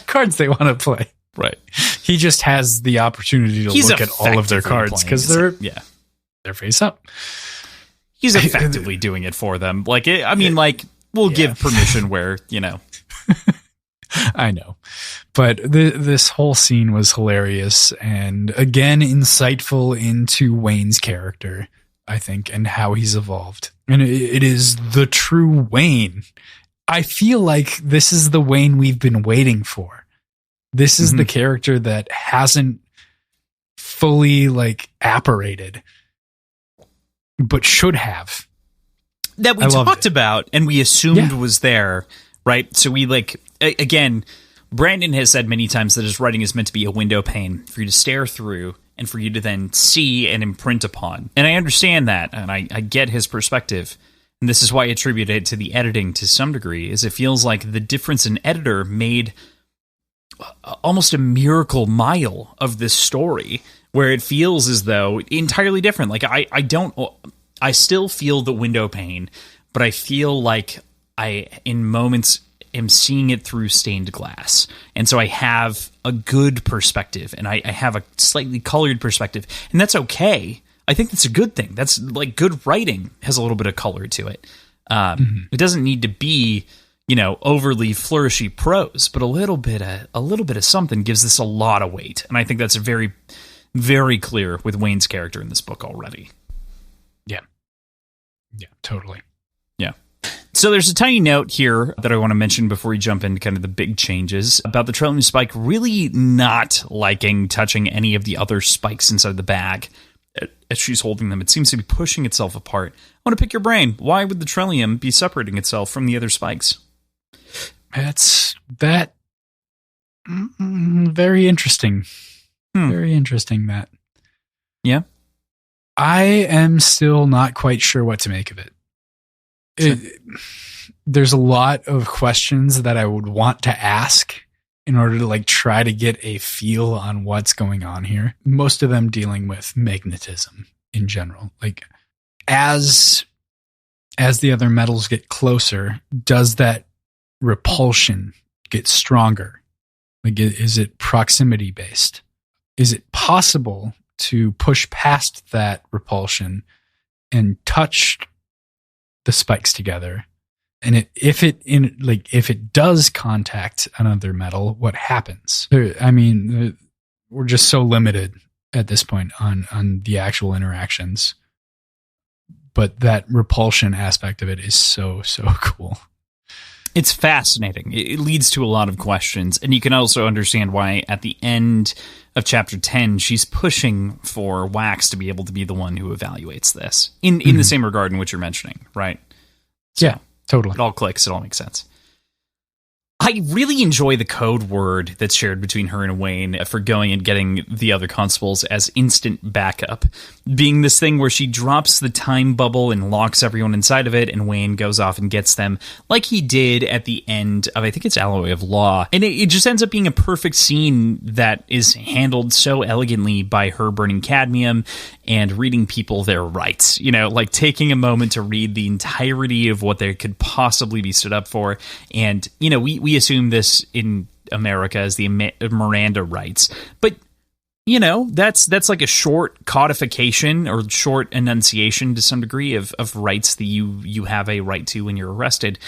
cards they want to play. Right. He just has the opportunity to look at all of their cards because they're face up. He's effectively doing it for them. We'll give permission where, I know. But this whole scene was hilarious and, again, insightful into Wayne's character, I think, and how he's evolved. And it is the true Wayne. I feel like this is the Wayne we've been waiting for. This is the character that hasn't fully, apparated, but should have. That we talked about and we assumed was there, right? So we, again, Brandon has said many times that his writing is meant to be a window pane for you to stare through and for you to then see and imprint upon. And I understand that, and I get his perspective. And this is why I attribute it to the editing to some degree, is it feels like the difference in editor made almost a miracle mile of this story, where it feels as though entirely different. I still feel the window pane, but I feel like in moments, am seeing it through stained glass. And so I have a good perspective, and I have a slightly colored perspective, and that's okay. I think that's a good thing. That's good writing has a little bit of color to it. It doesn't need to be, overly flourishy prose, but a little bit of something gives this a lot of weight. And I think that's very, very clear with Wayne's character in this book already. Yeah. Yeah, totally. Yeah. So there's a tiny note here that I want to mention before we jump into kind of the big changes about the Trillium Spike really not liking touching any of the other spikes inside the bag. As she's holding them, it seems to be pushing itself apart. I want to pick your brain. Why would the Trillium be separating itself from the other spikes? That's very interesting. Very interesting, that. Yeah? I am still not quite sure what to make of it. Sure. there's a lot of questions that I would want to ask in order to like try to get a feel on what's going on here. Most of them dealing with magnetism in general. Like as the other metals get closer, does that repulsion get stronger? Like, is it proximity based? Is it possible to push past that repulsion and touch the spikes together? And if it does contact another metal, what happens? I mean, we're just so limited at this point on the actual interactions. But that repulsion aspect of it is so cool. It's fascinating. It leads to a lot of questions. And you can also understand why at the end of chapter 10, she's pushing for Wax to be able to be the one who evaluates this in the same regard in which you're mentioning, right? So yeah, totally. It all clicks. It all makes sense. I really enjoy the code word that's shared between her and Wayne for going and getting the other constables as instant backup, being this thing where she drops the time bubble and locks everyone inside of it, and Wayne goes off and gets them like he did at the end of, I think it's Alloy of Law. And it just ends up being a perfect scene that is handled so elegantly by her burning cadmium and reading people their rights, like taking a moment to read the entirety of what they could possibly be stood up for. And, we assume this in America as the Miranda rights, but that's like a short codification or short enunciation to some degree of rights that you have a right to when you're arrested.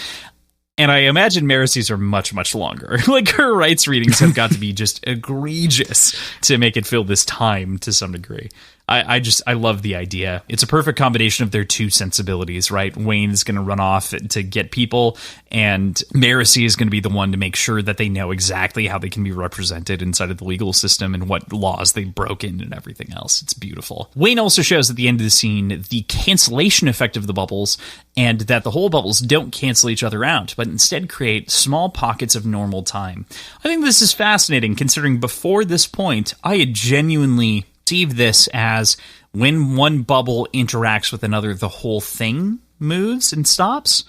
And I imagine Maricy's are much, much longer. Like her rights readings have got to be just egregious to make it fill this time to some degree. I love the idea. It's a perfect combination of their two sensibilities, right? Wayne's going to run off to get people, and Maricy is going to be the one to make sure that they know exactly how they can be represented inside of the legal system and what laws they've broken and everything else. It's beautiful. Wayne also shows at the end of the scene the cancellation effect of the bubbles, and that the whole bubbles don't cancel each other out, but instead create small pockets of normal time. I think this is fascinating, considering before this point, I had genuinely perceive this as when one bubble interacts with another, the whole thing moves and stops.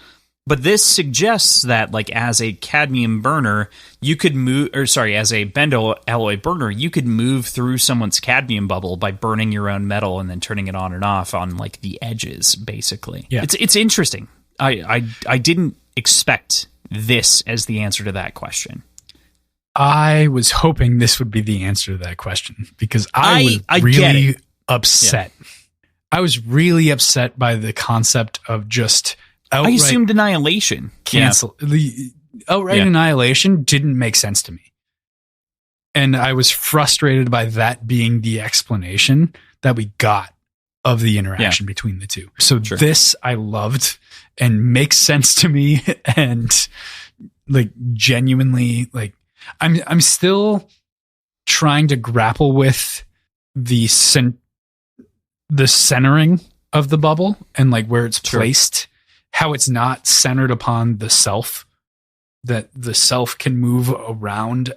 But this suggests that, like, as a cadmium burner, you could move, as a bendo alloy burner, you could move through someone's cadmium bubble by burning your own metal and then turning it on and off on, like, the edges, basically. Yeah. It's interesting. I didn't expect this as the answer to that question. I was hoping this would be the answer to that question, because I was really upset. Yeah. I was really upset by the concept of just outright, I assumed annihilation. Cancel. Yeah. The outright annihilation didn't make sense to me. And I was frustrated by that being the explanation that we got of the interaction between the two. So this I loved and makes sense to me, and like genuinely, like I'm still trying to grapple with the centering of the bubble and like where it's placed, how it's not centered upon the self, that the self can move around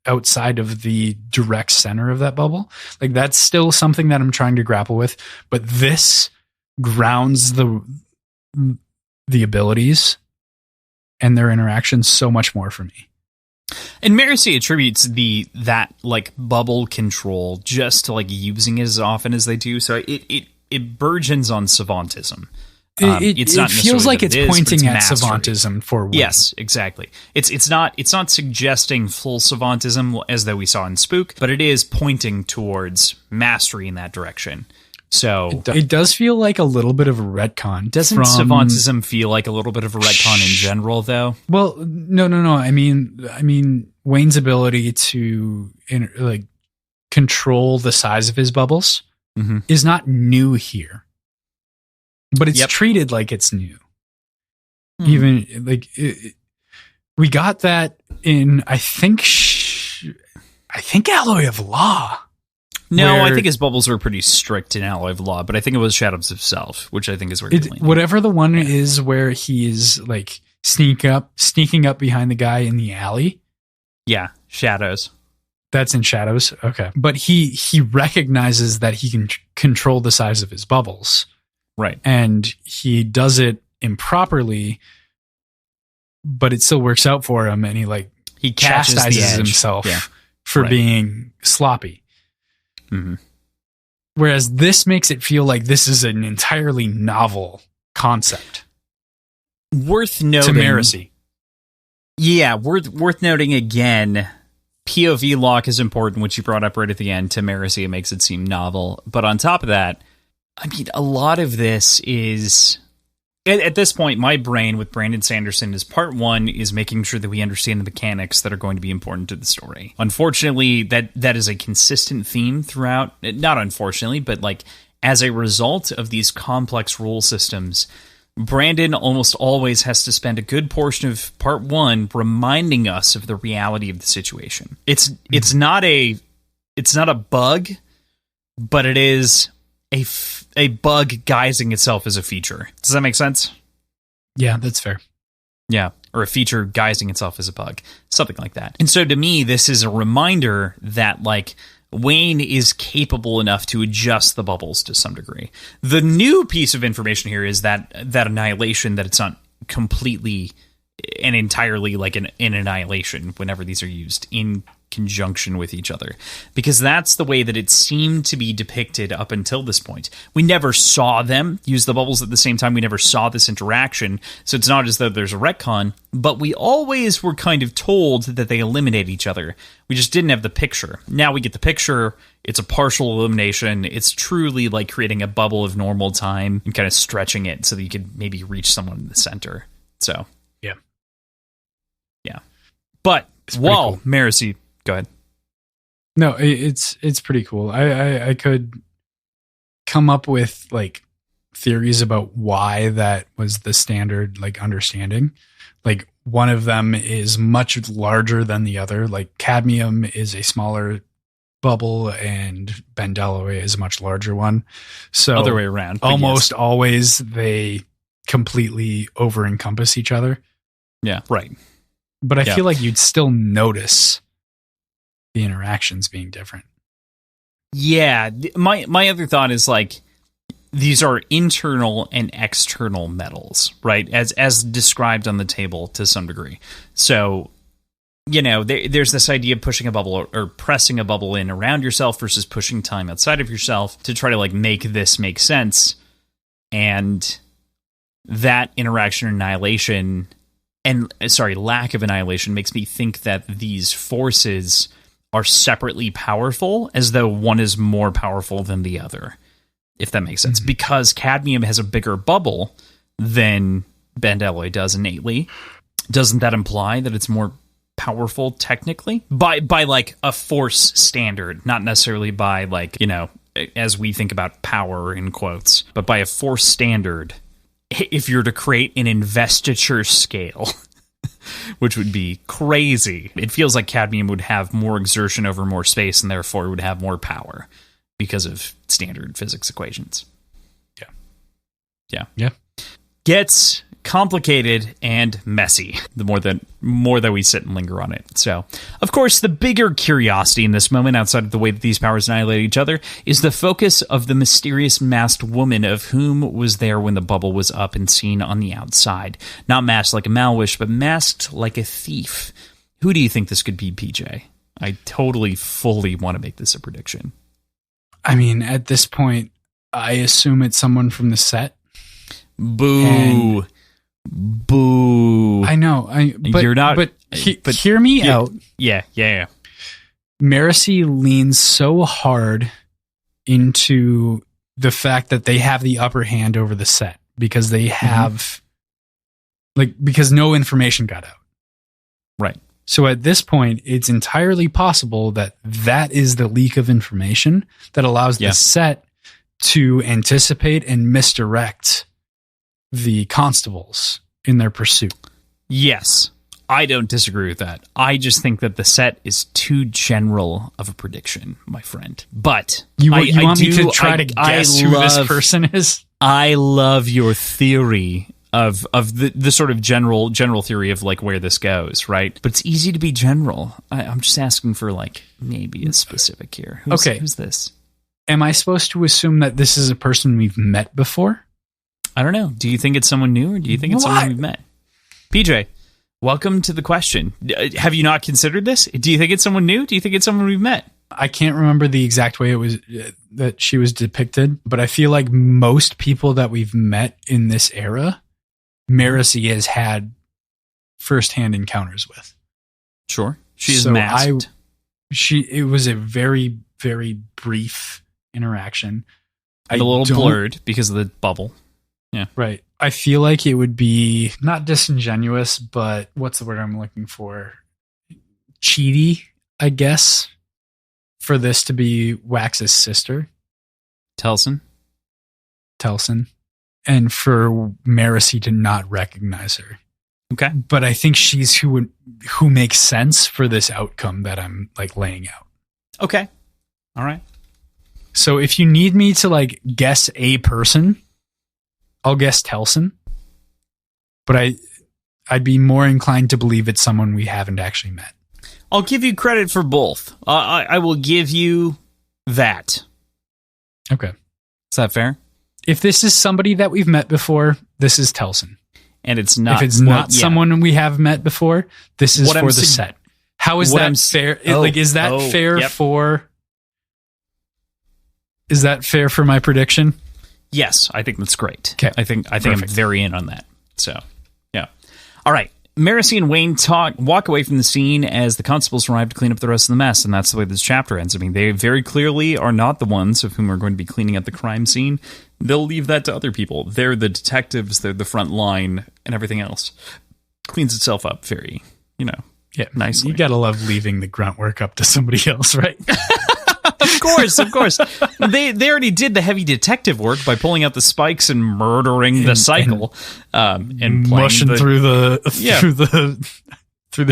outside of the direct center of that bubble. Like that's still something that I'm trying to grapple with, but this grounds the abilities and their interactions so much more for me. And Maricy attributes that like bubble control just to like using it as often as they do. So it burgeons on savantism. It feels like it's pointing at savantism for Wayne. Yes, exactly. It's not suggesting full savantism as though we saw in Spook, but it is pointing towards mastery in that direction. So it does feel like a little bit of a retcon. Doesn't savantism feel like a little bit of a retcon in general, though? Well, no. I mean, Wayne's ability to like control the size of his bubbles is not new here, but it's treated like it's new. Even like we got that in I think Alloy of Law. No, I think his bubbles were pretty strict in Alloy of Law, but I think it was Shadows of Self, which I think is where whatever the one is where he is like sneaking up behind the guy in the alley. Yeah, Shadows. That's in Shadows. Okay. But he recognizes that he can control the size of his bubbles. Right. And he does it improperly but it still works out for him, and he catches the chastises edge. himself Yeah. for Right. being sloppy. Mhm. Whereas this makes it feel like this is an entirely novel concept. Worth noting. Temerity. Yeah, worth noting again, POV lock is important, which you brought up right at the end. Temerity makes it seem novel. But on top of that, I mean, a lot of this is... At this point, my brain with Brandon Sanderson is part one is making sure that we understand the mechanics that are going to be important to the story. Unfortunately, that is a consistent theme throughout. Not unfortunately, but like as a result of these complex rule systems, Brandon almost always has to spend a good portion of part one reminding us of the reality of the situation. It's not a bug, but it is a bug guising itself as a feature. Does that make sense? Yeah, that's fair. Yeah, or a feature guising itself as a bug. Something like that. And so to me, this is a reminder that like Wayne is capable enough to adjust the bubbles to some degree. The new piece of information here is that annihilation, that it's not completely and entirely like an annihilation whenever these are used in conjunction with each other, because that's the way that it seemed to be depicted up until this point. We never saw them use the bubbles at the same time. We never saw this interaction, so it's not as though there's a retcon, but we always were kind of told that they eliminate each other. We just didn't have the picture. Now we get the picture. It's a partial elimination. It's truly like creating a bubble of normal time and kind of stretching it so that you could maybe reach someone in the center. So yeah. But while cool. Marcy, go ahead. No, it's pretty cool. I could come up with like theories about why that was the standard like understanding. Like one of them is much larger than the other. Like cadmium is a smaller bubble and Bendalloy is a much larger one. So other way around. Almost always they completely over encompass each other. Yeah, right. But I feel like you'd still notice the interactions being different. Yeah. My other thought is like these are internal and external metals, right? As described on the table to some degree. So, you know, there's this idea of pushing a bubble or pressing a bubble in around yourself versus pushing time outside of yourself to try to like make this make sense. And that interaction or annihilation lack of annihilation makes me think that these forces are separately powerful, as though one is more powerful than the other, if that makes sense. Mm-hmm. Because cadmium has a bigger bubble than Bendalloy does innately. Doesn't that imply that it's more powerful technically? By like a force standard, not necessarily by like, you know, as we think about power in quotes, but by a force standard. If you're to create an investiture scale, which would be crazy, it feels like cadmium would have more exertion over more space and therefore would have more power because of standard physics equations. Yeah. Gets complicated and messy the more that we sit and linger on it. So, of course, the bigger curiosity in this moment, outside of the way that these powers annihilate each other, is the focus of the mysterious masked woman of whom was there when the bubble was up and seen on the outside. Not masked like a Malwish, but masked like a thief. Who do you think this could be, PJ? I totally, fully want to make this a prediction. I mean, at this point, I assume it's someone from the set. Boo. Boo. I know. You're not. But hear me out. Yeah. Marcy leans so hard into the fact that they have the upper hand over the set because they have, because no information got out. Right. So at this point, it's entirely possible that is the leak of information that allows the set to anticipate and misdirect the constables in their pursuit. Yes, I don't disagree with that. I just think that the set is too general of a prediction, my friend. But you want me to try to guess who this person is? I love your theory of the sort of general theory of like where this goes, right? But it's easy to be general. I'm just asking for like maybe a specific here. Who's this? Am I supposed to assume that this is a person we've met before? I don't know. Do you think it's someone new or do you think it's someone we've met? PJ, welcome to the question. Have you not considered this? Do you think it's someone new? Do you think it's someone we've met? I can't remember the exact way it was that she was depicted, but I feel like most people that we've met in this era, Marasi has had firsthand encounters with. Sure. She is masked. It was a very, very brief interaction. A little blurred because of the bubble. Yeah. Right. I feel like it would be not disingenuous, but what's the word I'm looking for? Cheaty, I guess, for this to be Wax's sister. Telson. And for Marasi to not recognize her. Okay. But I think she's who makes sense for this outcome that I'm like laying out. Okay. All right. So if you need me to like guess a person, I'll guess Telson. But I'd be more inclined to believe it's someone we haven't actually met. I'll give you credit for both. I will give you that. Okay. Is that fair? If this is somebody that we've met before, this is Telson. And it's not. If it's not someone we have met before, this is for the set. How is that fair? Is that fair for? Is that fair for my prediction? Yes, I think that's great. Okay. I think I'm very in on that. So, yeah. All right. Marasi and Wayne walk away from the scene as the constables arrive to clean up the rest of the mess, and that's the way this chapter ends. I mean, they very clearly are not the ones of whom are going to be cleaning up the crime scene. They'll leave that to other people. They're the detectives, they're the front line, and everything else cleans itself up very, nicely. You gotta love leaving the grunt work up to somebody else, right? Of course. They already did the heavy detective work by pulling out the spikes and murdering the cycle, and mushing through the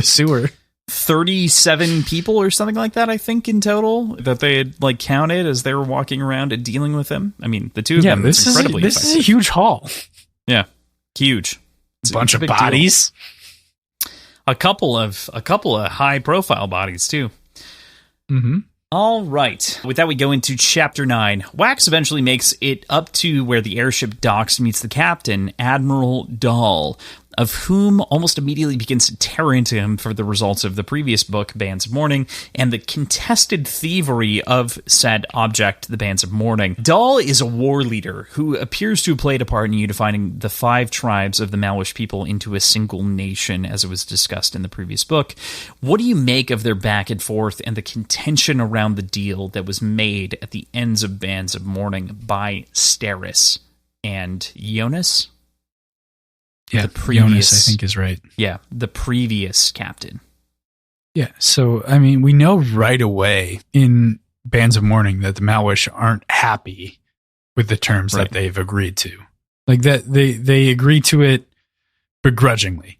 sewer. 37 people or something like that, I think, in total that they had like counted as they were walking around and dealing with him. I mean, the two of them. This is a huge haul. Yeah, huge. It's a bunch of bodies. Deal. A couple of high profile bodies too. Mm-hmm. All right. With that, we go into Chapter 9. Wax eventually makes it up to where the airship docks, meets the captain, Admiral Dahl, of whom almost immediately begins to tear into him for the results of the previous book, Bands of Mourning, and the contested thievery of said object, the Bands of Mourning. Dahl is a war leader who appears to have played a part in unifying the 5 tribes of the Malwish people into a single nation, as it was discussed in the previous book. What do you make of their back and forth and the contention around the deal that was made at the ends of Bands of Mourning by Steris and Jonas? Yeah, the previous, Jonas, I think, is right. Yeah, the previous captain. Yeah, so, I mean, we know right away in Bands of Mourning that the Malwish aren't happy with the terms that they've agreed to. Like, that they agree to it begrudgingly.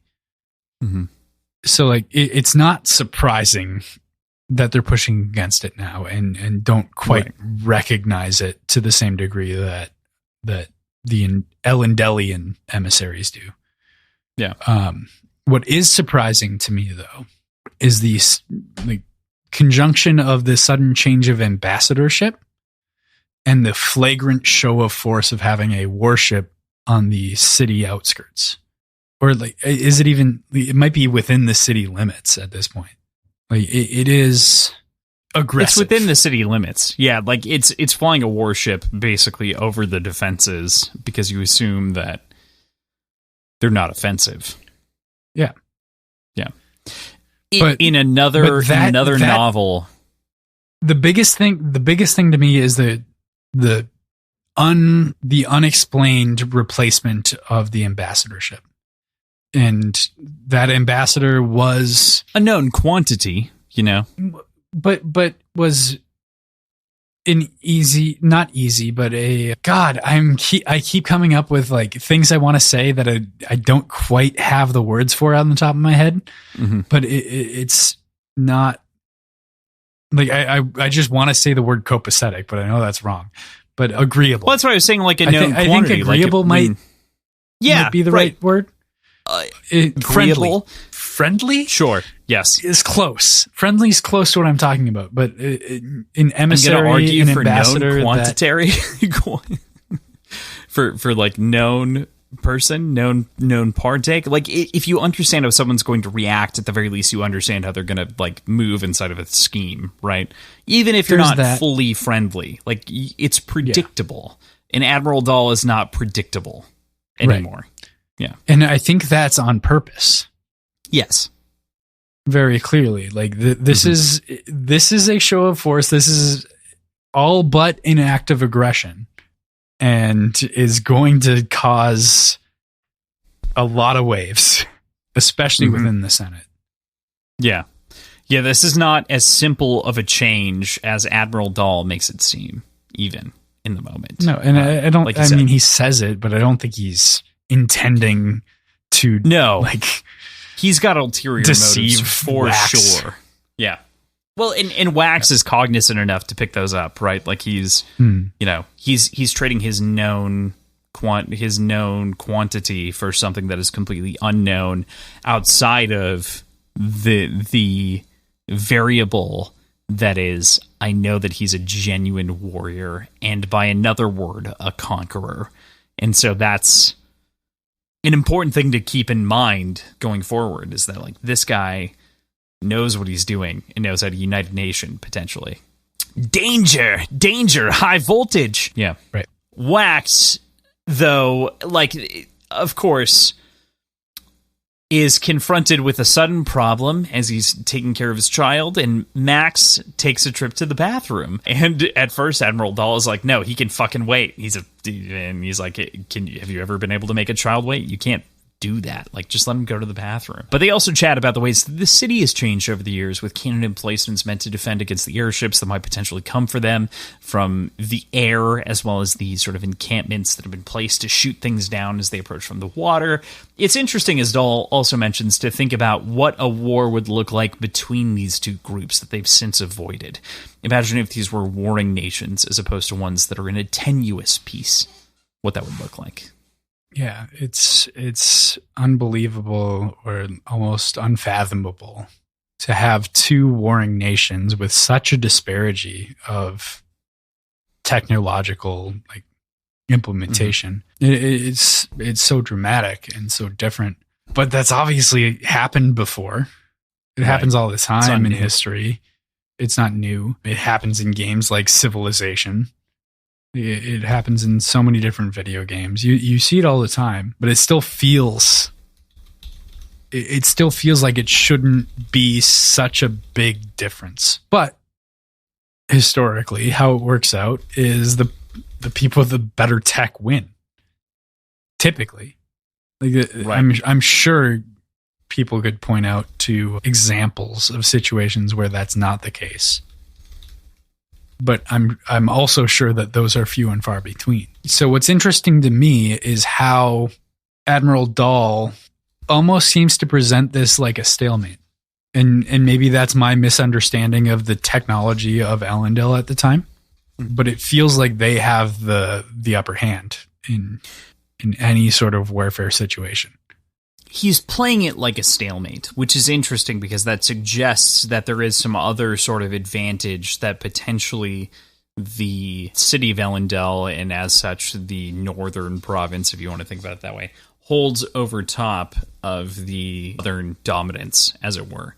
Mm-hmm. So, like, it's not surprising that they're pushing against it now and don't quite recognize it to the same degree that the Elendelian emissaries do. Yeah. What is surprising to me, though, is the conjunction of the sudden change of ambassadorship and the flagrant show of force of having a warship on the city outskirts. Or is it even? It might be within the city limits at this point. Like it is aggressive. It's within the city limits. Yeah, like it's flying a warship basically over the defenses because you assume that they're not offensive. Yeah. Yeah. In another novel. The biggest thing to me is the unexplained replacement of the ambassadorship. And that ambassador was a known quantity, but was not easy, but I keep coming up with like things I want to say that I don't quite have the words for on the top of my head, but it's not like I just want to say the word copacetic, but I know that's wrong. But agreeable. Well, that's what I was saying. Like a known quantity. I think agreeable might be the right word. Friendly? Sure. Yes. Is close. Friendly is close to what I'm talking about. But in emissary and ambassador, known quantitary for like known person, known partake. Like, if you understand how someone's going to react, at the very least, you understand how they're going to like move inside of a scheme, right? Even if you're not fully friendly, like it's predictable. Yeah. And Admiral Dahl is not predictable anymore. Right. Yeah, and I think that's on purpose. Yes, very clearly. Like this is a show of force. This is all but an act of aggression. And is going to cause a lot of waves, especially within the Senate. Yeah. Yeah, this is not as simple of a change as Admiral Dahl makes it seem, even in the moment. No, and I don't, like I mean, he says it, but I don't think he's intending to. No. Like, he's got ulterior motives for Wax. Sure. Yeah. Well, and Wax is cognizant enough to pick those up, right? Like he's, you know, he's trading his known quantity for something that is completely unknown outside of the variable that is, I know that he's a genuine warrior, and by another word, a conqueror. And so that's an important thing to keep in mind going forward, is that like this guy knows what he's doing and knows how to unite a nation, potentially. Danger! High voltage! Yeah. Right. Wax, though, like, of course, is confronted with a sudden problem as he's taking care of his child, and Max takes a trip to the bathroom. And at first, Admiral Dahl is like, no, he can fucking wait. He's like, have you ever been able to make a child wait? You can't do that. Like, just let him go to the bathroom. But they also chat about the ways the city has changed over the years, with cannon emplacements meant to defend against the airships that might potentially come for them from the air, as well as the sort of encampments that have been placed to shoot things down as they approach from the water. It's interesting, as Dahl also mentions, to think about what a war would look like between these two groups that they've since avoided. Imagine if these were warring nations as opposed to ones that are in a tenuous peace, what that would look like. Yeah, it's unbelievable, or almost unfathomable, to have two warring nations with such a disparity of technological like implementation. It's so dramatic and so different. But that's obviously happened before. It happens all the time in history. It's not new. It happens in games like Civilization. It happens in so many different video games. You see it all the time, but it still feels like it shouldn't be such a big difference. But historically, how it works out is the people with the better tech win. Typically, like I'm sure people could point out to examples of situations where that's not the case. But I'm also sure that those are few and far between. So what's interesting to me is how Admiral Dahl almost seems to present this like a stalemate. And maybe that's my misunderstanding of the technology of Allendale at the time. But it feels like they have the upper hand in any sort of warfare situation. He's playing it like a stalemate, which is interesting because that suggests that there is some other sort of advantage that potentially the city of Ellendale, and as such the northern province, if you want to think about it that way, holds over top of the southern dominance, as it were.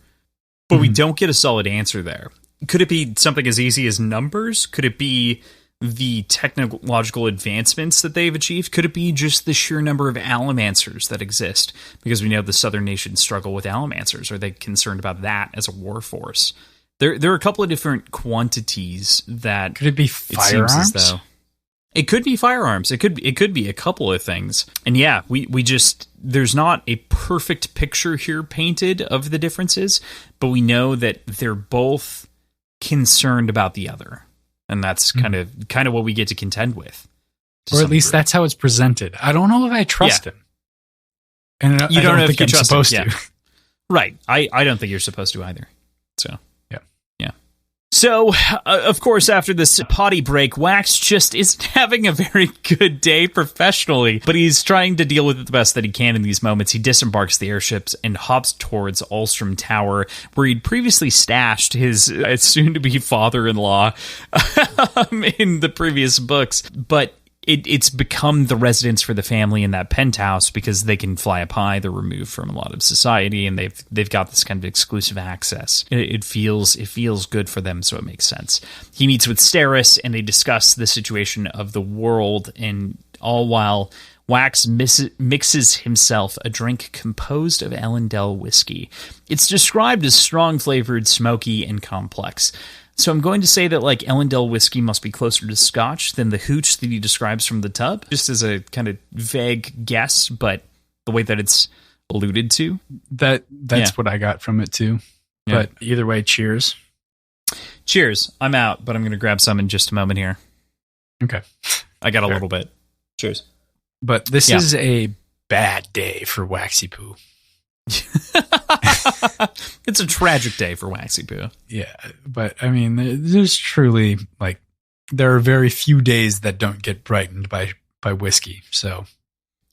But we don't get a solid answer there. Could it be something as easy as numbers? Could it be the technological advancements that they've achieved? Could it be just the sheer number of Allomancers that exist? Because we know the southern nations struggle with Allomancers. Are they concerned about that as a war force? There are a couple of different quantities that... Could it be firearms? It seems as though it could be firearms. It could be a couple of things. And yeah, we just... There's not a perfect picture here painted of the differences, but we know that they're both concerned about the other. And that's kind of what we get to contend with. Or at least that's how it's presented. I don't know if I trust him. And you don't know if I'm supposed to. Right. I don't think you're supposed to either. So, yeah. So, of course, after this potty break, Wax just isn't having a very good day professionally, but he's trying to deal with it the best that he can in these moments. He disembarks the airships and hops towards Ulstrom Tower, where he'd previously stashed his soon-to-be father-in-law in the previous books. But it's become the residence for the family in that penthouse because they can fly up high. They're removed from a lot of society, and they've got this kind of exclusive access. It feels good for them, so it makes sense. He meets with Steris, and they discuss the situation of the world, and all while Wax mixes himself a drink composed of Ellendale whiskey. It's described as strong-flavored, smoky, and complex. So I'm going to say that like Ellendale whiskey must be closer to Scotch than the hooch that he describes from the tub, just as a kind of vague guess, but the way that it's alluded to. That's what I got from it too. Yeah. But either way, cheers. Cheers. I'm out, but I'm going to grab some in just a moment here. Okay. I got a little bit. Cheers. But this is a bad day for Waxy Poo. It's a tragic day for Waxy Poo. Yeah, but I mean, there's truly like there are very few days that don't get brightened by whiskey. So,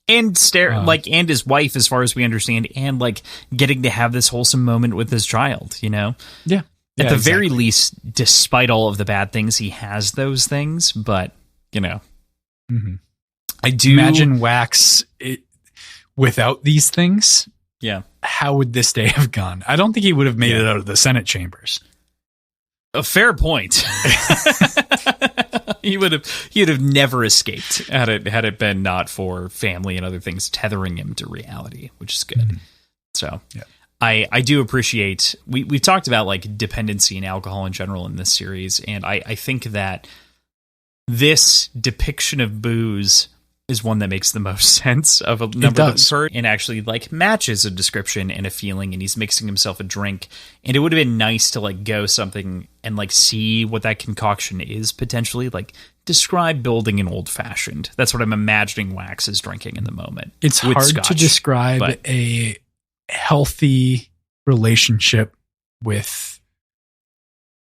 and and his wife, as far as we understand, and like getting to have this wholesome moment with his child. You know, At the very least, despite all of the bad things, he has those things. But you know, I do imagine Wax without these things. Yeah. How would this day have gone? I don't think he would have made it out of the Senate chambers. A fair point. He would have never escaped had it been not for family and other things tethering him to reality, which is good. So I do appreciate we've talked about like dependency and alcohol in general in this series, and I think that this depiction of booze is one that makes the most sense of a number of them, and actually like matches a description and a feeling, and he's mixing himself a drink. And it would have been nice to like go something and like see what that concoction is potentially. Like describe building an old fashioned. That's what I'm imagining Wax is drinking in the moment. It's hard to describe a healthy relationship with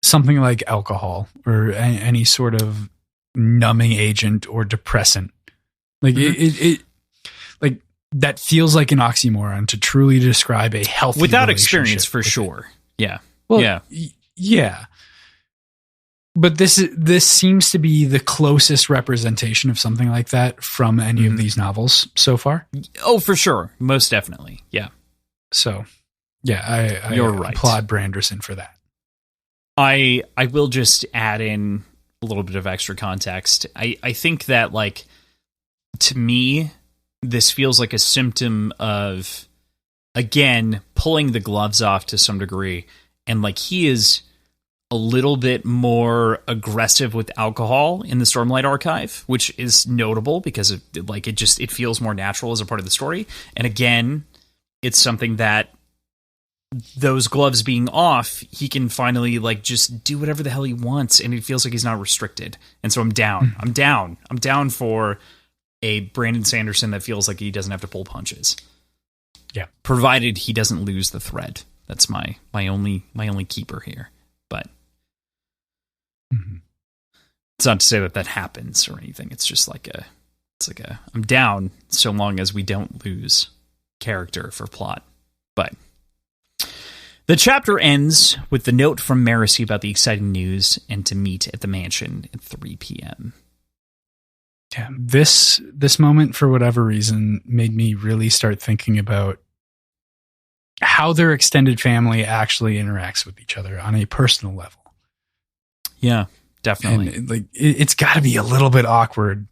something like alcohol or any sort of numbing agent or depressant. Like it like that feels like an oxymoron to truly describe a healthy without experience for sure. Yeah. Well, yeah. But this seems to be the closest representation of something like that from any of these novels so far. Oh, for sure. Most definitely. Yeah. So, yeah, I You're right. applaud Branderson for that. I will just add in a little bit of extra context. I think that like to me, this feels like a symptom of, again, pulling the gloves off to some degree. And like he is a little bit more aggressive with alcohol in the Stormlight Archive, which is notable because it feels more natural as a part of the story. And again, it's something that those gloves being off, he can finally like just do whatever the hell he wants. And it feels like he's not restricted. And so I'm down. I'm down for a Brandon Sanderson that feels like he doesn't have to pull punches. Yeah. Provided he doesn't lose the thread. That's my only keeper here. But it's not to say that happens or anything. It's just like I'm down so long as we don't lose character for plot. But the chapter ends with the note from Marasi about the exciting news and to meet at the mansion at 3 p.m. Yeah, this moment, for whatever reason, made me really start thinking about how their extended family actually interacts with each other on a personal level. Yeah, definitely. And like it's got to be a little bit awkward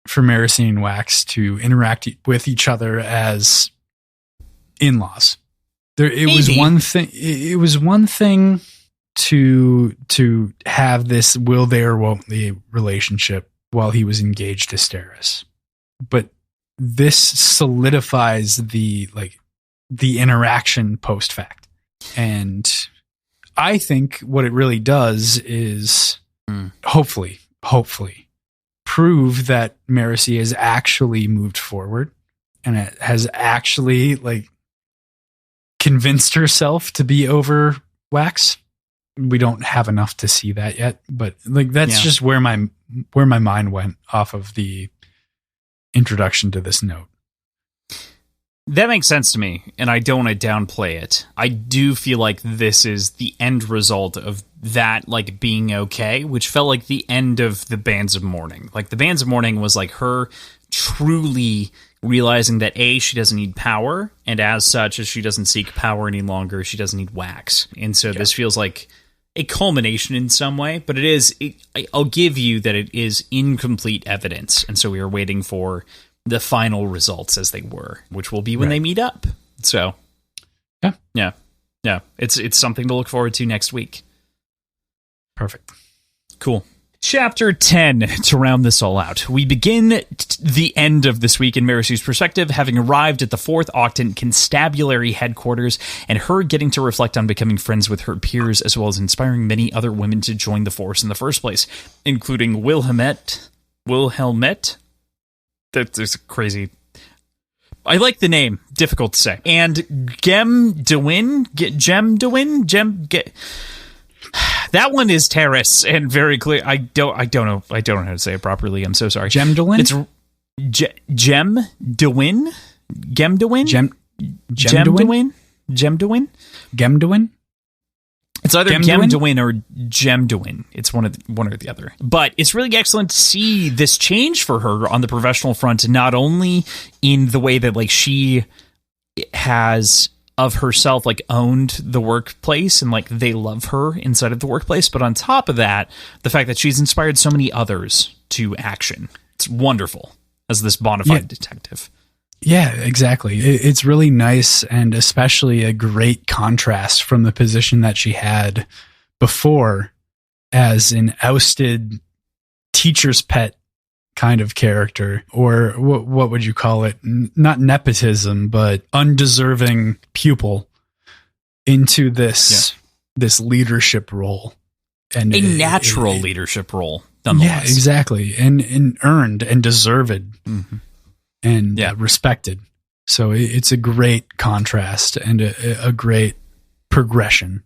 for Marasi and Wax to interact with each other as in-laws. It was one thing to have this will they or won't they relationship while he was engaged to Steris. But this solidifies the interaction post fact. And I think what it really does is hopefully prove that Marasi has actually moved forward and it has actually like convinced herself to be over Wax. We don't have enough to see that yet, but like that's just where my mind went off of the introduction to this note. That makes sense to me, and I don't want to downplay it. I do feel like this is the end result of that, like, being okay, which felt like the end of the Bands of Mourning. Like, the Bands of Mourning was, like, her truly realizing that, A, she doesn't need power, and as such, as she doesn't seek power any longer, she doesn't need wax. And so this feels like a culmination in some way, but I'll give you that it is incomplete evidence, and so we are waiting for the final results as they were, which will be when they meet up. So, yeah. It's something to look forward to next week. Perfect. Cool. Chapter 10, to round this all out. We begin the end of this week in Marisy's perspective, having arrived at the 4th Octant Constabulary headquarters, and her getting to reflect on becoming friends with her peers, as well as inspiring many other women to join the force in the first place, including Wilhelmette. That's crazy. I like the name. Difficult to say. And Gemdewin. That one is Terrace and very clear. I don't know how to say it properly. I'm so sorry. Gemdewin? It's Gemdewin? Gemdewin? It's either Gemdewin or Gemdewin. It's one or the other. But it's really excellent to see this change for her on the professional front, not only in the way that, like, she has of herself, like, owned the workplace and, like, they love her inside of the workplace, but on top of that, the fact that she's inspired so many others to action. It's wonderful as this bona fide detective. Yeah, exactly. It's really nice, and especially a great contrast from the position that she had before as an ousted teacher's pet kind of character, or what would you call it? Not nepotism, but undeserving pupil into this leadership role. And a natural leadership role, nonetheless. Yeah, exactly. And earned and deserved. Mm-hmm. And respected. So it's a great contrast and a great progression.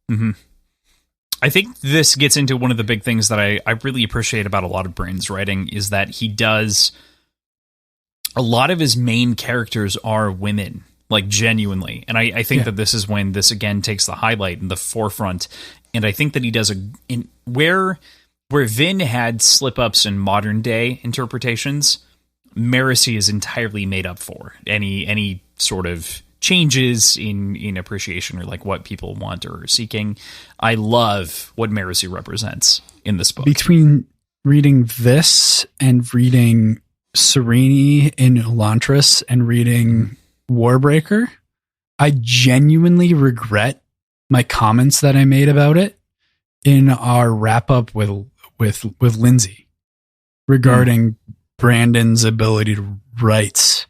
Mm-hmm. I think this gets into one of the big things that I really appreciate about a lot of Brandon's writing is that he does a lot of his main characters are women, like genuinely. And I think that this is when this again takes the highlight in the forefront. And I think that he does where Vin had slip-ups in modern day interpretations, Marcy is entirely made up for any sort of changes in appreciation or like what people want or are seeking. I love what Marcy represents in this book. Between reading this and reading Serene in Elantris and reading Warbreaker, I genuinely regret my comments that I made about it in our wrap up with Lindsay regarding Brandon's ability to write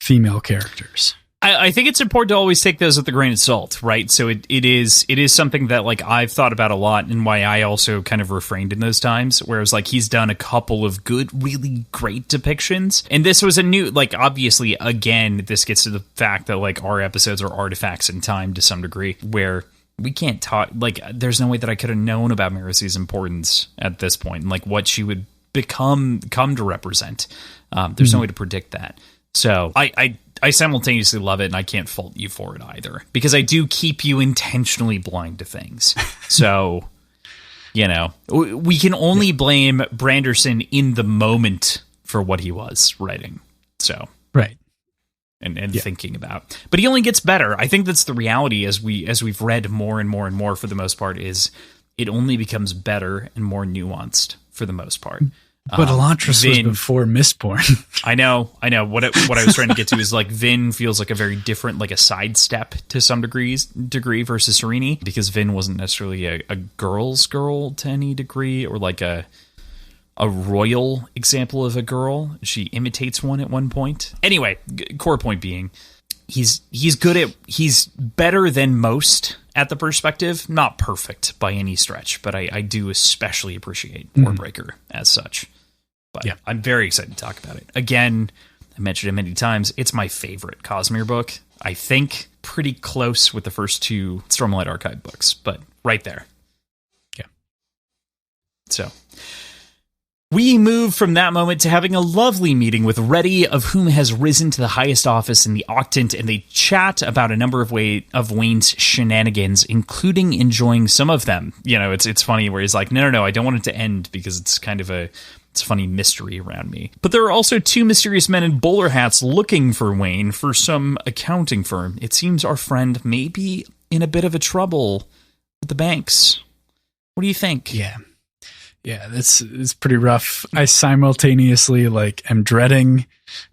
female characters. I think it's important to always take those with a grain of salt, right? So it is something that like I've thought about a lot and why I also kind of refrained in those times, whereas like he's done a couple of good, really great depictions. And this was a new, like obviously, again, this gets to the fact that like our episodes are artifacts in time to some degree where we can't talk, like there's no way that I could have known about Marcy's importance at this point and like what she would come to represent. There's no way to predict that. So I simultaneously love it, and I can't fault you for it either, because I do keep you intentionally blind to things. So, you know, we can only blame Branderson in the moment for what he was writing. So, right. And thinking about. But he only gets better. I think that's the reality as we've read more and more and more for the most part, is it only becomes better and more nuanced for the most part. But Elantris was before Mistborn. I know. What I was trying to get to is like Vin feels like a very different, like a sidestep to some degree versus Serene, because Vin wasn't necessarily a girl's girl to any degree, or like a royal example of a girl. She imitates one at one point. Anyway, core point being, he's better than most at the perspective. Not perfect by any stretch, but I do especially appreciate Warbreaker as such. But yeah, I'm very excited to talk about it. Again, I mentioned it many times. It's my favorite Cosmere book. I think pretty close with the first two Stormlight Archive books, but right there. Yeah. So, We move from that moment to having a lovely meeting with Reddy, of whom has risen to the highest office in the Octant, and they chat about a number of Wayne's shenanigans, including enjoying some of them. You know, it's funny where he's like, no, I don't want it to end because it's kind of it's a funny mystery around me. But there are also two mysterious men in bowler hats looking for Wayne for some accounting firm. It seems our friend may be in a bit of a trouble with the banks. What do you think? Yeah, it's pretty rough. I simultaneously am dreading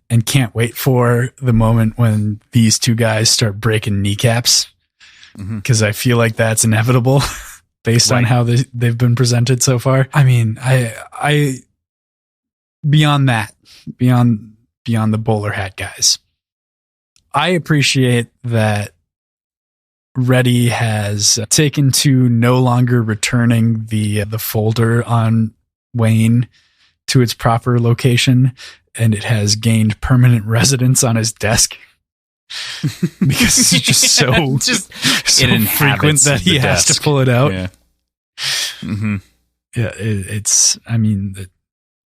and can't wait for the moment when these two guys start breaking kneecaps, because I feel like that's inevitable based on how they've been presented so far. I mean, I beyond the bowler hat guys, I appreciate that Reddy has taken to no longer returning the folder on Wayne to its proper location, and it has gained permanent residence on his desk because it's just so frequent that he has to pull it out. Yeah, it's. I mean,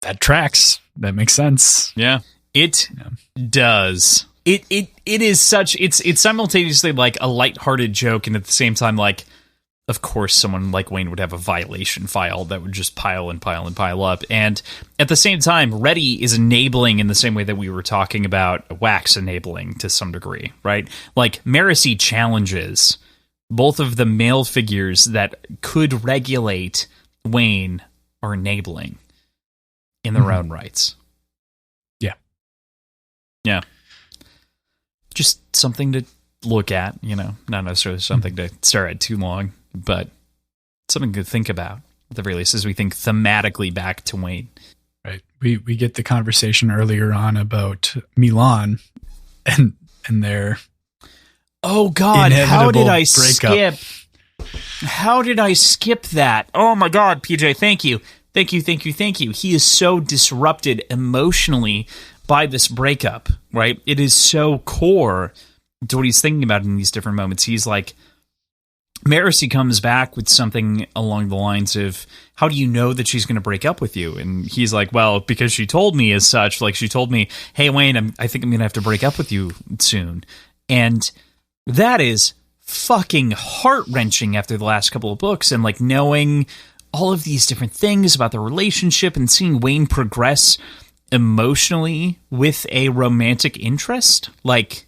that tracks. That makes sense. Yeah, it does. It is such, it's simultaneously like a lighthearted joke, and at the same time, like, of course someone like Wayne would have a violation file that would just pile and pile and pile up. And at the same time, Reddy is enabling in the same way that we were talking about Wax enabling to some degree, right? Like, Marcy challenges both of the male figures that could regulate Wayne are enabling in their own rights. Yeah. Just something to look at, not necessarily something to stare at too long, but something to think about, at the very least, as we think thematically back to Wayne. Right. We get the conversation earlier on about Milan and their oh God, how did I skip? How did I skip that? Oh my God, PJ, thank you. He is so disrupted emotionally by this breakup, right? It is so core to what he's thinking about in these different moments. He's like, Marcy comes back with something along the lines of, how do you know that she's going to break up with you? And he's like, well, because she told me as such. Like, she told me, hey, Wayne, I think I'm going to have to break up with you soon. And that is fucking heart-wrenching after the last couple of books, and like knowing all of these different things about the relationship and seeing Wayne progress emotionally with a romantic interest, like,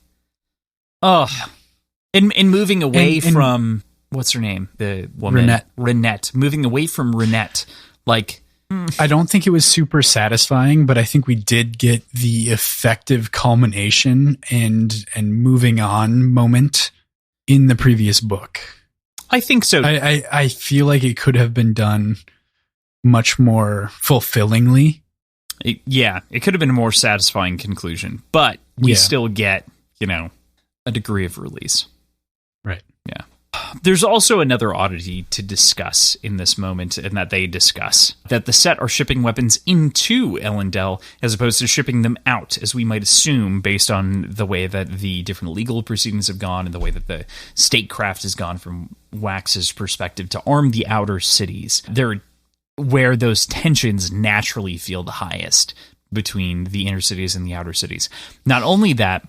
and moving away from what's her name, the woman Renette, moving away from Renette, like, I don't think it was super satisfying, but I think we did get the effective culmination and moving on moment in the previous book. I think so. I feel like it could have been done much more fulfillingly. It could have been a more satisfying conclusion, but we still get, a degree of release. Right. Yeah. There's also another oddity to discuss in this moment, and that they discuss that the set are shipping weapons into Ellendale as opposed to shipping them out, as we might assume based on the way that the different legal proceedings have gone and the way that the statecraft has gone from Wax's perspective to arm the outer cities. They're where those tensions naturally feel the highest between the inner cities and the outer cities. Not only that,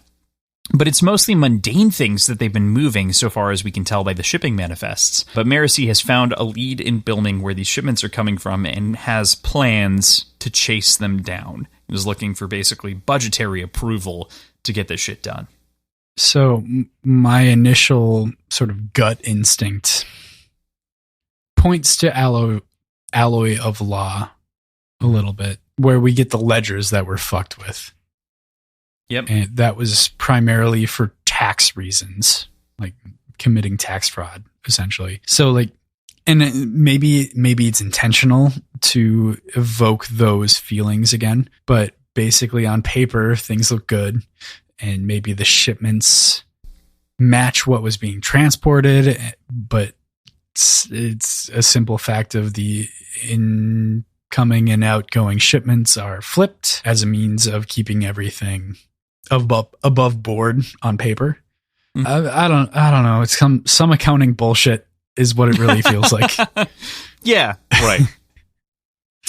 but it's mostly mundane things that they've been moving so far as we can tell by the shipping manifests. But Marcy has found a lead in Bilming where these shipments are coming from and has plans to chase them down. He was looking for basically budgetary approval to get this shit done. So my initial sort of gut instinct points to Alloy of Law a little bit, where we get the ledgers that we're fucked with. Yep. And that was primarily for tax reasons, like committing tax fraud, essentially. So like, and maybe it's intentional to evoke those feelings again, but basically on paper, things look good. And maybe the shipments match what was being transported, but it's a simple fact of the incoming and outgoing shipments are flipped as a means of keeping everything above board on paper. I don't know. It's some accounting bullshit is what it really feels like. Yeah, right.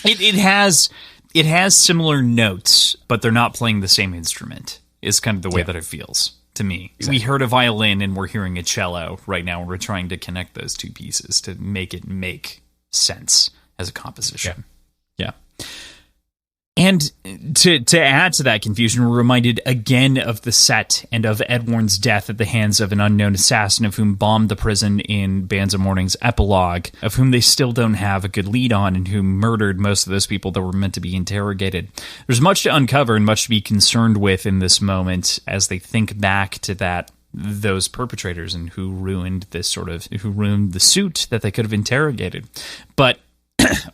It has it has similar notes, but they're not playing the same instrument, is kind of the way that it feels to me. Exactly. We heard a violin and we're hearing a cello right now, and we're trying to connect those two pieces to make it make sense as a composition. Yeah. And to add to that confusion, we're reminded again of the set and of Edwarn's death at the hands of an unknown assassin of whom bombed the prison in Bands of Mourning's epilogue, of whom they still don't have a good lead on, and who murdered most of those people that were meant to be interrogated. There's much to uncover and much to be concerned with in this moment as they think back to those perpetrators and who ruined the suit that they could have interrogated. But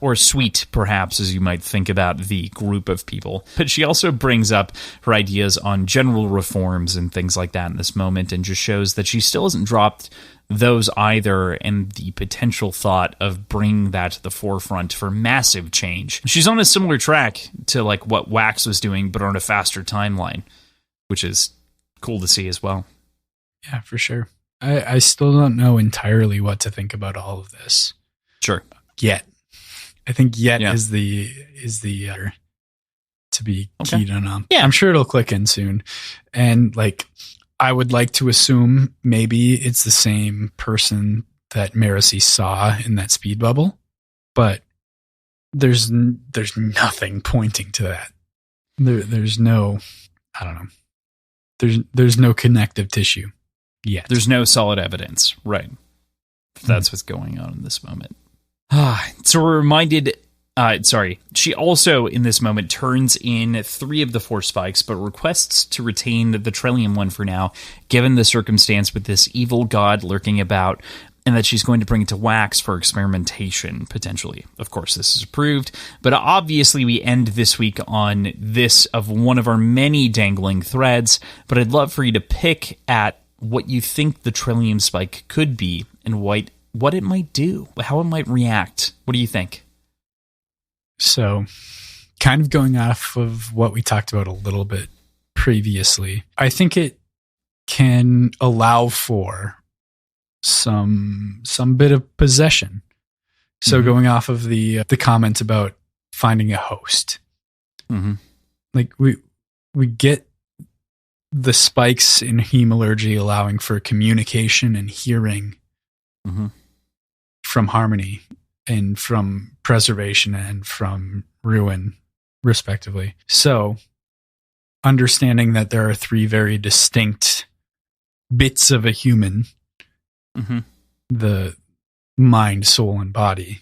or sweet, perhaps, as you might think about the group of people. But she also brings up her ideas on general reforms and things like that in this moment, and just shows that she still hasn't dropped those either, and the potential thought of bringing that to the forefront for massive change. She's on a similar track to like what Wax was doing, but on a faster timeline, which is cool to see as well. Yeah, for sure. I still don't know entirely what to think about all of this. Sure. Yet. I think is the to be keyed in on. Yeah. I'm sure it'll click in soon. And like, I would like to assume maybe it's the same person that Marcy saw in that speed bubble, but there's nothing pointing to that. There's no, I don't know. There's no connective tissue yet. There's no solid evidence. Right. That's what's going on in this moment. So we're reminded, she also in this moment turns in 3 of the 4 spikes, but requests to retain the Trillium one for now, given the circumstance with this evil god lurking about, and that she's going to bring it to Wax for experimentation, potentially. Of course, this is approved, but obviously we end this week on this of one of our many dangling threads, but I'd love for you to pick at what you think the Trillium spike could be and what it might do, how it might react. What do you think? So, kind of going off of what we talked about a little bit previously, I think it can allow for some bit of possession. So, going off of the comment about finding a host, like we get the spikes in hemalurgy allowing for communication and hearing. From harmony and from preservation and from ruin, respectively. So, understanding that there are 3 very distinct bits of a human, the mind, soul, and body.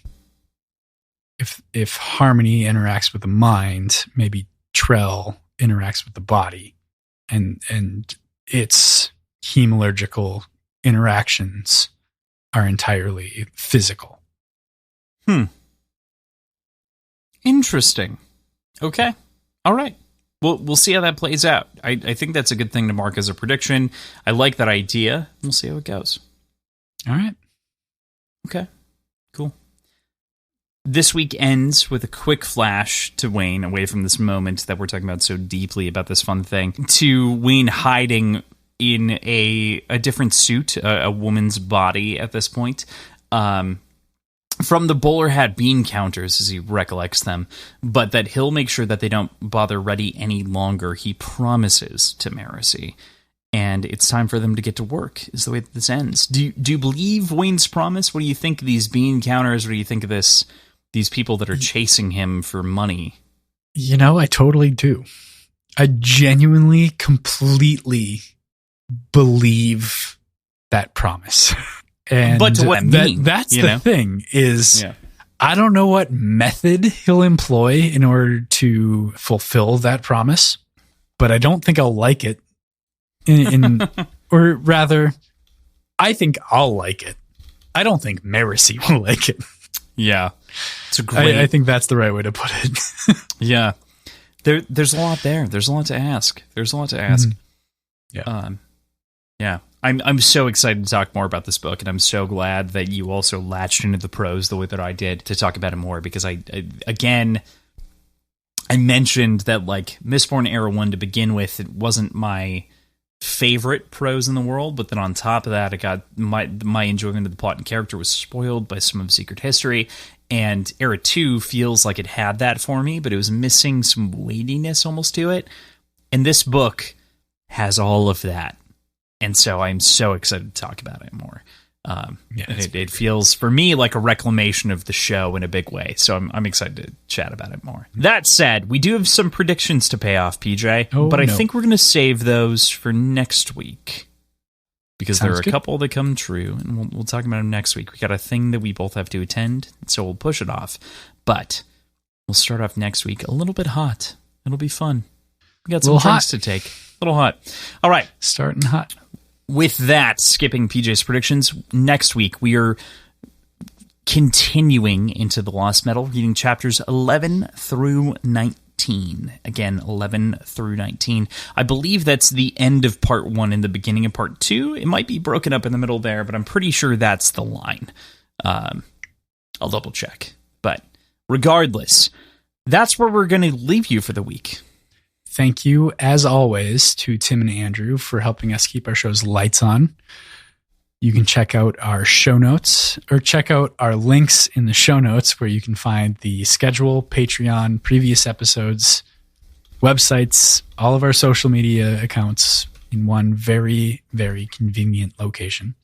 If harmony interacts with the mind, maybe Trell interacts with the body, and its hemalurgical interactions are entirely physical. Interesting. Okay. All right. We'll see how that plays out. I think that's a good thing to mark as a prediction. I like that idea. We'll see how it goes. All right. Okay. Cool. This week ends with a quick flash to Wayne, away from this moment that we're talking about so deeply about this fun thing, to Wayne hiding in a different suit, a woman's body at this point, from the bowler hat bean counters as he recollects them, but that he'll make sure that they don't bother Reddy any longer. He promises to Marcy, and it's time for them to get to work, is the way that this ends. Do you believe Wayne's promise? What do you think of these bean counters? What do you think of these people that are chasing him for money? You know, I totally do. I genuinely, completely believe that promise. And but to what mean? That's the thing is, I don't know what method he'll employ in order to fulfill that promise, but I don't think I'll like it. Or rather, I think I'll like it. I don't think Marcy will like it. Yeah. It's a great. I think that's the right way to put it. Yeah. There's a lot there. There's a lot to ask. Yeah. Yeah. I'm so excited to talk more about this book, and I'm so glad that you also latched into the prose the way that I did to talk about it more, because I mentioned that, like, Mistborn Era 1 to begin with, it wasn't my favorite prose in the world, but then on top of that, it got my enjoyment of the plot and character was spoiled by some of Secret History. And Era 2 feels like it had that for me, but it was missing some weightiness almost to it. And this book has all of that. And so I'm so excited to talk about it more. It feels, for me, like a reclamation of the show in a big way. So I'm excited to chat about it more. That said, we do have some predictions to pay off, PJ. But I think we're going to save those for next week. Because there are a couple that come true, and we'll talk about them next week. We got a thing that we both have to attend, so we'll push it off. But we'll start off next week a little bit hot. It'll be fun. We got some drinks to take. A little hot. All right. Starting hot. With that, skipping PJ's predictions, next week we are continuing into the Lost Metal, reading chapters 11 through 19. Again, 11 through 19. I believe that's the end of part 1 and the beginning of part 2. It might be broken up in the middle there, but I'm pretty sure that's the line. I'll double check. But regardless, that's where we're going to leave you for the week. Thank you, as always, to Tim and Andrew for helping us keep our show's lights on. You can check out our show notes, or check out our links in the show notes where you can find the schedule, Patreon, previous episodes, websites, all of our social media accounts in one very, very convenient location.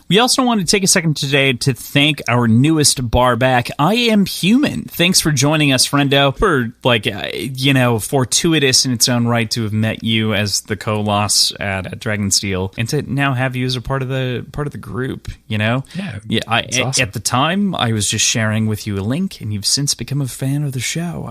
We also want to take a second today to thank our newest bar back, I Am Human. Thanks for joining us, friendo. For, fortuitous in its own right to have met you as the Koloss at Dragonsteel, and to now have you as a part of the group. Yeah. Awesome. At the time, I was just sharing with you a link, and you've since become a fan of the show.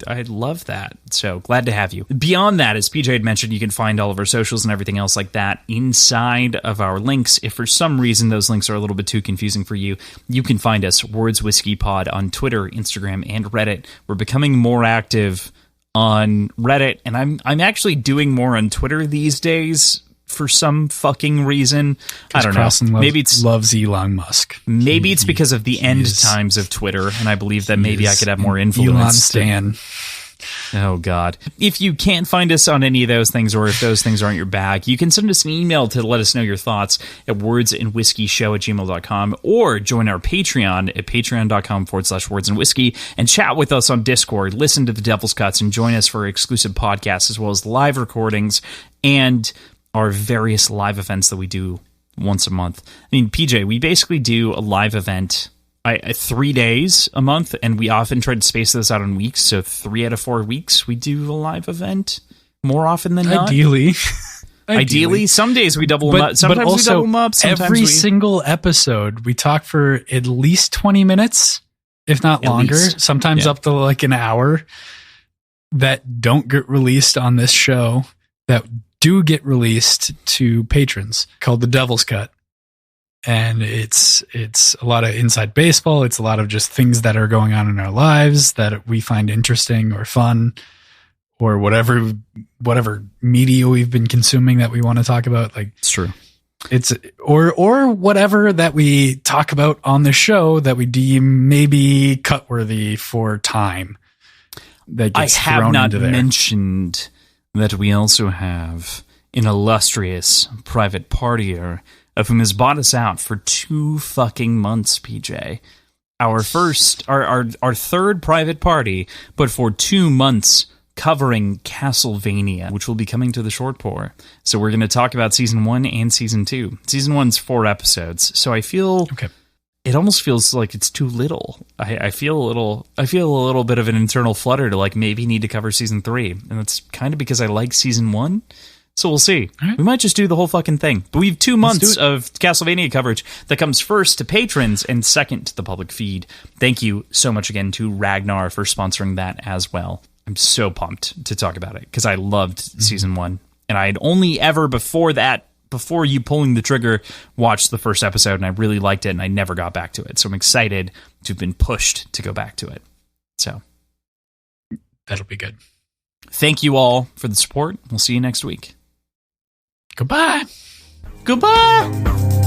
I love that. So glad to have you. Beyond that, as PJ had mentioned, you can find all of our socials and everything else like that inside of our links. If for some reason those links are a little bit too confusing for you, you can find us, Words Whiskey Pod, on Twitter, Instagram, and Reddit. We're becoming more active on Reddit, and I'm actually doing more on Twitter these days for some fucking reason. I don't know. Maybe it's loves Elon Musk. Maybe it's because of the end times of Twitter, and I believe that maybe I could have more influence. Elon Stan. Oh, God. If you can't find us on any of those things, or if those things aren't your bag, you can send us an email to let us know your thoughts at wordsandwhiskeyshow@gmail.com, or join our Patreon at patreon.com/wordsandwhiskey and chat with us on Discord, listen to the Devil's Cuts, and join us for exclusive podcasts, as well as live recordings and our various live events that we do once a month. I mean, PJ, we basically do a live event 3 days a month, and we often try to space this out in weeks. So 3 out of 4 weeks we do a live event more often than not. Ideally, some days we double them up. Sometimes we double them up. Every single episode we talk for at least 20 minutes, if not longer. Sometimes up to like an hour, that don't get released on this show, that do get released to patrons, called the Devil's Cut. And it's a lot of inside baseball. It's a lot of just things that are going on in our lives that we find interesting or fun, or whatever media we've been consuming that we want to talk about. Like, it's true. It's or whatever that we talk about on the show that we deem maybe cut-worthy for time. That gets I have not mentioned that we also have an illustrious private partier of whom has bought us out for 2 fucking months, PJ. Our third private party, but for 2 months covering Castlevania, which will be coming to the short pour. So we're going to talk about season 1 and season 2. Season 1's 4 episodes. So I feel it almost feels like it's too little. I feel a little bit of an internal flutter to like maybe need to cover season 3. And that's kind of because I like season 1. So we'll see. Right. We might just do the whole fucking thing. But we have 2 months of Castlevania coverage that comes first to patrons and second to the public feed. Thank you so much again to Ragnar for sponsoring that as well. I'm so pumped to talk about it because I loved season 1. And I had only ever before you pulling the trigger, watched the first episode, and I really liked it, and I never got back to it. So I'm excited to have been pushed to go back to it. So that'll be good. Thank you all for the support. We'll see you next week. Goodbye. Goodbye.